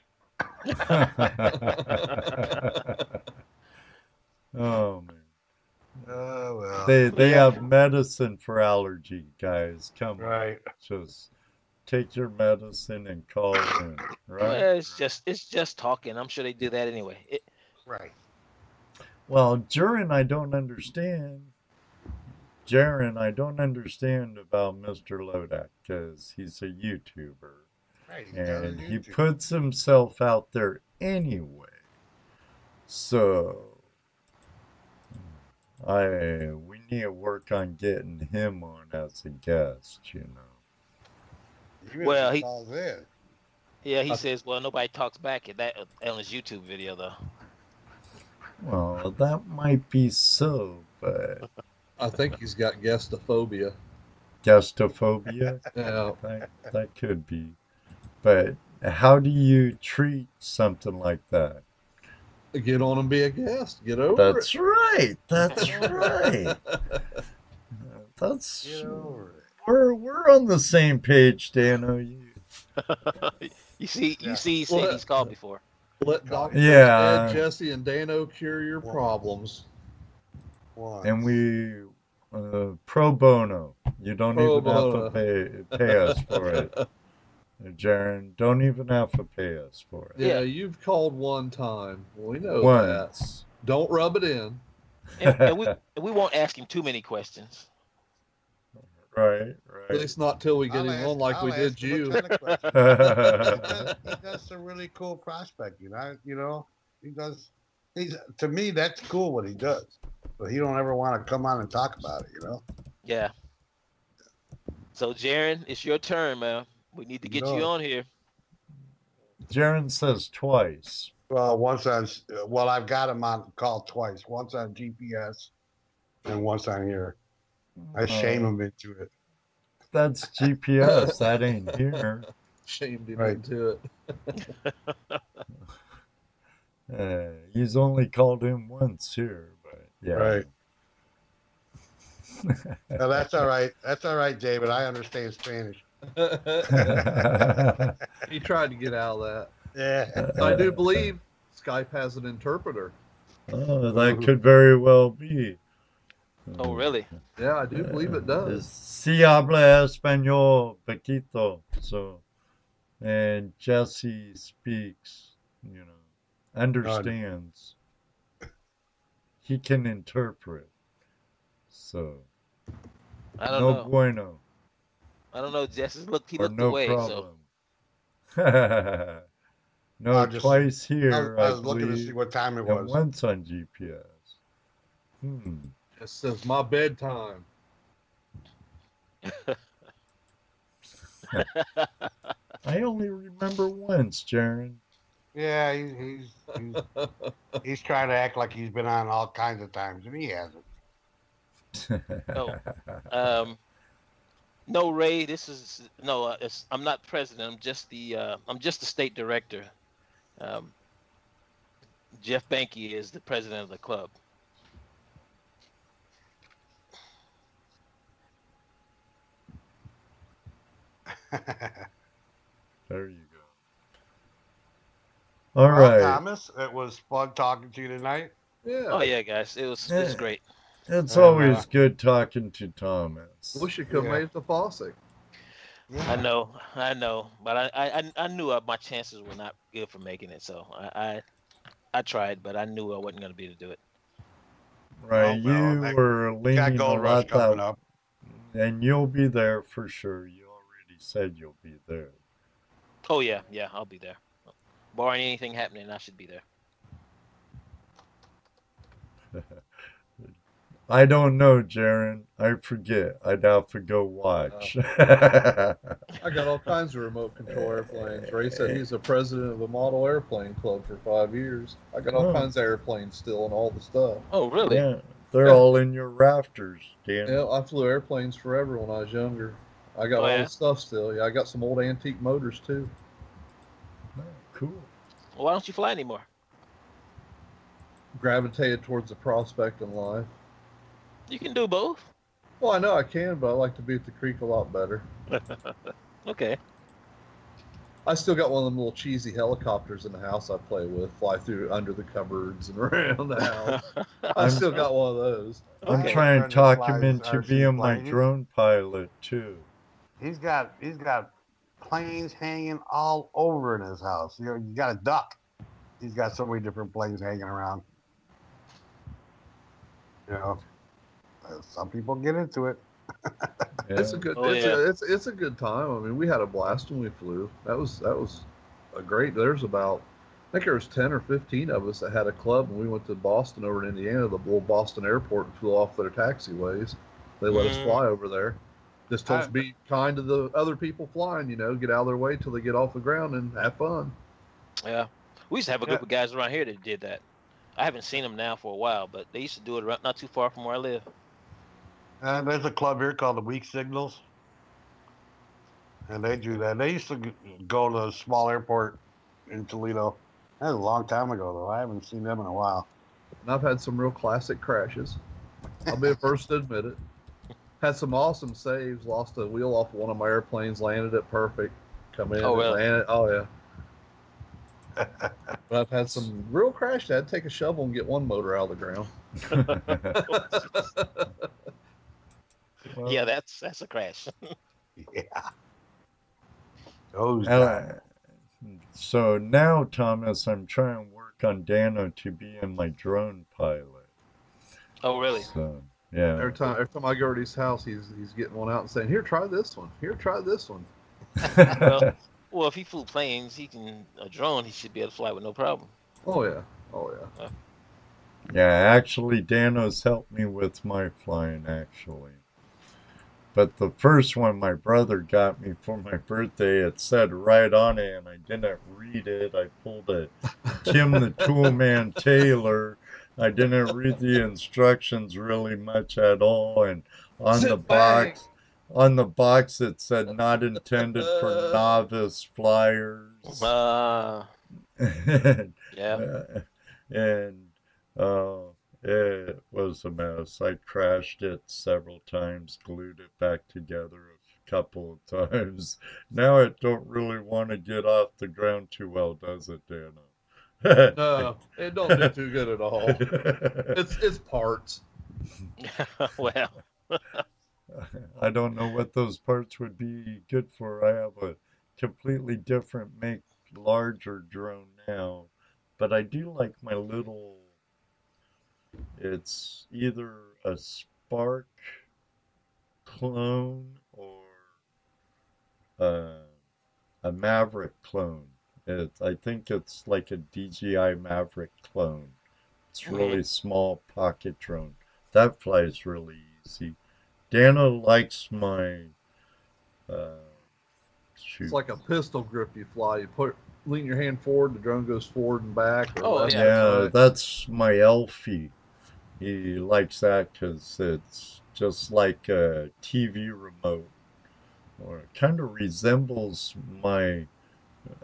Oh man. Oh well. They have medicine for allergy, guys. Come Right. on. Just take your medicine and call in. Right? Well, it's just talking. I'm sure they do that anyway. Right. Well, Jaron, I don't understand about Mr. Lodak because he's a YouTuber. Right. And he puts himself out there anyway. So we need to work on getting him on as a guest, you know. Well, he calls in. Yeah, he says, well, nobody talks back at that on his YouTube video though. Well, that might be so, but I think he's got guestophobia. Guestophobia? Yeah. That could be. But how do you treat something like that? Get on and be a guest. Get over That's it. right. That's right. That's we're on the same page, Dano. You see, he said he's called before. Let Dr. Yeah. Ed, Jesse, and Dano cure your problems. And we pro bono. You don't even have to pay us for it. Jaron, don't even have to pay us for it. Yeah, you've called one time. We know Once. that. Don't rub it in. And we won't ask him too many questions. Right. At least not till we get him on like we did you. He does some really cool prospecting. He does. To me, that's cool what he does. But he don't ever want to come on and talk about it, you know? Yeah. So, Jaron, it's your turn, man. We need to get you on here. Jaron says twice. Well, I've got him on call twice. Once on GPS and once on here. I shame him into it. That's GPS. That ain't here. Shamed him into it. He's only called him once here, but yeah. Right. No, that's all right. That's all right, David. I understand Spanish. He tried to get out of that. Yeah. I do believe Skype has an interpreter. Oh, that could very well be. Oh, really? Yeah, I do believe it does. Si habla español, poquito. So, and Jesse speaks, understands. He can interpret. So, I don't know. Bueno. I don't know. Jesse looked away. Problem. So. Twice here. I was looking to see what time it was. And once on GPS. It says my bedtime. I only remember once, Jaron. Yeah, he's trying to act like he's been on all kinds of times, and he hasn't. No, Ray. I'm not president. I'm just the state director. Jeff Behnke is the president of the club. There you All Well, right. Thomas, it was fun talking to you tonight. Yeah. Oh yeah, guys, it was great. It's And, always good talking to Thomas. Wish you could have Yeah. made it to Fossick. Yeah. I know, but I knew my chances were not good for making it, so I tried, but I knew I wasn't going to be able to do it. Right, Well, you that- were Got leaning a Gold Rush lot coming that, up. and you'll be there for sure. You already said you'll be there. Oh yeah, I'll be there. Barring anything happening, I should be there. I don't know, Jaron. I forget. I'd have to go watch. I got all kinds of remote control airplanes. Ray said he's the president of a model airplane club for 5 years. I got all kinds of airplanes still and all the stuff. Oh really? Yeah, they're all in your rafters, Dan. Yeah, I flew airplanes forever when I was younger. I got all the stuff still. Yeah, I got some old antique motors too. Oh, cool. Well, why don't you fly anymore? Gravitated towards the prospect in life. You can do both. Well, I know I can, but I like to be at the creek a lot better. Okay. I still got one of them little cheesy helicopters in the house I play with, fly through under the cupboards and around the house. I still got one of those. I'm Okay. trying to talk him Flies into RC being my plane. drone pilot too. He's got planes hanging all over in his house. You got a duck. He's got so many different planes hanging around. You know, some people get into it. It's a good. Oh, it's a good time. I mean, we had a blast when we flew. That was a great. There's about, I think there was 10 or 15 of us that had a club, and we went to Boston over in Indiana, the little Boston airport, and flew off their taxiways. They let us fly over there. Just told us to be kind to the other people flying. Get out of their way till they get off the ground and have fun. Yeah. We used to have a group of guys around here that did that. I haven't seen them now for a while, but they used to do it around, not too far from where I live. And there's a club here called the Weak Signals. And they do that. They used to go to a small airport in Toledo. That was a long time ago, though. I haven't seen them in a while. And I've had some real classic crashes. I'll be the first to admit it. Had some awesome saves. Lost a wheel off one of my airplanes. Landed it perfect. Come in. Oh, really? Landed. Oh yeah. But I've had some real crashes. I had to take a shovel and get one motor out of the ground. Well, Yeah, that's a crash. Yeah. Those and guys. so now, Thomas, I'm trying to work on Dano to be in my drone pilot. Oh, really? So, yeah. Every time I go to his house, he's getting one out and saying, "Here, try this one. Here, try this one." Well, if he flew planes, a drone, he should be able to fly with no problem. Oh yeah. Oh yeah. Yeah, actually, Dano's helped me with my flying, actually. But the first one my brother got me for my birthday, it said right on it, and I didn't read it. I pulled a Kim the Toolman Taylor. I didn't read the instructions really much at all, and on the box it said not intended for novice flyers. Yeah. And it was a mess. I crashed it several times, glued it back together a couple of times. Now it don't really want to get off the ground too well, does it, Dano? No, it don't do too good at all. It's parts. Well. I don't know what those parts would be good for. I have a completely different make, larger drone now, but I do like my little. It's either a Spark clone or a Maverick clone. I think it's like a DJI Maverick clone. It's really small pocket drone. That flies really easy. Dana likes my shoot. It's like a pistol grip you fly. You lean your hand forward, the drone goes forward and back. Oh, left yeah. and right. That's my Elfie. He likes that because it's just like a TV remote, or it kind of resembles my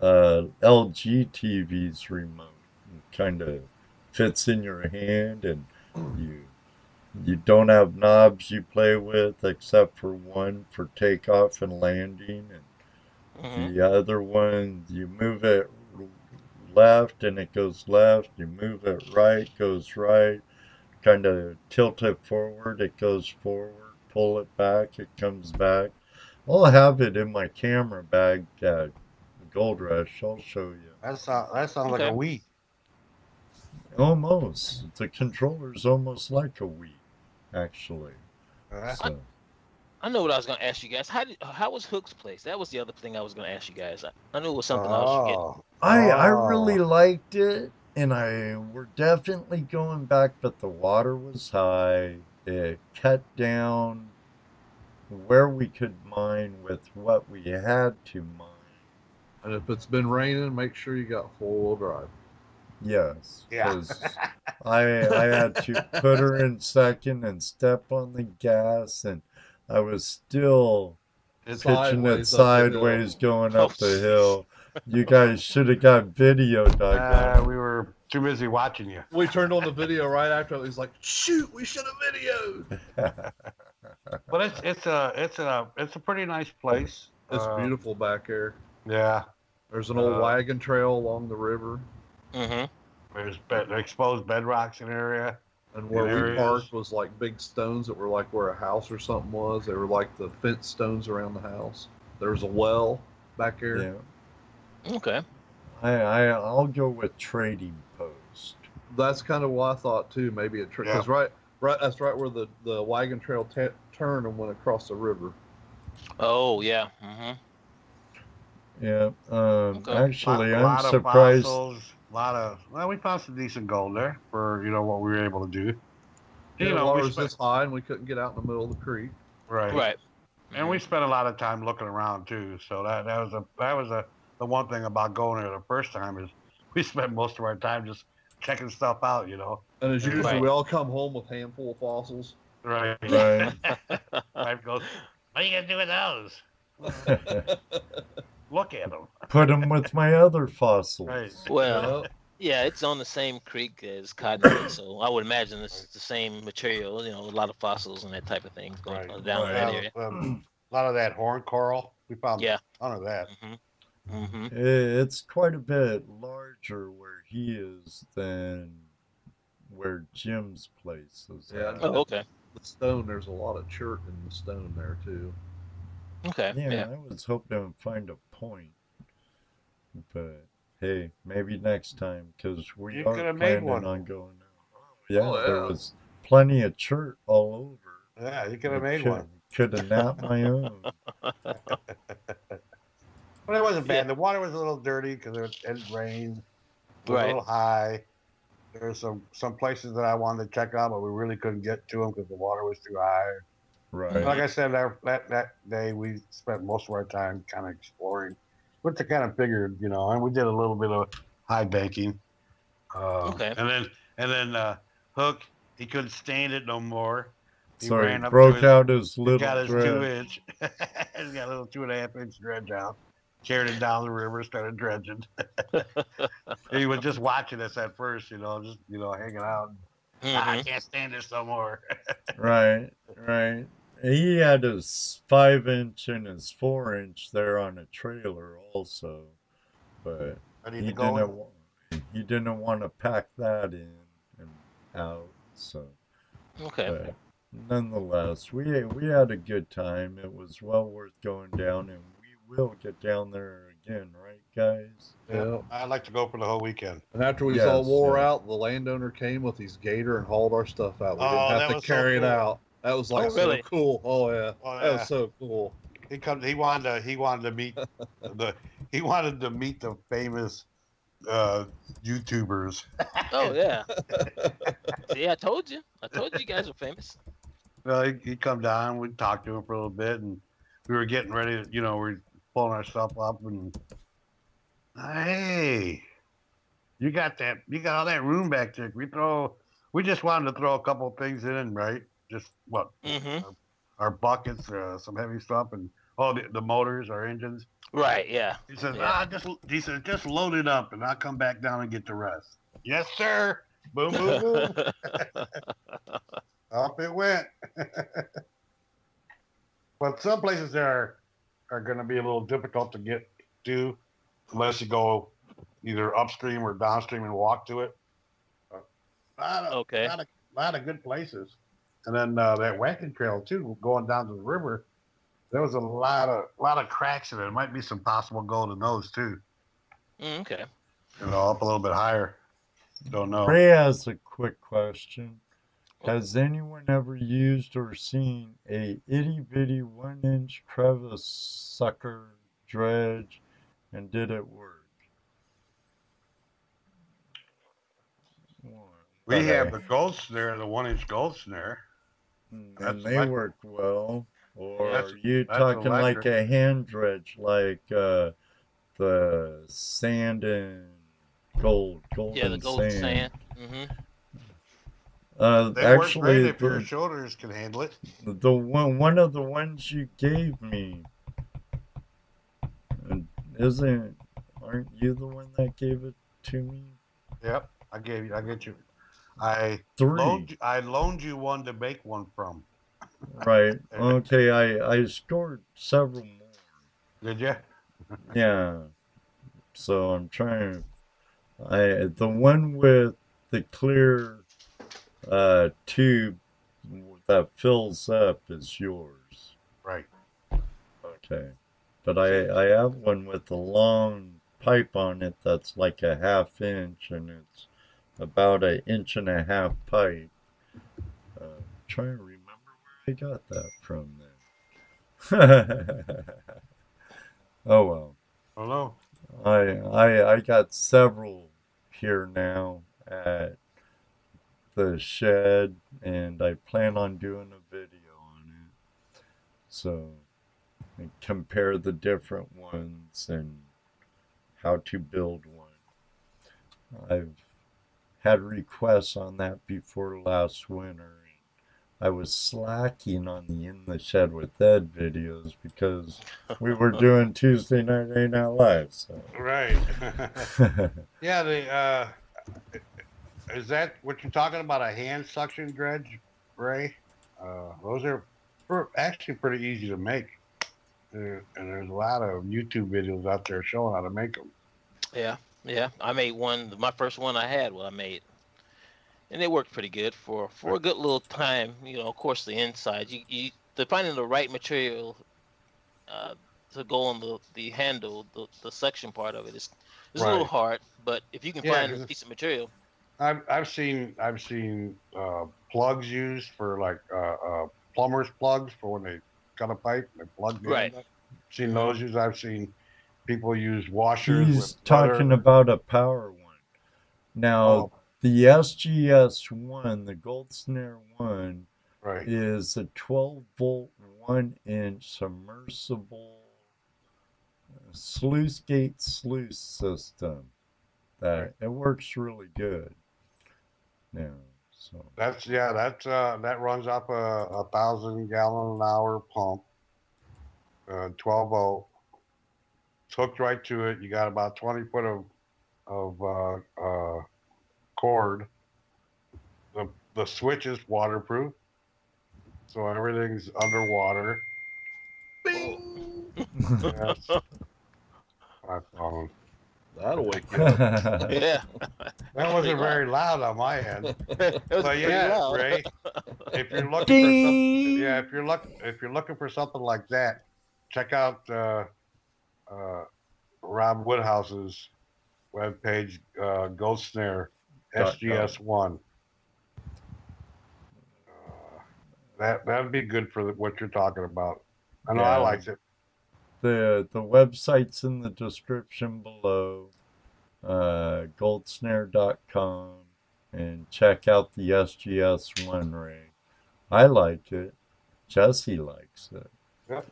LG TV's remote. It kind of fits in your hand, and you don't have knobs you play with except for one for takeoff and landing, and the other one you move it left and it goes left. You move it right, goes right. Kind of tilt it forward, it goes forward. Pull it back, it comes back. I'll have it in my camera bag at Gold Rush. I'll show you. That sounds like a Wii. Almost. The controller's almost like a Wii, actually. So. I know what I was going to ask you guys. How was Hook's place? That was the other thing I was going to ask you guys. I knew it was something I should get. I really liked it, and we're definitely going back, but the water was high. It cut down where we could mine with what we had to mine. And if it's been raining, make sure you got four-wheel drive. Yes, Yeah. because I had to put her in second and step on the gas, and I was still pitching it sideways going up the hill. You guys should have got video, Doug. We were too busy watching you. We turned on the video right after. It was like, shoot, we should have videoed. But it's a pretty nice place. It's beautiful back there. Yeah. There's an old wagon trail along the river. Mm-hmm. There's exposed bedrocks in the area. And where we parked was like big stones that were like where a house or something was. They were like the fence stones around the house. There's a well back there. Yeah. Okay. I'll go with trading post. That's kind of what I thought too. Maybe a because right. That's right where the wagon trail turned and went across the river. Oh yeah. Mm-hmm. Yeah. Okay. Actually, I'm I'm surprised. We found some decent gold there for what we were able to do. The water was this high and we couldn't get out in the middle of the creek. Right. And we spent a lot of time looking around too. So that was the one thing about going there the first time is we spent most of our time just checking stuff out, And as usual, we all come home with a handful of fossils. Right. Wife goes, "What are you gonna do with those?" Look at them. Put them with my other fossils. Right. Well, yeah, it's on the same creek as Cottonwood, so I would imagine it's the same material. A lot of fossils and that type of thing going down in that area. A lot of that horn coral. We found a ton of that. Mm-hmm. Mm-hmm. It's quite a bit larger where he is than where Jim's place is. Yeah. Oh, okay. The stone, there's a lot of chert in the stone there too. Okay. Yeah, I was hoping to find a point, but hey, maybe next time because we are planning on going now. Yeah, there was plenty of chert all over. Yeah, you could have made one. Could have napped my own. But it wasn't bad. The water was a little dirty because it had rained. It was a little high. There were some places that I wanted to check out, but we really couldn't get to them because the water was too high. Right. Like I said, that day we spent most of our time kind of exploring, which I kind of figured, and we did a little bit of high banking. Okay. And then Hook, he couldn't stand it no more. He So ran he up broke out his little got his dredge. 2-inch. He's got a little 2.5-inch dredge out. Carried it down the river, started dredging. He was just watching us at first, just hanging out. I can't stand this no more. Right. He had his 5-inch and his 4-inch there on a trailer also, but he didn't want to pack that in and out. So, but nonetheless, we had a good time. It was well worth going down, and we will get down there again, right, guys? Yeah, I'd like to go for the whole weekend. And after we all wore out, the landowner came with his gator and hauled our stuff out. We didn't have to carry it out. That was like so cool. Oh yeah, that was so cool. He wanted to meet the famous YouTubers. Oh yeah. See, I told you guys were famous. Well, he'd come down. We'd talk to him for a little bit, and we were getting ready to, we were pulling our stuff up, and hey, you got all that room back there. We just wanted to throw a couple of things in, right? Just our buckets, some heavy stuff, and the motors, our engines. Right. Yeah. He says, just load it up, and I'll come back down and get the rest. Yes, sir. Boom, boom, boom. Up it went. But some places there are going to be a little difficult to get to unless you go either upstream or downstream and walk to it. Okay. Lot of good places. And then that Wagon Trail too, going down to the river. There was a lot of cracks in it. There might be some possible gold in those too. Okay. You know, up a little bit higher. Don't know. Ray has a quick question. Has anyone ever used or seen a itty-bitty 1-inch crevice sucker dredge, and did it work? We have the gold snare, the 1-inch gold snare. And they work well. Or are you talking electric. like a hand dredge, like the sand and golden Yeah, the golden sand. They actually, work great if your shoulders can handle it. The one of the ones you gave me, aren't you the one that gave it to me? Yep, I get you. I loaned you one to make one from. Right. Okay. I scored several more. Did you? Yeah. So I'm trying. The one with the clear tube that fills up is yours. Right. Okay. But I have one with a long pipe on it that's like a 1/2 inch, and it's about 1.5 inch pipe. Trying to remember where I got that from then. Oh well. Hello. I got several here now at the shed, and I plan on doing a video on it. So I compare the different ones and how to build one. I've had requests on that before last winter. I was slacking on the In the Shed with Ed videos because we were doing Tuesday Night Hangout Live. So. Right. Yeah, is that what you're talking about, a hand suction dredge, Ray? Those are actually pretty easy to make. And there's a lot of YouTube videos out there showing how to make them. Yeah. I made one. My first one I had, I made. And it worked pretty good for a good little time. You know, of course, the inside, you finding the right material to go on the handle, the suction part of it is a little hard. But if you can find a piece of material, I've seen plugs used for like plumber's plugs for when they cut a pipe and they plug the end up. I've seen those used. I've seen people use washers. He's talking about a power one. Now. The SGS1, the Gold Snare 1, is a 12-volt, 1-inch submersible sluice gate sluice system. It works really good. Now, so that runs off a 1,000-gallon-an-hour pump, 12 volt. It's hooked right to it. You got about 20 foot of cord. The switch is waterproof, so everything's underwater. Bing! That's my phone. That'll wake you up. Yeah. That wasn't very loud on my end. But yeah, Ray, if you're looking if you're looking for something like that, check out Rob Woodhouse's webpage, Gold Snare SGS1. That'd be good for what you're talking about. I know I liked it. The website's in the description below, goldsnare.com, and check out the SGS1 Ray. I like it. Jesse likes it. Yep.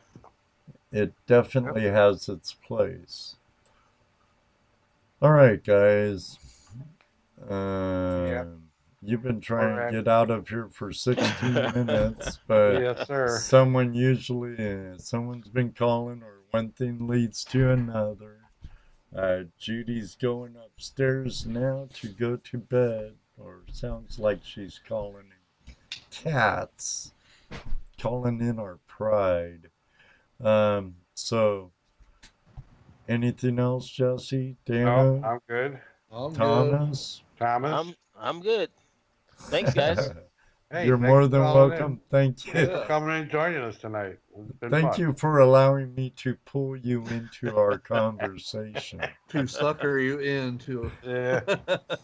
It definitely has its place. All right, guys. You've been trying to get out of here for 16 minutes, but yes, sir. someone's been calling, or one thing leads to another. Judy's going upstairs now to go to bed, or sounds like she's calling in cats, calling in our pride. So Anything else, Jesse? No, Dano? I'm good. I'm good. Thomas? Thomas. I'm good. Thanks, guys. Hey, You're thanks more for than calling welcome. in. Thank you. Thanks for coming in and joining us tonight. It's been Thank fun. you for allowing me to pull you into our conversation. To sucker you into. Yeah.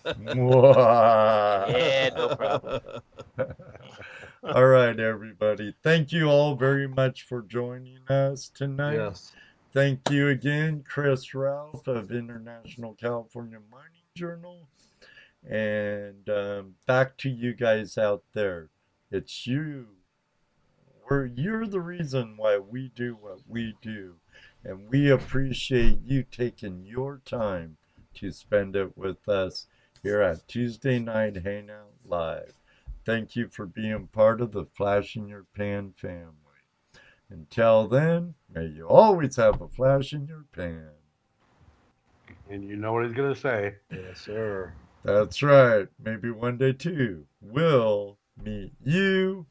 Yeah, no problem. All right, everybody. Thank you all very much for joining us tonight. Yes. Thank you again, Chris Ralph of International California Mining Journal. And back to you guys out there. It's you. You're the reason why we do what we do. And we appreciate you taking your time to spend it with us here at Tuesday Night Hangout Live. Thank you for being part of the Flash in Your Pan family. Until then, may you always have a flash in your pan. And you know what he's going to say. Yes, sir. That's right. Maybe one day, too, we'll meet you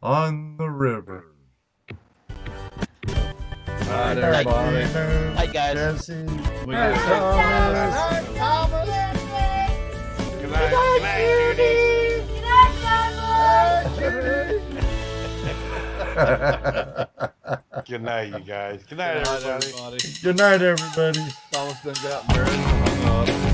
on the river. All right, everybody. Hi, guys. Jesse. We Hi, did it. Thomas. Good night. Good night, Judy. Good night, you guys. Good night, everybody. Good night, everybody. Thomas done got married.